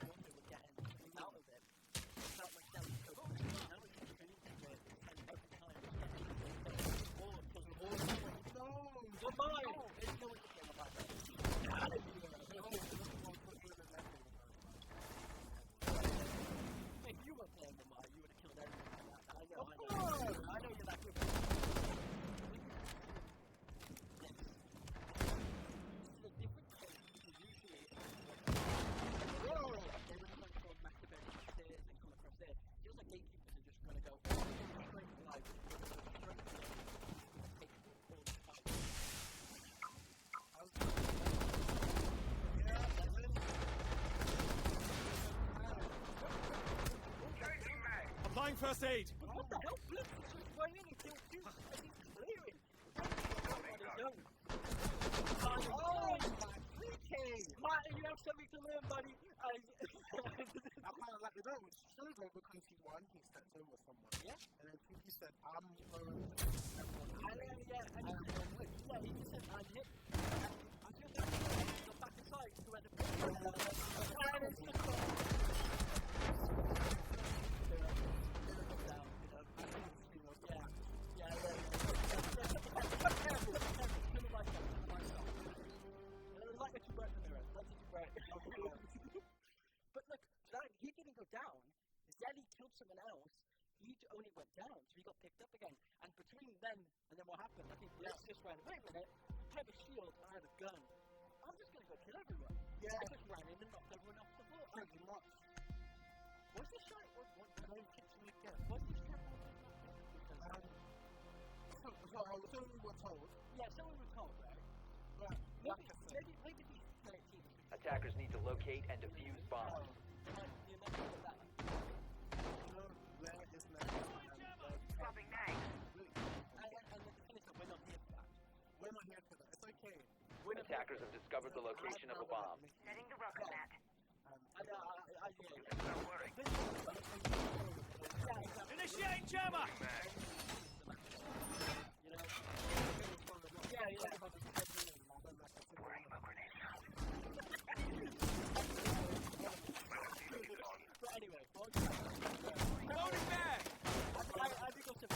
out of it. Felt like that was so now it's goodbye! There's no way to get about that. If you were playing Lamar, you would have killed everyone like that. I know you're that good. This is a different case because usually they would come from masturbate upstairs and come across there. Feels like gatekeepers are just going to go straight to life. Applying first aid. What the hell? Blitz is just going in and killed two. He's clearing. Oh, Martin, you have something to learn, buddy. I kind of like the note, which shows though because he won, he stepped over someone. Yeah. And then he said, I'm going to he just said, I'm hit. I feel that he got back inside to where the went down, so he got picked up again. And between then and then what happened, I think Blitz just went, wait a minute, I have a shield and I have a gun. I'm just going to go kill everyone. Yeah. I just ran in and knocked everyone off the floor. Pretty much. What's this shot? Don't catch me again. What's this shot? So we were told. Yeah, so we were told, right? But Maybe these 13. Attackers need to locate and defuse bombs. You mentioned that. Where is now? Swapping knives. And the thing is that we're not here for that. We're not here for that. It's okay. Attackers have discovered the location of a bomb. Setting the welcome mat. Don't worry. Initiate jammer! Wearing my grenade. But anyway, Loading back! I think it's a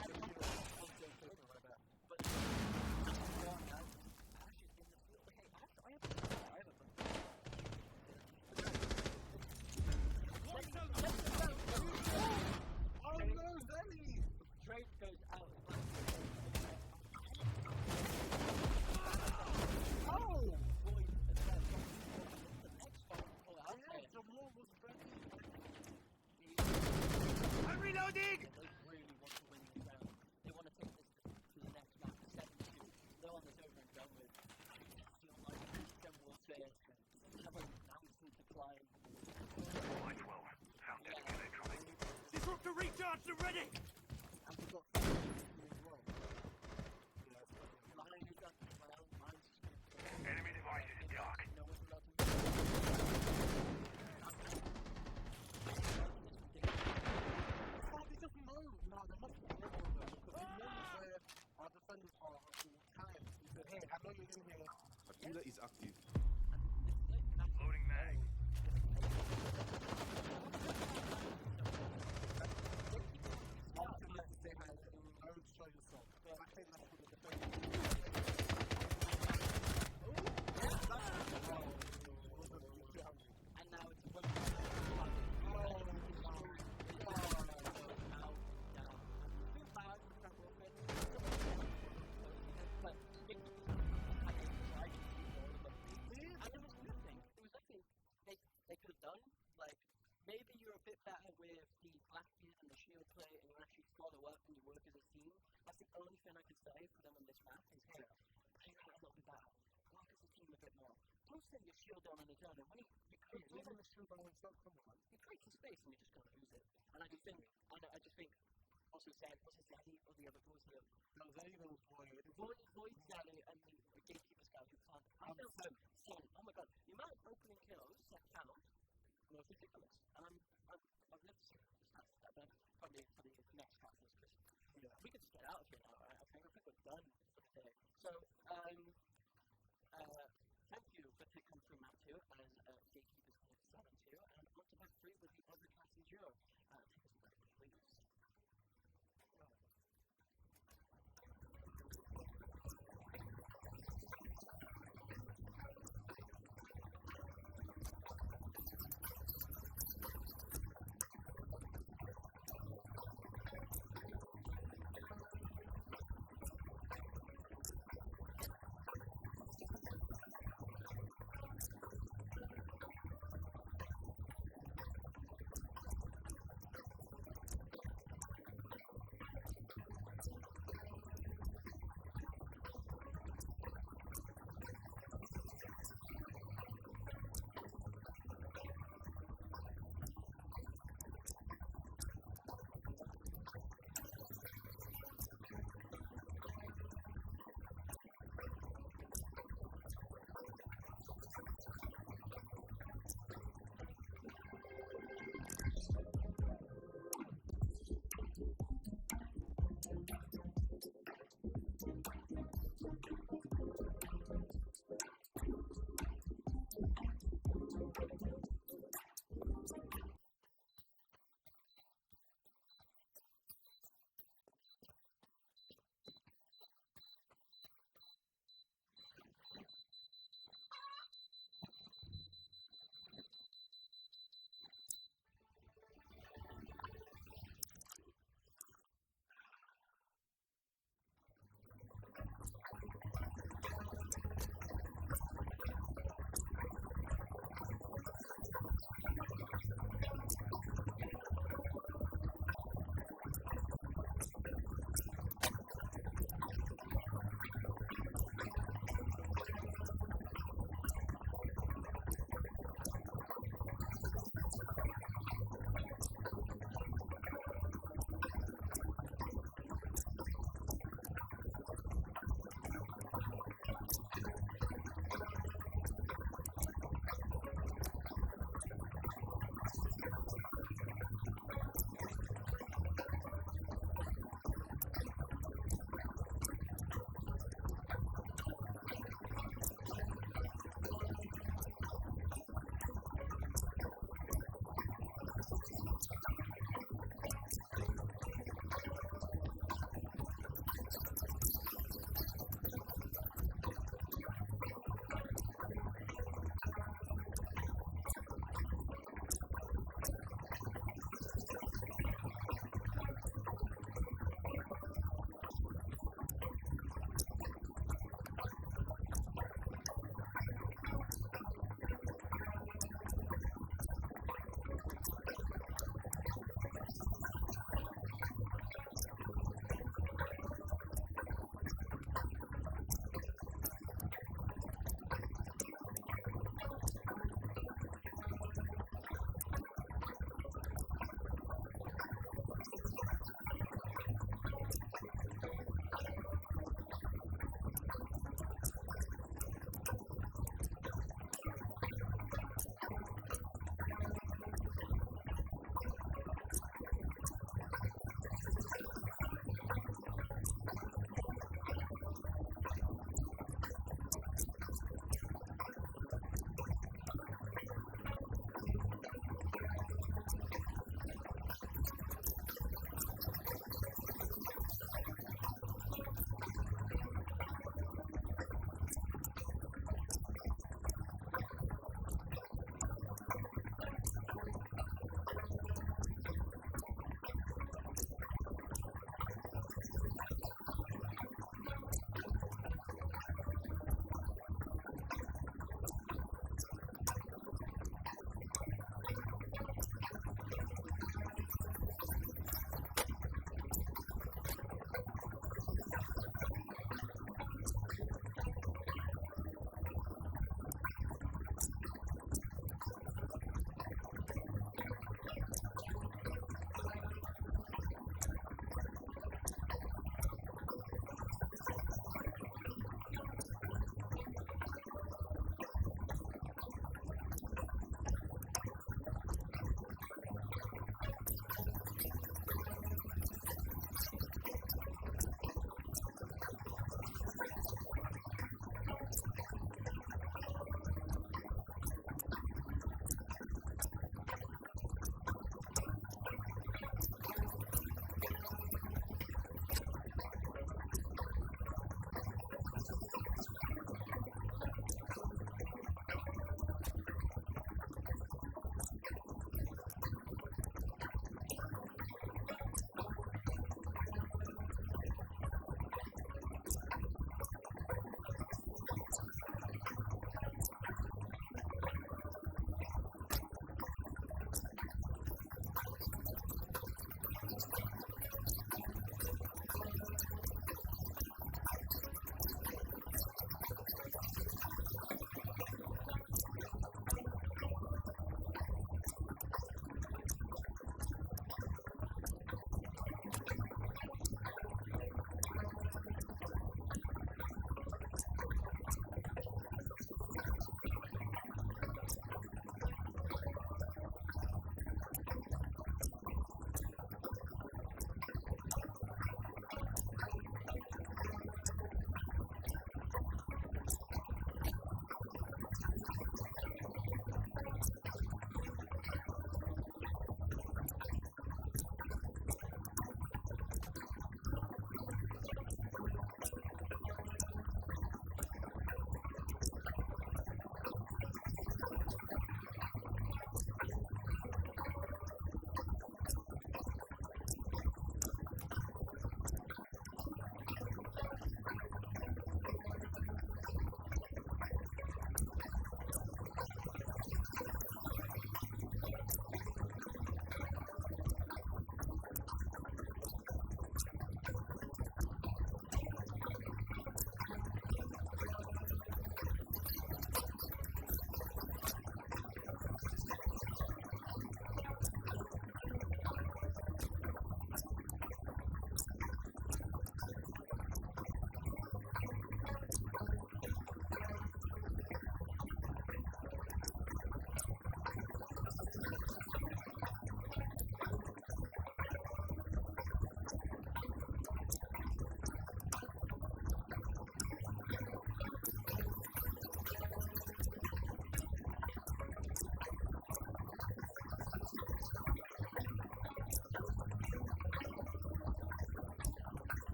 Heading up. Trent goes out. Oh! Boy, the next one. The wall was ready. I'm reloading! They really want to win this round. They want to take this to the next map, 7-2. They're on this over and done with. I feel like them warfare. Have a mountain to climb. Line 12. Found dedicated electronic. Disrupt the recharge and ready! And we got as well. Mine is up. Well, mine's Enemy devices in dark. no one's allowed to They just know. No, there must be more of them. Because we know where our defenders are at all times. He said, hey, I know you're in here. Akila is active. Loading mag. Don't show yourself. I think that's for the defenders. and now it's one. They could have done, like, maybe you're a bit better with the Blackbeard and the shield play and you actually follow up and you work as a team. That's the only thing I can say for them on this map is, hey, play that a little bit better. Work as a team a bit more. Don't send your shield down on his own, and when you create the shield on himself, come on. you create some space and you're just going to lose it. And I just think, also Zed, what's his Zaddy or the other boys here? No, they even Void Zaddy and the gatekeeper's guy who can't. I feel Sen. Oh my god, the amount of opening kills that count was ridiculous. And I've lived to see it. That's probably for the next practice, because we could just get out of here now, right? I think we're done for the day. So, thank you for picking through map 2 as gatekeepers in 7-2, and on to map 3 with the other class in duo. Take us back, please.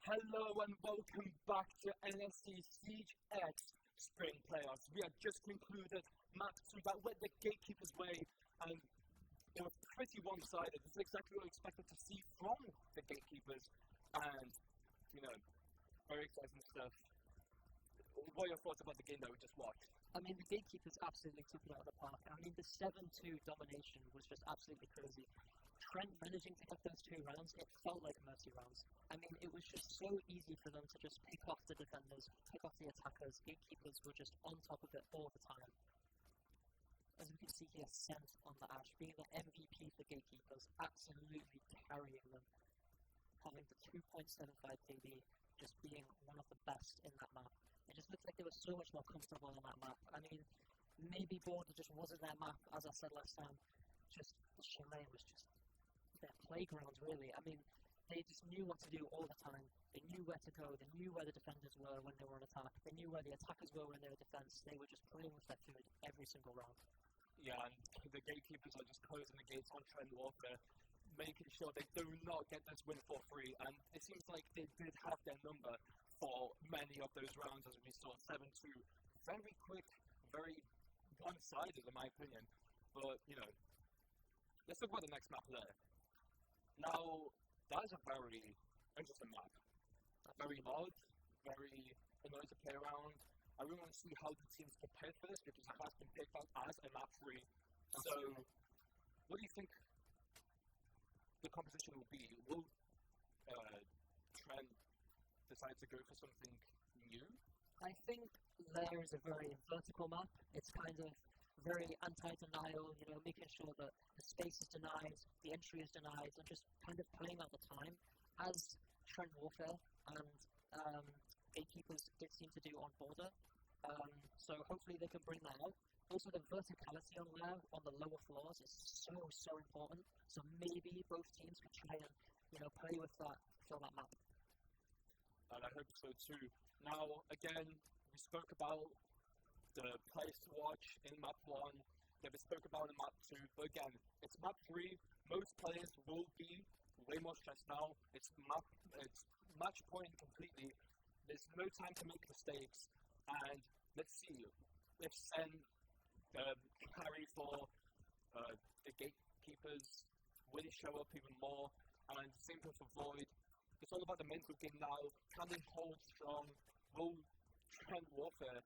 Hello and welcome back to NFC Siege X Spring Playoffs. We have just concluded map 2 that went the Gatekeepers' way, and it was pretty one-sided. This is exactly what I expected to see from the Gatekeepers, and, you know, very exciting stuff. What are your thoughts about the game that we just watched? I mean, the Gatekeepers absolutely took it out of the park. I mean, the 7-2 domination was just absolutely crazy. Trent managing to get those 2 rounds, it felt like mercy rounds. I mean, it was just so easy for them to just pick off the defenders, pick off the attackers. Gatekeepers were just on top of it all the time. As we can see here, Sent on the Ash, being the MVP for Gatekeepers, absolutely carrying them. Having the 2.75 KD, just being one of the best in that map. It just looked like they were so much more comfortable on that map. I mean, maybe Border just wasn't their map, as I said last time. Just, the Chalet was just their playground, really. I mean, they just knew what to do all the time. They knew where to go. They knew where the defenders were when they were on attack. They knew where the attackers were when they were defense. They were just playing with their food every single round. Yeah, and the Gatekeepers are just closing the gates on Trent Walker, making sure they do not get this win for free. And it seems like they did have their number for many of those rounds, as we saw 7-2. Very quick, very one-sided, in my opinion. But, you know, let's talk about the next map there. Now, that is a very interesting map. Very large, very annoying to play around. I really want to see how the teams prepare for this because it has been picked out as a map 3. So, what do you think the composition will be? Will Trent decide to go for something new? I think there is a very vertical map. It's kind of very anti-denial, you know, making sure that the space is denied, the entry is denied, and just kind of playing out the time, as Trent Warfare and Gatekeepers did seem to do on Border. So hopefully they can bring that out. Also, the verticality on there, on the lower floors, is so important. So maybe both teams could try and, you know, play with that for that map. And I hope so too. Now, again, we spoke about the players to watch in map 1, that we spoke about in map 2, but again, it's map 3, most players will be way more stressed now, it's match point completely, there's no time to make mistakes, and let's see if Sen carry for the Gatekeepers will show up even more, and same thing for Void. It's all about the mental game now, can they hold strong, will Trent Warfare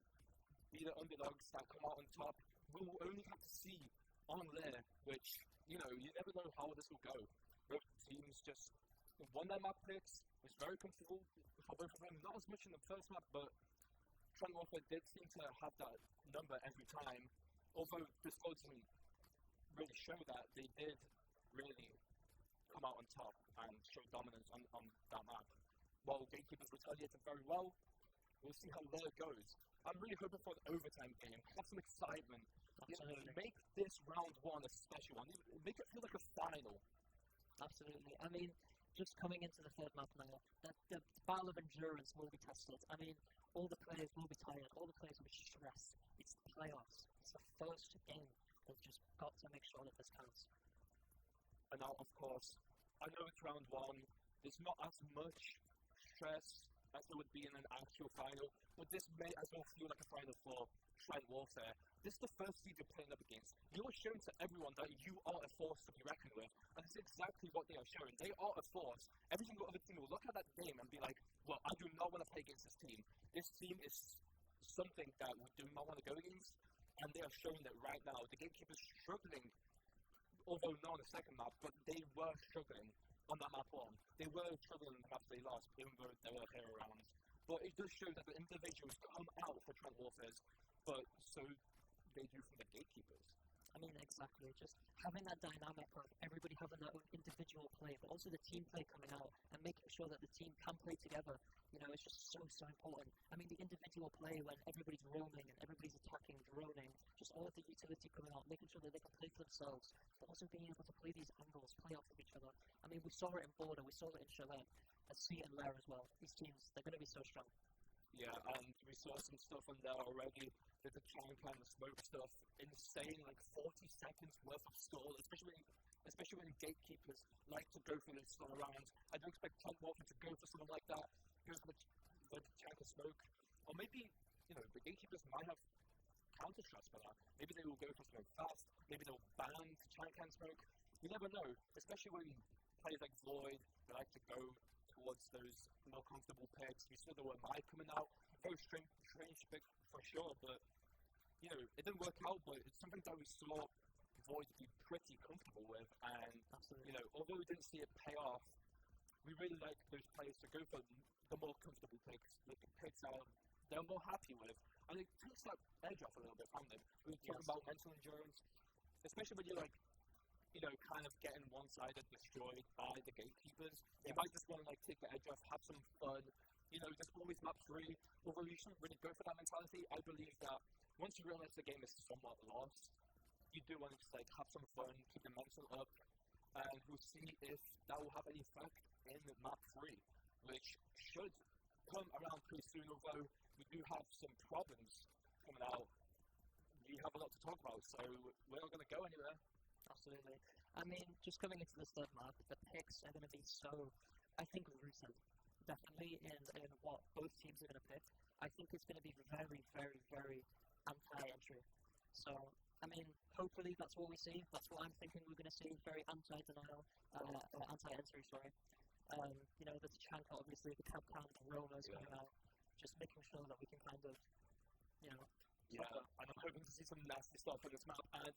be the underdogs that come out on top? We'll only have to see on there, which, you know, you never know how this will go. Both teams just won their map picks, was very comfortable for both of them. Not as much in the first map, but Trent Warfare did seem to have that number every time. Although the score didn't really show that, they did really come out on top and show dominance on that map. While Gatekeepers retaliated very well, we'll see how there goes. I'm really hoping for an overtime game. Have some excitement. You know, make this round 1 a special one. Make it feel like a final. Absolutely. I mean, just coming into the third map now, the battle of endurance will be tested. I mean, all the players will be tired. All the players will be stressed. It's the playoffs. It's the first game. They've just got to make sure that this counts. And now, of course, I know it's round 1. There's not as much stress as there would be in an actual final, but this may as well feel like a final for Trent Warfare. This is the first seed you're playing up against. You are showing to everyone that you are a force to be reckoned with, and this is exactly what they are showing. They are a force. Every single other team will look at that game and be like, well, I do not want to play against this team. This team is something that we do not want to go against, and they are showing that right now. The Gatekeepers struggling, although not on the second map, but they were struggling on that map 1. They were struggling in the maps they lost, even though there were hero rounds. But it does show that the individuals come out for Trent Warfare's, but so they do from the Gatekeepers. I mean, exactly. Just having that dynamic of everybody having their own individual play, but also the team play coming out and making sure that the team can play together, you know, it's just so important. I mean, the individual play when everybody's roaming and everybody's attacking, droning, just all of the utility coming out, making sure that they can play for themselves, but also being able to play these angles, play off of each other. I mean, we saw it in Border, we saw it in Chalet, and see it in Lair as well. These teams, they're going to be so strong. Yeah, and we saw some stuff on there already. There's a Chang kind of smoke stuff. Insane, like 40 seconds worth of stall, especially when Gatekeepers like to go for these stall rounds. I don't expect Trent Warfare to go for something like that. goes for the chunk of smoke, or maybe, you know, the gatekeepers might have counter shots for that. Maybe they will go for smoke fast, maybe they'll ban chunk and smoke. You never know, especially when players like Void, they like to go towards those more comfortable picks. We saw the one Mai coming out, very strange pick for sure, but you know, it didn't work out, but it's something that we saw Void be pretty comfortable with, and you know, although we didn't see it pay off, we really like those players to go for the more comfortable picks, the picks that they're more happy with, and it takes that edge off a little bit from them. We were talking about mental endurance, especially when you're like, you know, kind of getting one-sided destroyed by the gatekeepers. You might just want to like take the edge off, have some fun, you know, just always map free. Although you shouldn't really go for that mentality, I believe that once you realize the game is somewhat lost, you do want to just like have some fun, keep the mental up, and we'll see if that will have any effect in map 3, which should come around pretty soon, although we do have some problems coming out. We have a lot to talk about, so we're not going to go anywhere. Absolutely. I mean, just coming into this third map, the picks are going to be so, I think, rooted. Definitely in what both teams are going to pick. I think it's going to be very, very, very anti-entry. So, I mean, hopefully that's what we see. That's what I'm thinking we're going to see. Very anti-denial, anti-entry, sorry. You know, there's Chanka, obviously, the Capcan, the Rollers coming out. Just making sure that we can kind of, you know... Yeah, and I'm hoping to see some nasty stuff on this map, and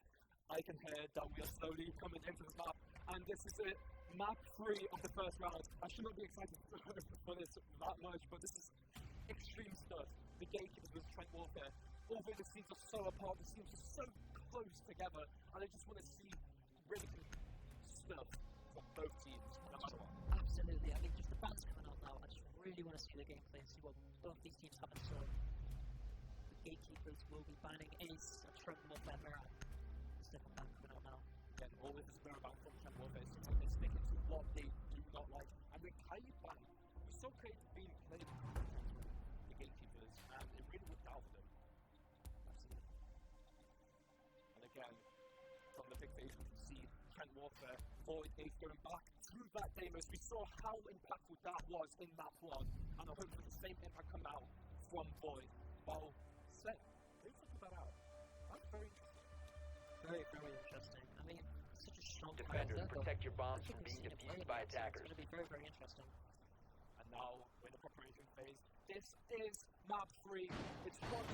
I can hear that we are slowly coming into this map, and this is it. Map 3 of the first round. I should not be excited for this that much, but this is extreme stuff. The gatekeepers with Trent Warfare. Although the teams are so apart, the teams are so close together, and I just want to see really good stuff from both teams, no matter what. Absolutely. I mean, just the band's coming out now. I just really want to see the gameplay and see what both these teams have in store. The gatekeepers will be banning Ace and Trent Warfare Mirror. It's different band coming out now. Again, always this mirror ban from Trent Warfare seems like they're sticking to what they do not like. And the Kai ban was so creative being played by the gatekeepers, and it really worked out for them. Absolutely. And again, from the big face, we can see Trent Warfare, Void Ace going back to that Deimos. We saw how impactful that was in map 1, and I hope for the same impact come out from Void. Well, Seth, please talk that out. That's very interesting. Very, very interesting. I mean, such a strong Defenders, character, protect your but bombs I from think being we've seen him defused play by again, so attackers. It's going to be very, very interesting. And now we're in the preparation phase. This is map 3. It's one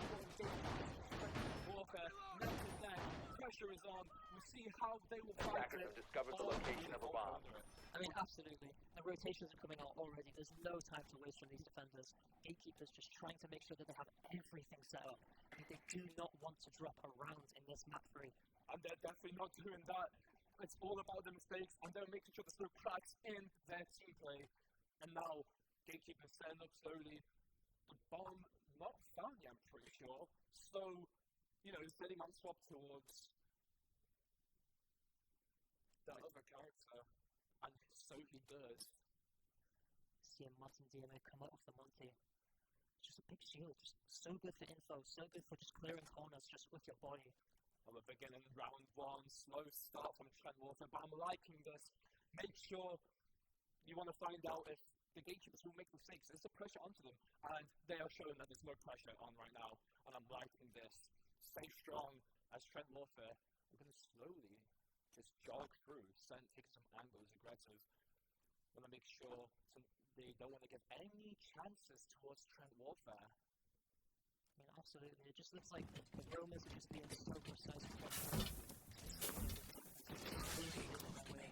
Warfare. Next then, pressure is on. We'll see how they will fight Attackers it. have discovered the location of a bomb. I mean, absolutely. The rotations are coming out already. There's no time to waste from these defenders. Gatekeepers just trying to make sure that they have everything set up. I mean, they do not want to drop a round in this map 3. And they're definitely not doing that. It's all about the mistakes, and they're making sure there's no cracks in their team play. And now, Gatekeepers setting up slowly. The bomb not found yet, I'm pretty sure. So, you know, Steady might swap towards the other character, and so he does. See a Martin DMA come out of the Monty. Just a big shield, just so good for info, so good for just clearing corners just with your body. Well, the beginning round 1, slow start from Trent Warfare, but I'm liking this. Make sure you want to find out if the gatekeepers will make mistakes. There's a pressure onto them, and they are showing that there's no pressure on right now, and I'm liking this. Stay strong as Trent Warfare. We're going to slowly just jog through, taking some angles, aggressive. Want to make sure they don't want to give any chances towards Trent Warfare. I mean, absolutely. It just looks like the Romas are just being so precise with their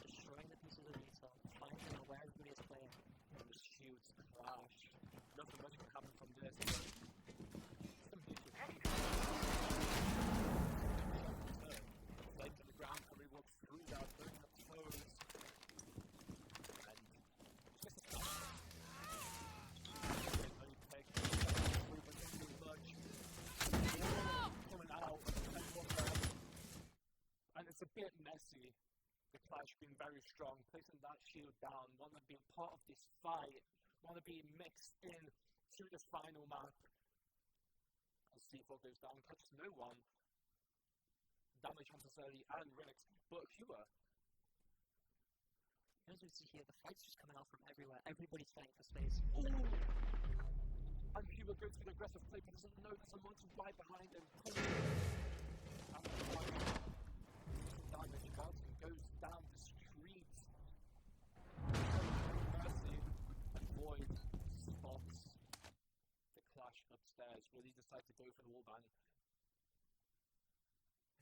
destroying the pieces of retail, finding out where everybody is playing. And the shields clash. Nothing much can happen from this, but some beautiful to the ground, and we walk through that, bringing up close. And just a start. Coming out, and it's a bit messy. The clash being very strong, placing that shield down, want to be part of this fight, want to be mixed in to this final map. As C4 goes down, catches no one. Damage chances early and Rex, but Hua. As we see here, the fight's just coming out from everywhere. Everybody's fighting for space. Ooh! Cuba goes for the aggressive play, but doesn't know there's a mountain right behind him. Damage. Martin goes down the street. Mercy. And Void spots the clash upstairs. Will he decide to go for the wallbang?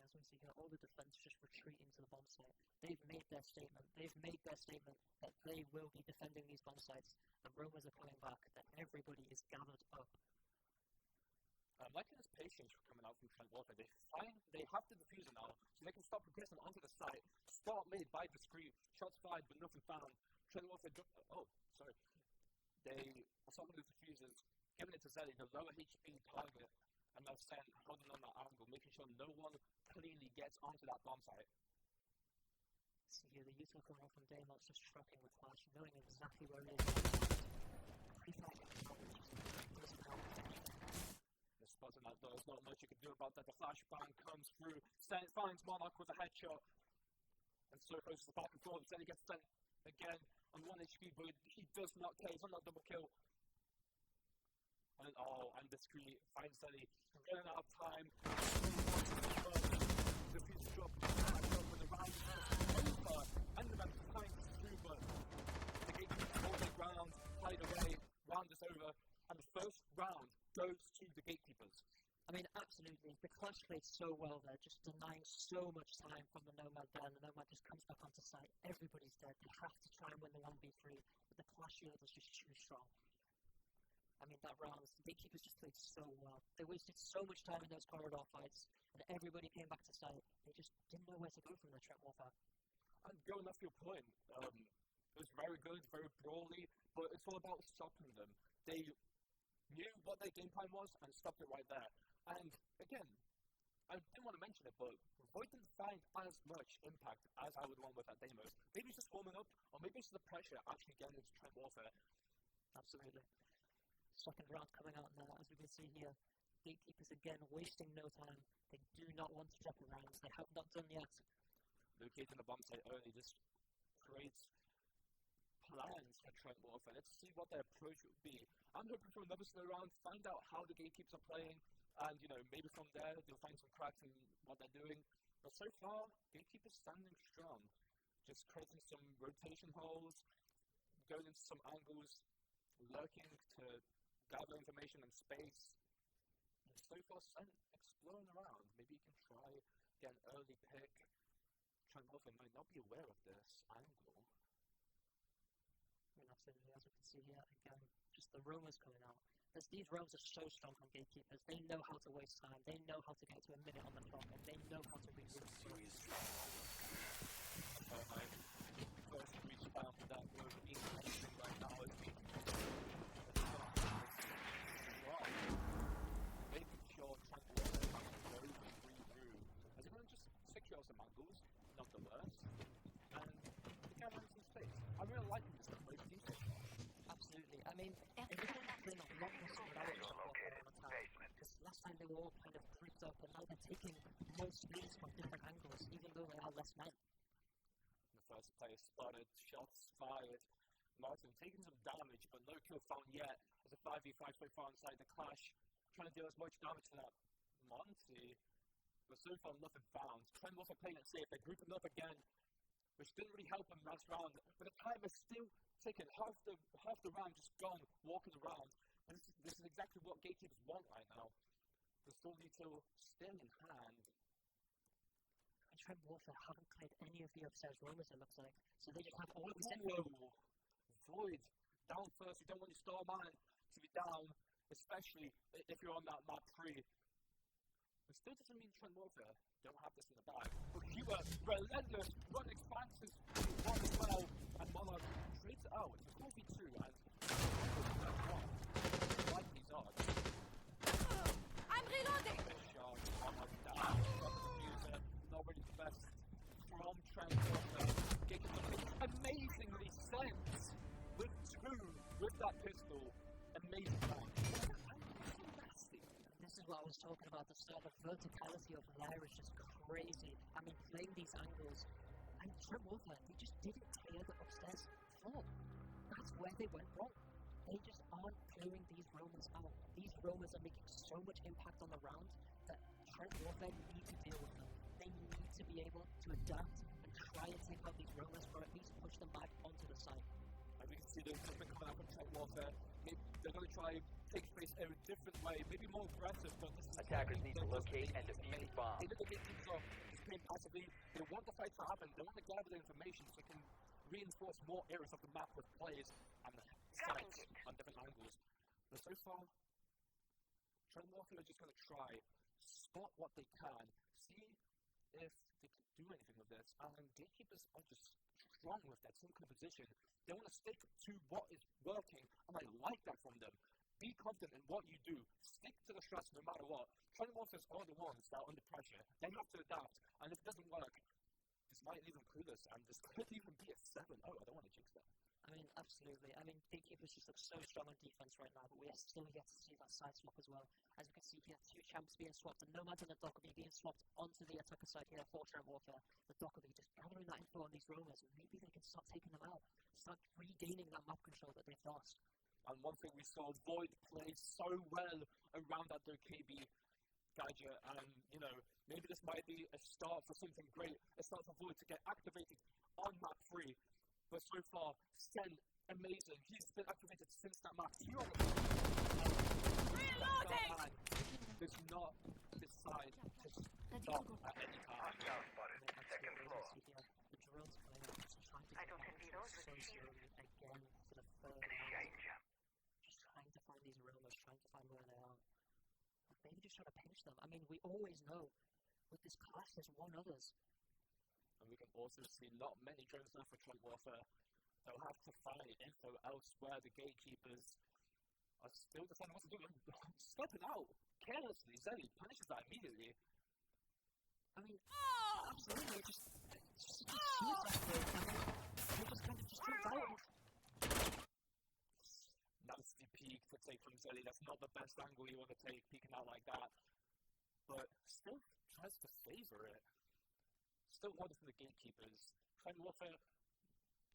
As we see here, all the defense just retreating to the bomb site. They've made their statement. They've made their statement that they will be defending these bomb sites. The rumors are coming back that everybody is gathered up. I'm liking his patience for coming out from Trent Walker. They have the diffuser now, so they can start progressing onto the site. Start made by discreet. Shots fired, but nothing found. Trent Walker they assaulted the diffusers, giving it to Zelly, the lower HP target, and they're sent holding on that angle, making sure no one cleanly gets onto that bomb site. See here, the user coming from Damon's just tracking with Flash, knowing exactly where he is. Doesn't help. They're spotting that though, there's not much you can do about that. The flashbang comes through, finds Monarch with a headshot, and so goes to the back and forth. Then he gets sent again on 1 HP, but he does not care, he's on that double kill. And Discreet finds Zelly running out of time. The future drop with the round over, and the match finds through, but the gatekeeper hold their ground, hide away, round is over, and the first round goes to the gatekeepers. I mean, absolutely. The Clash played so well there, just denying so much time from the Nomad there, and the Nomad just comes back onto site. Everybody's dead. They have to try and win the 1v3, but the Clash shield was just too strong. I mean, that round, the gatekeepers just played so well. They wasted so much time in those corridor fights, and everybody came back to site. They just didn't know where to go from their Trent Warfare. And going off your point, it was very good, very brawly, but it's all about stopping them. They knew what their game plan was and stopped it right there. And again, I didn't want to mention it, but Void didn't find as much impact as I would want with that Deimos. Maybe it's just warming up, or maybe it's the pressure actually getting into Trent Warfare. Absolutely. Second round coming out now, as we can see here. Gatekeepers again wasting no time. They do not want to drop rounds. They have not done yet. Locating the bomb site early just creates plans for Trent Warfare. Let's see what their approach will be. I'm hoping for another slow round, find out how the gatekeepers are playing, and maybe from there they'll find some cracks in what they're doing. But so far, gatekeepers standing strong, just creating some rotation holes, going into some angles, lurking to gather information and space. And so far, exploring around. Maybe you can try get an early pick. Trent Warfare might not be aware of this angle. I mean, absolutely, as we can see here, again, just the rumors coming out. These roams are so strong from gatekeepers. They know how to waste time. They know how to get to a minute on the clock, and they know how to regroup. So my first reach down for that would be right now is making sure Trent Warfare has to go through. As they're going to just secure some angles, not the worst, and they can run some space. I'm really liking this approach. Absolutely. I mean, everyone's playing a lot more similarity to what they're on attack. Because last time they were all kind of grouped up, and now they're taking more space from different angles, even though they are less men. In the first place, spotted, shots fired. Martin taking some damage, but no kill found yet. As a 5v5 so far inside the clash, trying to deal as much damage to that Monty, but so far nothing found. Trent Warfare playing it safe, they're grouping up again, which didn't really help him last round. But the time is still ticking, half the round just gone, walking around. And this is exactly what gatekeepers want right now. The still little still in hand. And Trent Warfare haven't played any of the upstairs roamers, it looks like. So they just have all of this Void down first. You don't want your star man to be down, especially if you're on that map 3. It still doesn't mean Trent Warfare don't have this in the bag. But Cuba, relentless, run expanses, one as well, and Monarch trades it out. It's a 4v2, and like these odds. I'm reloading! Shot, Monarch down, user, not really the best from Trent Warfare. Getting the pick amazingly sent with 2 with that pistol. Amazing time. This is what I was talking about, the start. The verticality of Lair is just crazy. I mean, playing these angles, and Trent Warfare, they just didn't clear the upstairs floor. That's where they went wrong. They just aren't clearing these roamers out. These Romans are making so much impact on the round that Trent Warfare need to deal with them. They need to be able to adapt and try and take out these Romans, or at least push them back onto the site. And we can see there's something coming up from Trent Warfare. Maybe they're going to try take space in a different way, maybe more aggressive, but this is Attackers need to locate and defuse bombs. They look at these teams off, just playing passively. They want the fight to happen. They want to gather the information so they can reinforce more areas of the map with plays and sites on different angles. But so far, Trent Warfare are just going to try, spot what they can, see if they can do anything with this. And gatekeepers are just strong with that same kind of position. They want to stick to what is working, and I like that from them. Be confident in what you do. Stick to the stress no matter what. Trent Warfare are the ones that are under pressure. They have to adapt, and if it doesn't work, this might even clue this, and this could even be a 7-0. I don't want to jinx that. I mean, absolutely. I mean, gatekeepers just look so strong on defense right now, but we are still yet to see that side swap as well. As you can see here, 2 champs being swapped, and Nomads and the Dockerby being swapped onto the attacker side here for Trent Warfare. The Dockerby just gathering that info on these roamers, and maybe they can start taking them out, start regaining that map control that they've lost. And one thing we saw, Void play so well around that KB gadget, and maybe this might be a start for something great, a start for Void to get activated on map 3. But so far, Sen, amazing. He's been activated since that map. Reloading! Does not decide to stop at any time. Second floor. The drones playing out, just trying to get so slowly again for the third round. Just trying to find these roamers, trying to find where they are. And maybe just trying to pinch them. I mean, we always know with this class there's one others. And we can also see not many drones left for Trent Warfare. They'll have to find info elsewhere. The gatekeepers are still deciding what to do. Stepping out carelessly. Zelly punishes that immediately. I mean, absolutely, just suicide mode. I mean, they just kind of just jump out. Nasty peek to take from Zelly. That's not the best angle you want to take, peeking out like that. But still tries to favour it. Still order from the gatekeepers. Trent Warfare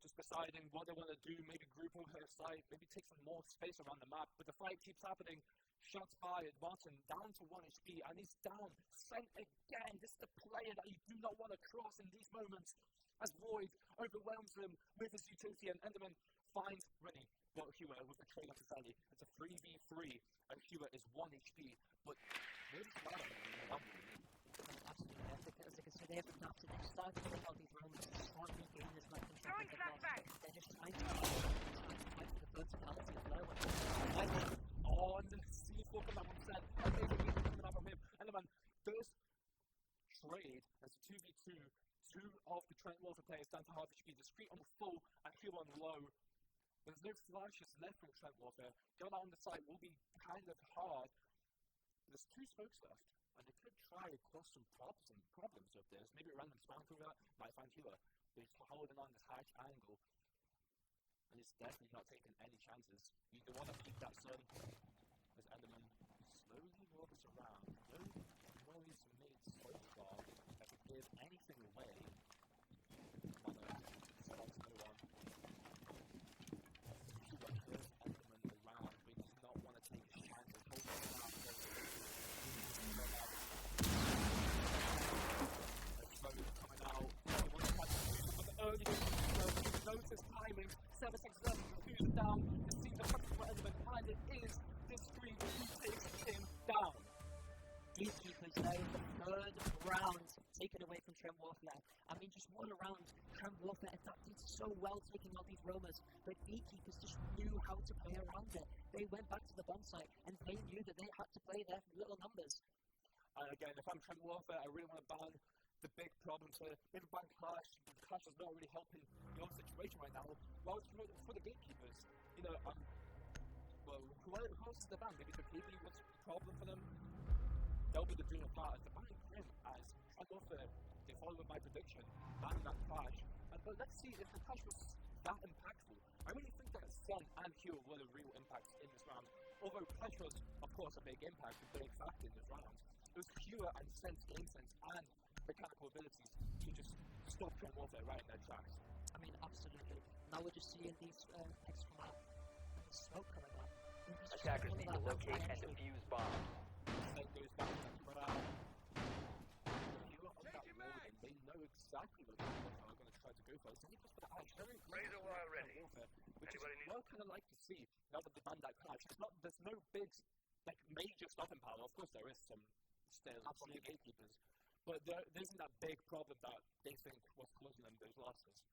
just deciding what they want to do, maybe group on her side, maybe take some more space around the map, but the fight keeps happening. Shots fired, Martin down to 1 HP, and he's down. Sent again. This is the player that you do not want to cross in these moments. As Void overwhelms him with his utility, and Enderman finds Rennie. But Hewer with a trade off to Sally. It's a 3v3, and Hewer is 1 HP, but maybe it's not. Absolutely, as you can see, they've adapted. They've started to take out these roamers to start regaining this map control. They're just trying to fight for the verticality of low. On the C4 from that one set. Amazing music coming out from him. Enderman does trade as a 2v2. 2 of the Trent Warfare players down to half HP. Discreet on the full and Hugh on low. There's no flashes left from Trent Warfare. Going out on the side will be kind of hard. There's 2 smokes left. And they could try to cause some problems of this. Maybe a random spawn through that might find Hewer. They're holding on this hatch angle. And he's definitely not taking any chances. You don't want to keep that sun as Enderman slowly walks around. No noise made so far that could give anything away. Spots no one. He watches Enderman around, but he does not want to take his chances. Holding around. Coming out. Early notice timing. 7 seconds left. Who's down? It seems a practical element, and it is this screen who takes him down. Gatekeepers there in the 3rd round, taken away from Trent Warfare. I mean, just one around, Trent Warfare adapted so well, taking out these roamers, but Gatekeepers just knew how to play around it. They went back to the bomb site, and they knew that they had to play their little numbers. And again, if I'm Trent Warfare, I really want to ban the big problems here. Maybe ban Clash. Clash is not really helping your situation right now. Well, it's for the gatekeepers. Well, who else is the ban? Maybe the KB was a problem for them. They'll be the dream apart as the banning him as Trent Warfare. They follow my prediction, banning that Clash. But let's see if the Clash was that impactful. I really think that Sen and Hugh were the real impact in this round. Although Clash was, of course, a big impact, a big factor in this round. It was Hugh and Sen's game sense and mechanical abilities to just stop Trent Warfare right in their tracks. I mean, absolutely. Now we're just seeing these X come out and the smoke coming out. Attackers need to locate and defuse bombs. Then goes back to morale. If you're on that wall, then they know exactly what they're going to try to go for. So he puts the ash very Razor wire ready. warfare, which Anybody is need- what I kind of like to see now that they banned that clash. There's no big, like, major stopping power. Of course, there is some still from the gatekeepers, but there isn't that big problem that they think was causing them those losses.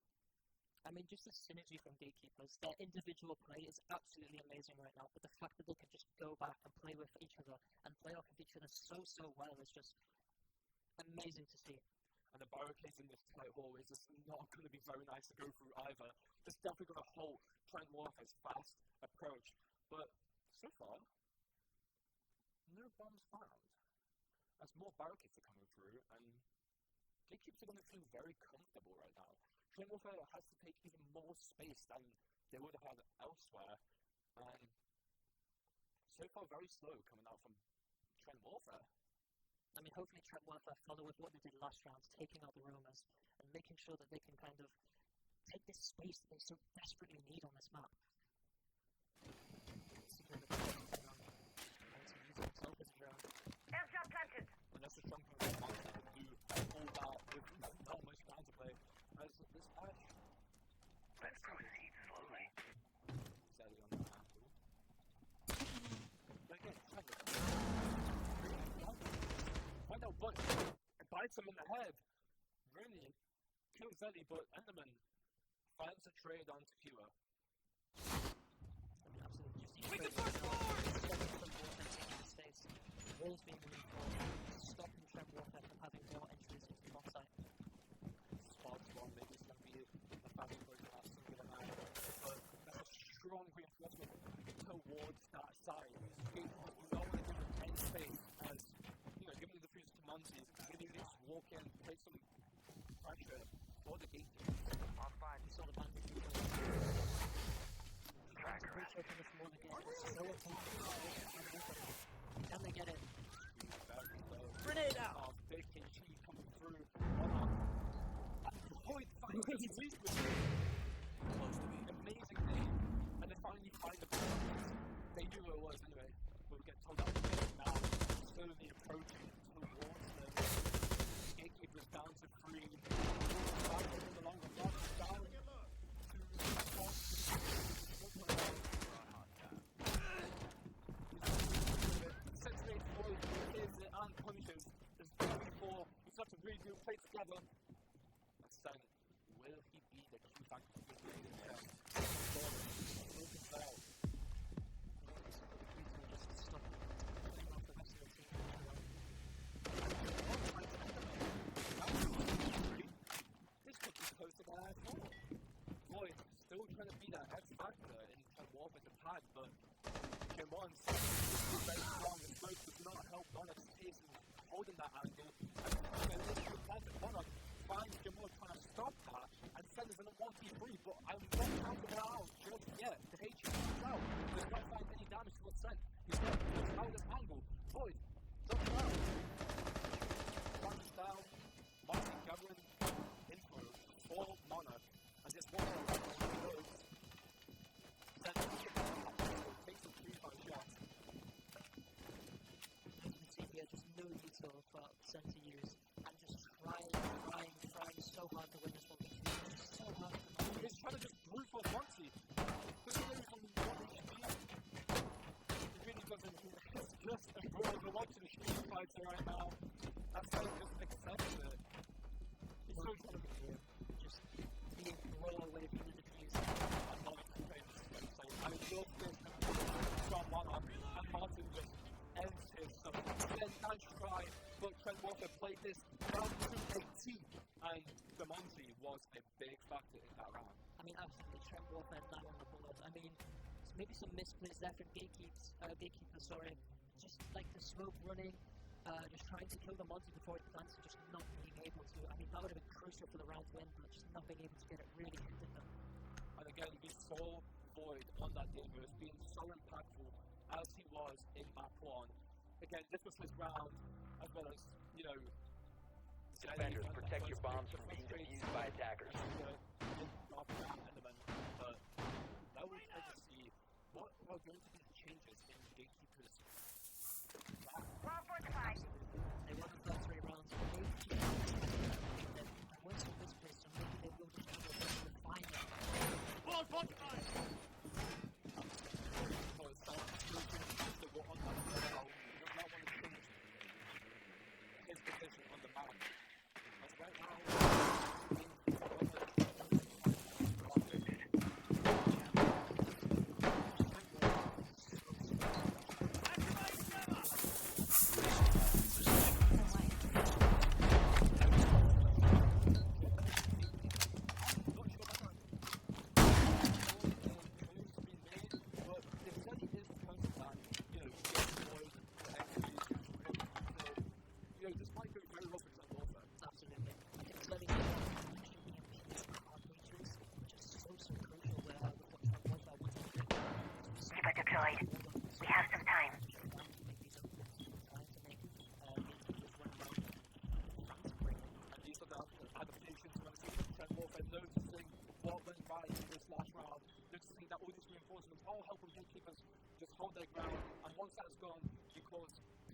I mean, just the synergy from gatekeepers, their individual play is absolutely amazing right now, but the fact that they can just go back and play with each other and play off of each other so well is just amazing to see. And the barricades in this tight hallways is not going to be very nice to go through either. It's definitely going to halt Trent Warfare's fast approach, but so far, no bombs found. As more barricades are coming through, and gatekeepers are going to feel very comfortable right now. Trent Warfare has to take even more space than they would have had elsewhere, and so far very slow coming out from Trent Warfare. I mean, hopefully Trent Warfare follow with what they did last round, taking out the roamers and making sure that they can kind of take this space that they so desperately need on this map. Airdrop planted. And that's the strong point of the to do all that with not much counterplay. As this Ash Let's proceed slowly. steady on the handle. But again, find out what it bites him in the head. Really kills Zelly, but Enderman finds a trade on Tequila. I mean, absolutely just we can push forward! Walls being reinforced, stopping Trent Warfare from having more entries into the bomb site. Spot one, maybe it's going to be a battle for the last single man, but that's a strong reinforcement towards that side. Gatekeepers will not want to give them any space as, you know, giving the defuse to Muncie, giving this walk in, take some pressure for the gatekeepers. You saw the bandits breach open this wall again. No attempt. Can they get it? Grenade out! Big KG coming through. Void finds his weakness. Close to me. Amazing thing. And they finally find the balance. They knew where it was anyway. But we get told that now. Slowly approaching towards them. Gatekeepers down to 3. Back in the longer block. Down to 4. Sentinel Void is it and punishes. There's 3-4. He's got to really do play together. And Sen, will he be the key factor for the game? Open bell. Just stop playing off the rest of the team. This could be close to the last one. Void still trying to be that X factor in Trent Warfare's attack, but Jim Once is very strong. The smoke does not help Monarch's case in holding that angle. And then this is the Monarch finds Jim Once trying to stop that and sends in a 1v3, but I'm not counting it out just yet. The HE is out. Does not find any damage to what's sent. He's not out of this angle. Void, drop it out. Punch down. Martin gathering info for Monarch. And this one goes. Sends takes a 3-5 shot. As you can see here, just no detail for Sen to use, and just trying so hard to win this 1v2. Just so hard to win. He's trying to just brute force Monty. Because he knows on what he can be. He really doesn't. It's just a brawl. We're watching a street fighter right now. That's how he just accepts it. He's so trying to be Just being thrown away from the defuse. I love it. I love this from Monarch. And Martin just ends his stuff. Then nice try, but Trent Warfare played this round to a T. And the Monty was a big factor in that round. I mean, absolutely, Trent Warfare now on the board. I mean, maybe some misplays there from gatekeepers, sorry. Just like the smoke running, just trying to kill the Monty before it plants and just not being able to. I mean, that would have been crucial for the round win, but just not being able to get it really hindered them. And again, we saw Void on that day verse being so impactful as he was in map 1. Again, this was his round, as well as, you know, Defenders, protect your bombs from being defused by attackers. Now we're trying to see what are going to be the changes in Gatekeeper's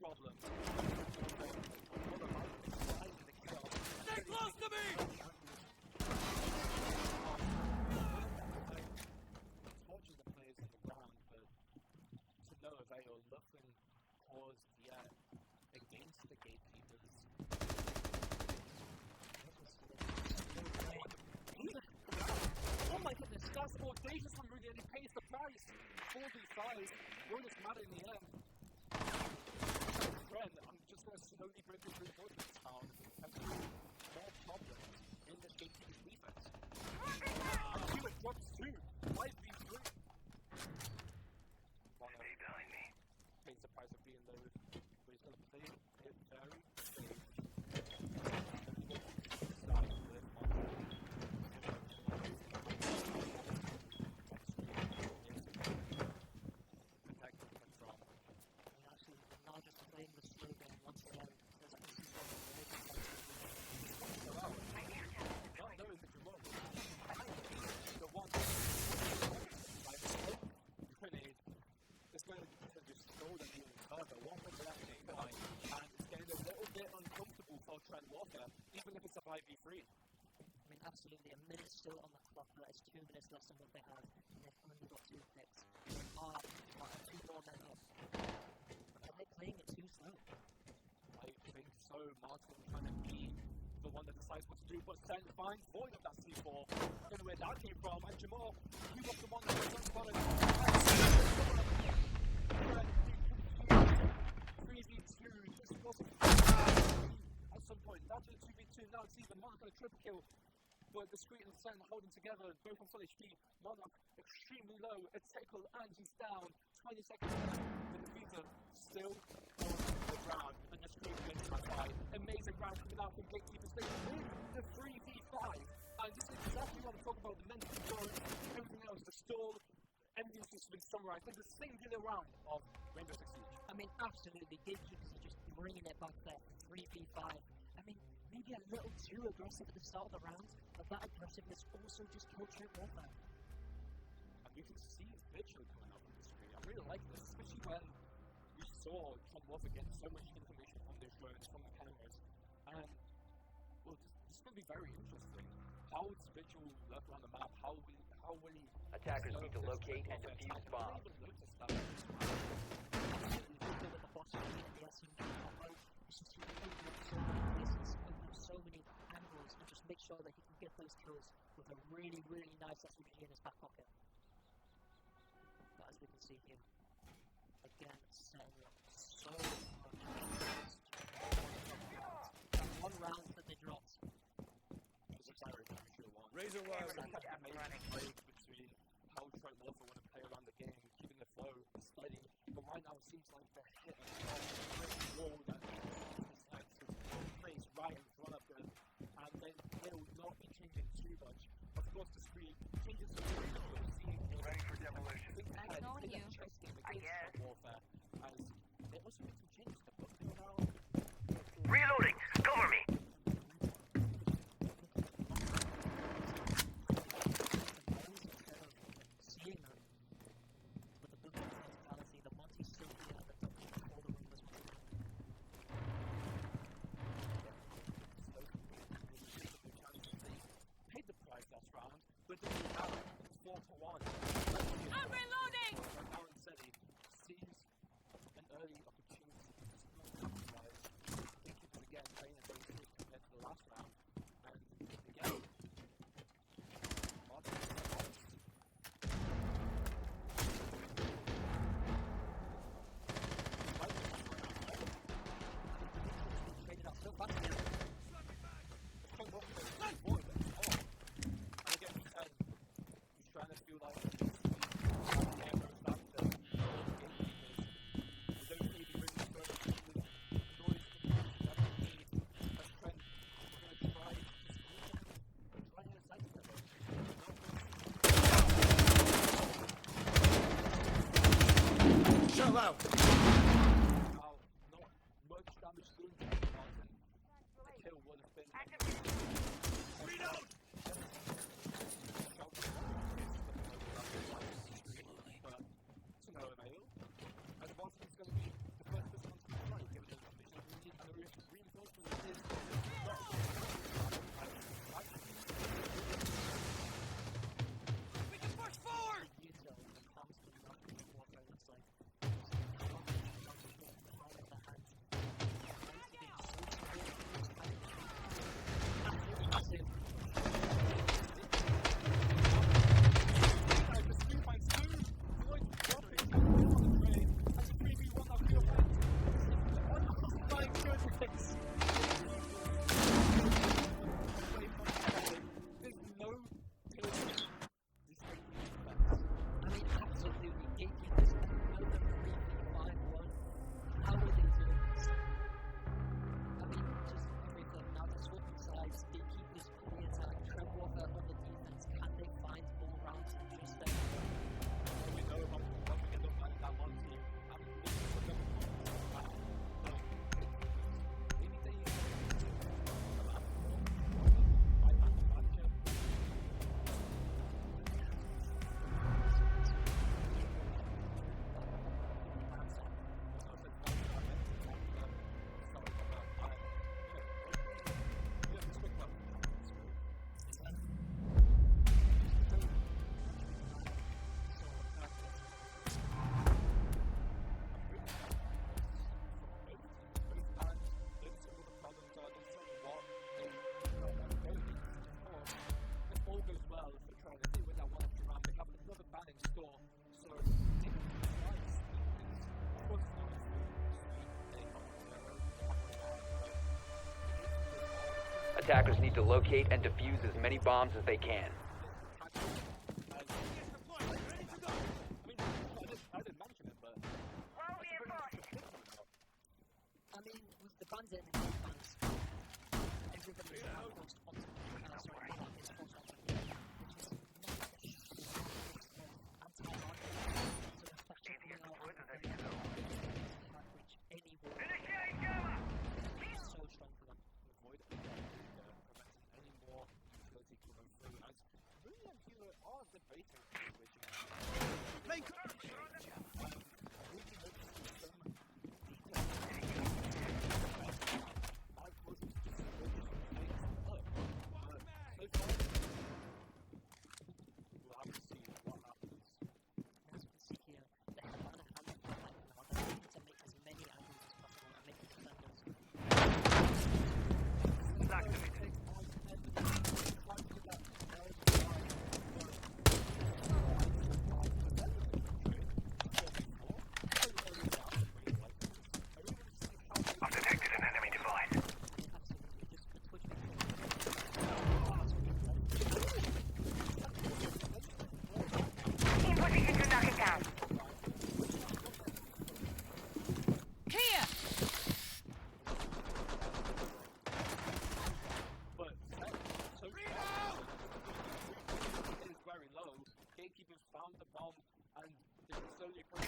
problem. Stay close to me! Torches the players on the ground, but to no avail. Luckman paused yet against the gatekeepers. Oh my goodness, That's audacious from Rudy, and he pays the price. 4v5, won't just matter in the end. Trent, I'm just going to slowly break this reinforcement town and create more problems in this gatekeeper's defense. And Hewitt drops 2, 5v3. Stay behind me. Pays the price of being low, but he's going to play it very safe. Trent Walker, even if it's a 5v3. I mean, absolutely. A minute still on the clock. That is 2 minutes less than what they have. And they've only got 2 picks. They are 2 more men up. Are they playing it too slow? I think so. Martin trying to be the one that decides what to do, but Trent finds void of that C4. I don't know where that came from. And Jamal, he was the one that was unspotted. 3v2. This wasn't. At some point, that's a 2v2, now it's even Monarch on a triple kill, but Discreet and Sen holding together, both on full HP, Monarch extremely low, a tackle and he's down, 20 seconds left, the defeater still on the ground, and Discreet wins that fight. Amazing round coming out from Gatekeepers, they win the 3v5, and this is exactly what I'm talking about, the mental control, everything else, the stall, everything's just been summarized in the singular round of Rainbow Six Siege. I mean, absolutely, Gatekeepers are just bringing it back there, 3v5. I mean, maybe a little too aggressive at the start of the round, but that aggressiveness also just killed Trent Walker. And you can see Vigil coming out on the screen. I really like this, especially when we saw Trent Walker get so much information from the drones, from the cameras. And, well, this is going to be very interesting. How does Vigil lurk around the map? How will he... Attackers need to locate and defuse bombs. So many angles and just make sure that he can get those kills with a really, really nice SMG in his back pocket. But as we can see here, again, setting up so much. That one round that they dropped. Razor wire. Between how Trent Walker want to play around the game, keeping the flow steady. But right now it seems like they're hit a wall that decides to place right in front of them, and they will not be changing too much. Of course, the screen changes the way you're seeing. Ready for demolition. I'm knowing you. I guess. Warfare, as they also need some changes to put around. Reloading! Cover me! But this is how it's 4-1. I'm reloading! Aaron said he sees an early opportunity to capitalize. Gatekeepers again playing a very safe compared to the last round. And again, Martin traded out so fast. Trying to feel like cameras back to gatekeepers. We don't need to bring this further to the noise from the that we need. As Trent, we're going to try to sidestep it. Shell out! Now, not much damage doing to Martin. The kill would have been... Reload! But to no avail. And Boston's going to be the first person to strike. Attackers need to locate and defuse as many bombs as they can. I didn't mention it, but I mean, with the bandit and the defense, everybody is now forced onto sorry, Mina is forced onto me, which is not anti-armor, so the fact of coming out of the can't reach any wall. It's so strong for them. avoid preventing any more utility coming through. As really and Hero are debating which Make we'll have to see what happens. As you can see here, the Havana and the Havana now, they're looking to make as many angles as possible and make the defenders. I've detected an enemy device. Absolutely, just a twitch Team position to knock it down. Clear! But so is very low. Gatekeepers found the bomb and they slowly put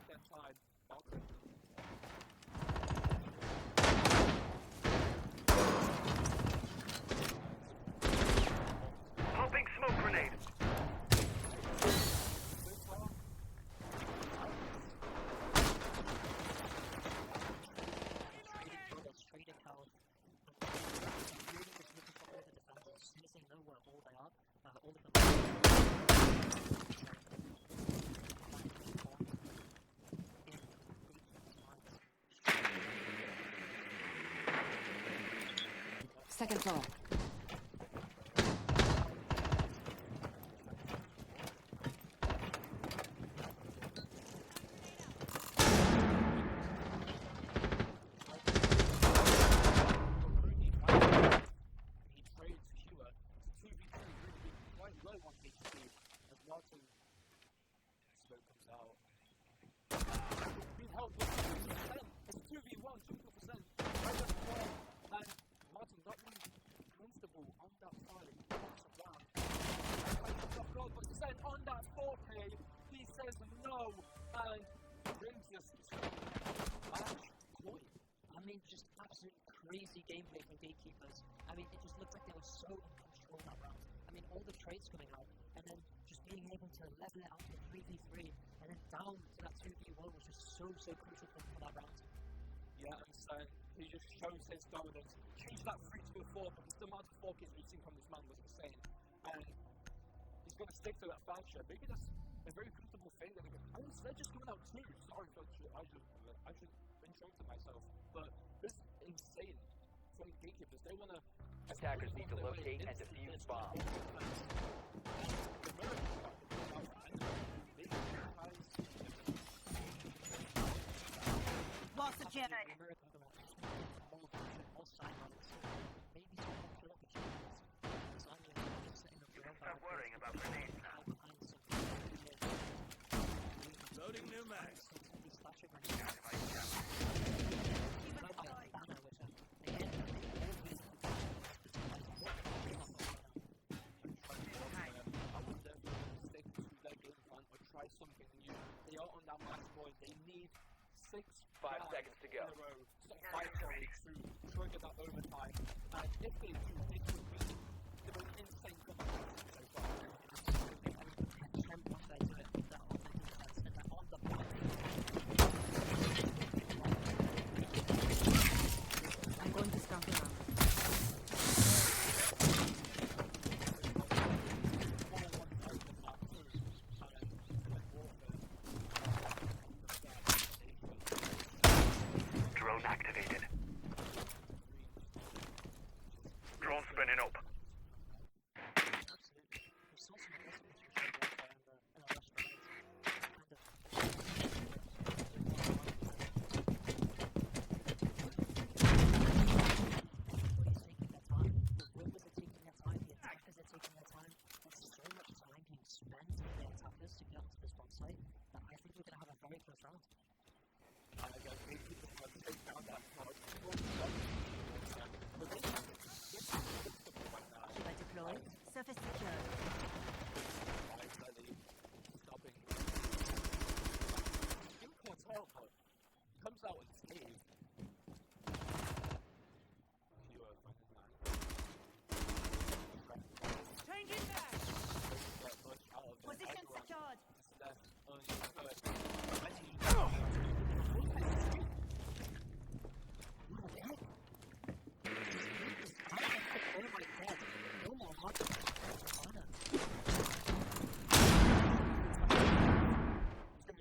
their time. Popping smoke grenade. Trading how really just looking for all the defenders. As soon as they know where all they are, all of them. Second floor. He trades Hewer to 2v2 really being quite low on HP as Martin smoke comes out. Being held with 2%. It's 2v1, 2%. Right at the wall, and Martin not really comfortable on that side. Walks around. God, but then on that 4K, he says no and brings us to match point. I mean, just absolutely crazy gameplay from Gatekeepers. I mean, it just looked like they were so in control that round. I mean, all the trades coming out, and then just being able to level it out to a 3v3, and then down to that 2v1 was just so crucial for that round. Yeah, and so he just shows his dominance. Changed that 3 to a 4 because the amount of 4 kills we've seen from this man was insane. And he's going to stick to that fashion. Maybe that's a very comfortable thing. That I mean, they're just coming out too. Sorry, I should intro to myself. But this is insane from Gatekeepers. They want to. Attackers need to locate and defuse bombs. Lost the jet. All side levels. Maybe some more kill opportunities. So I'm just setting up your own Stop worrying about grenades now. behind some Loading new mags. these slasher grenades. Right by the banner, which again, all these I want them to stick to their game plan or try something new. They are on that match point. They need 6 5 seconds to go. in a row. Stop fighting to trigger that overtime. And if they do, it would be an insane comeback so far. Trent offside to it, that offside defense, and then on the block. I'm going to scout around. Drone activated. Drone spinning up. Absolutely. We saw some aggressiveness from Trent in the last round. Surface secured. Stopping. You can't tell, but comes out and stays. You are finding that. Changing back. Position Position secured. Left on your third.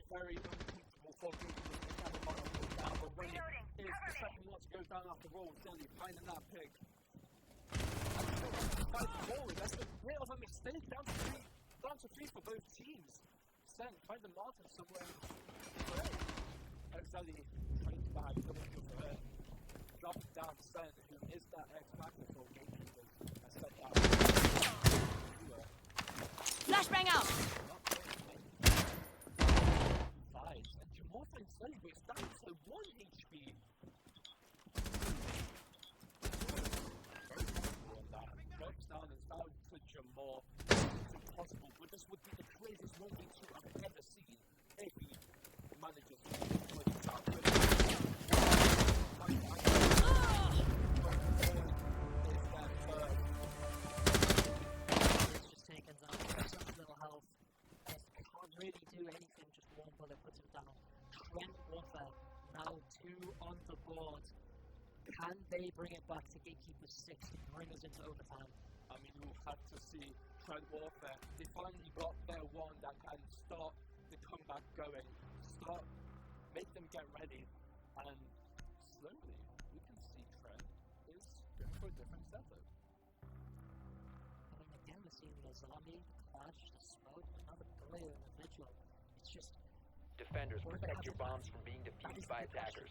Very uncomfortable for people to have a bottle go down, but when it is the second one to go down after roll, Johnny finding that pick. Fight forward, that's a bit of a mistake. Down to three for both teams. Sen, find the Martin somewhere. Exactly, trying to back, coming for it. Drop it down, Sen, who is that X-Factor for gatekeepers. I said that. Flashbang out. Celebrates down to 1 HP. Drops down and down to Jamal. It's impossible, but this would be the craziest 1v2 I've ever seen. If he manages to put it out with It's just taken down such little health. And it can't really do anything, just one bullet puts him down. Trent Warfare, now 2 on the board. Can they bring it back to Gatekeeper 6 to bring us into overtime? I mean, we'll have to see. Trent Warfare, they finally got their one that can start the comeback going. Make them get ready, and slowly we can see Trent is going for a different setup. I mean, again, we're seeing the zombie, the clash, the smoke, another player and a vigil. It's just Defenders, protect your bombs from being defused by attackers.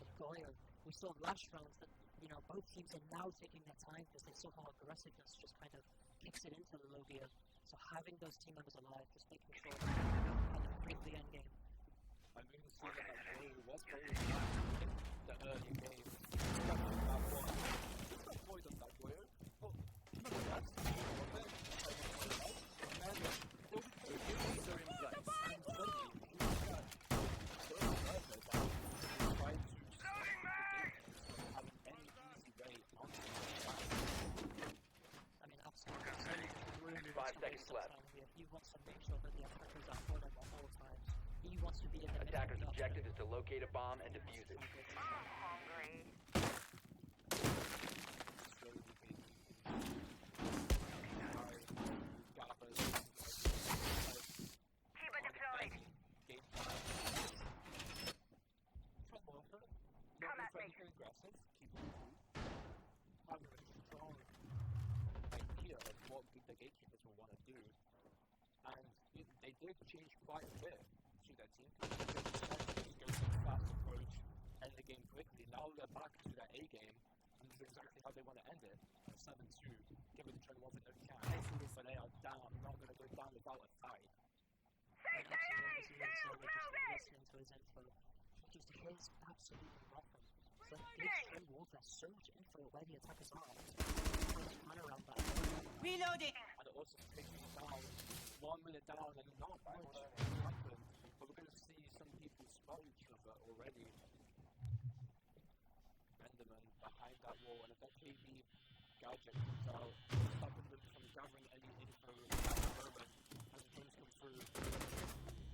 We saw last round that, both teams are now taking their time because they saw how aggressiveness just kind of kicks it into the low gear. So having those team members alive, just making sure that they kind of bring the end game. I mean, we see that Warrior was very in the early game. That one. It's not void on that Warrior. Oh, remember that? And those are in place. And suddenly, He wants to make sure that the attackers are on him at all times. He wants to be in the Attacker's objective is to locate a bomb and defuse it. Hungry. Keeper deployed. Come at me. Aggressive, keep it cool. Have a strong idea of what the gatekeepers will want to do. And they did change quite a bit to their team. Just go to a fast approach, end the game quickly. Now they're back to their A game, and this is exactly how they want to end it. 7-2, giving the Trent Warfare no chance. But they are down, not going to go down without a fight. Listening to his info, he just hears absolutely nothing. So it gives Trent Warfare so much info where the attackers are. Plan around that. Reloading. And it also takes you down, 1 minute down, and not much happened. But we're going to see some people spot each other already. Enderman behind that wall, and if that KB gadget comes out, stopping them from gathering any info at the moment as the drones come through.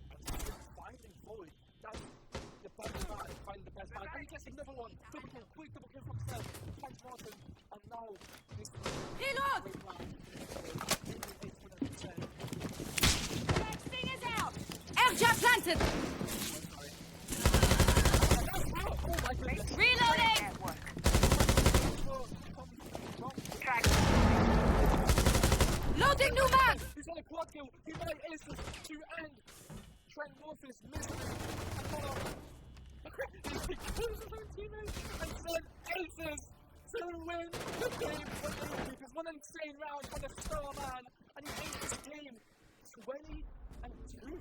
And just finding Void, that's the best man, finding the best man. And he gets another one, double kill, quick double kill from Seth, Trent Martin, and now this Reload! Next thing is out! Airjab planted! Reloading! Loading new mag! He's on a quad kill, he might ace us to end Trent Warfare's misery. He kills his own teammate and then aces to win the game for the because one insane round from the star man, and he takes this game 20-2.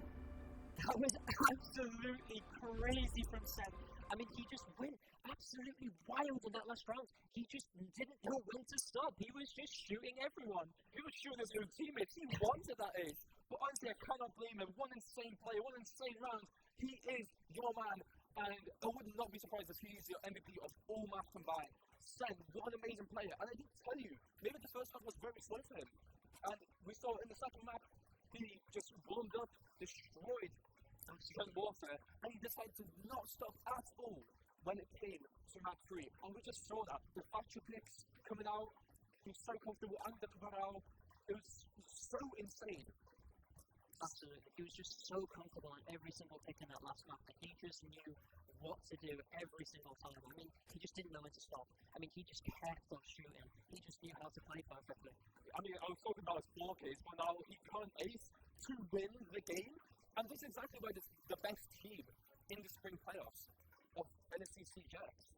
That was absolutely crazy from Seth. I mean, he just went absolutely wild in that last round. He just didn't know when to stop. He was just shooting everyone. He was shooting his own teammates. He wanted that ace. But honestly, I cannot blame him. One insane play, one insane round. He is your man. And I would not be surprised if he's your MVP of all maps combined. Sen, what an amazing player. And I did tell you, maybe the first map was very slow for him. And we saw in the second map, he just warmed up, destroyed Trent Warfare, and he decided to not stop at all when it came to map 3. And we just saw that. The factory picks coming out, he's so comfortable, and the Cabral. It was so insane. Absolutely. He was just so comfortable on every single pick in that last map that he just knew what to do every single time. I mean, he just didn't know when to stop. I mean, he just kept on shooting. He just knew how to play perfectly. I mean, I was talking about his 4Ks, but now he can't ace to win the game. And this is exactly why this is the best team in the spring playoffs of NSCC Jets.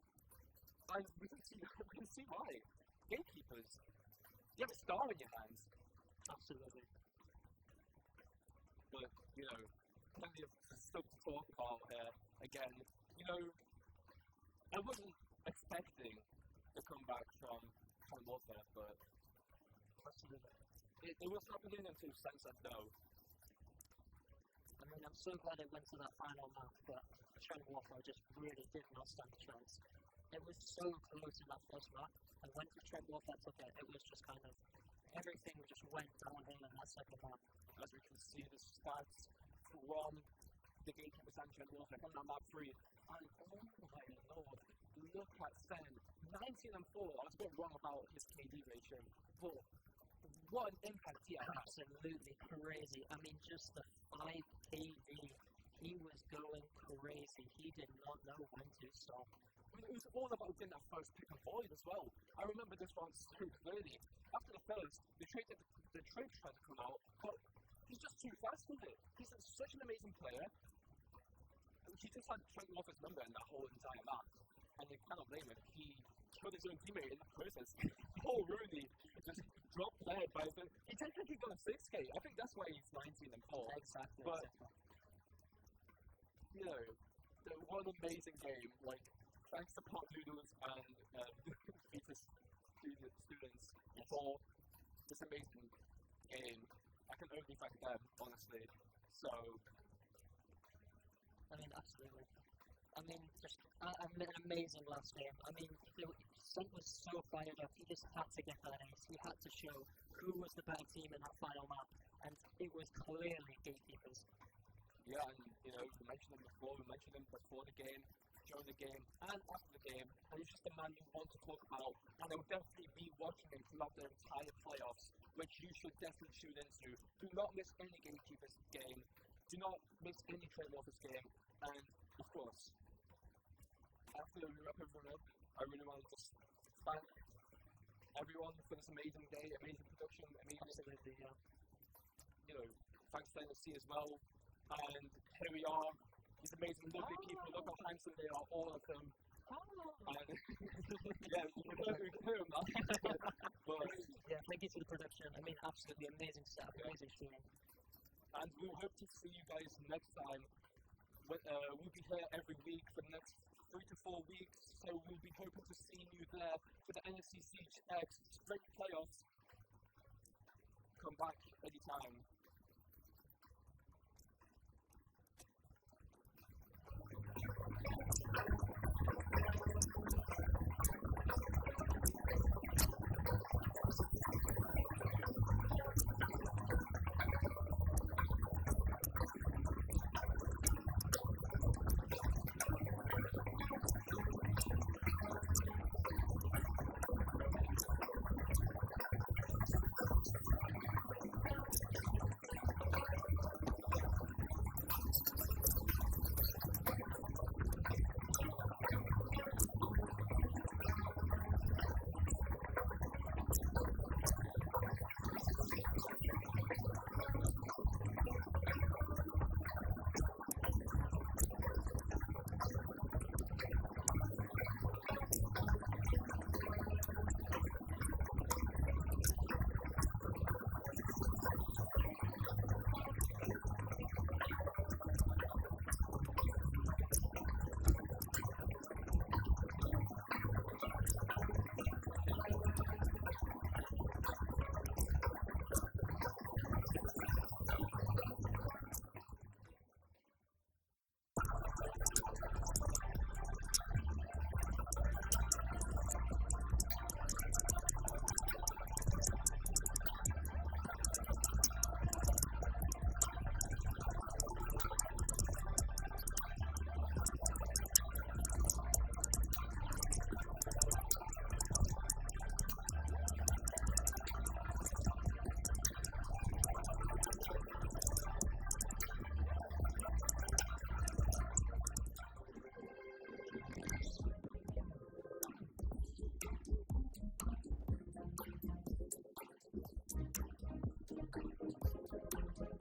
And we can see why. Gatekeepers, you have a star in your hands. Absolutely. But, you know, plenty of stuff to talk about here. Again, you know, I wasn't expecting the comeback from Warfare, but it was happening until Sen said no. I mean, I'm so glad it went to that final map, but Trent Warfare just really did not stand a chance. It was so close in that first map, and when Trent Warfare took it, it was just kind of, everything just went downhill in that second map. As we can see the stats from the Gatekeepers and Trent Warfare coming on map 3. And oh my lord, look at Sen. 19 and 4. I was a bit wrong about his KD ratio, but what an impact he had. Absolutely crazy. I mean, just the 5 KD. He was going crazy. He did not know when to stop. I mean, it was all about getting that first pick and void as well. I remember this one so clearly. After the first, the trade tried to come out, but he's just too fast with it. He's such an amazing player. He just had Trent Warfare's number in that whole entire map. And you cannot blame him. He killed his own teammate in the process. Poor Rooney just dropped dead by his own. He technically got a 6K. I think that's why he's 19 and 4. Exactly. But, you know, what an amazing game. Like, thanks to Pot Noodles and Vita students for this amazing game. I can only thank them, honestly. So, I mean, absolutely. I mean, just an amazing last game. I mean, Sen was so fired up. He just had to get that ace. He had to show who was the better team in that final map, and it was clearly Gatekeepers. yeah, and you know, we mentioned him before. We mentioned him before the game, during the game, and after the game. And he's just a man you want to talk about. And I will definitely be watching him throughout the entire playoffs, which you should definitely tune into. Do not miss any Gatekeepers game. Do not miss any Trent Warfare's game. And of course, after we wrap everyone up, I really want to just thank everyone for this amazing day, amazing production, amazing. Absolutely, yeah. You know, thanks to NSC as well. And here we are, these amazing, lovely people. Look how handsome they are, all of them. And yeah, you can hear them now. But Yeah, thank you to the production. I mean, absolutely amazing stuff, amazing shooting. and we'll hope to see you guys next time. We'll be here every week for the next 3 to 4 weeks, so we'll be hoping to see you there for the NSCC Spring Playoffs. Come back anytime. Nice.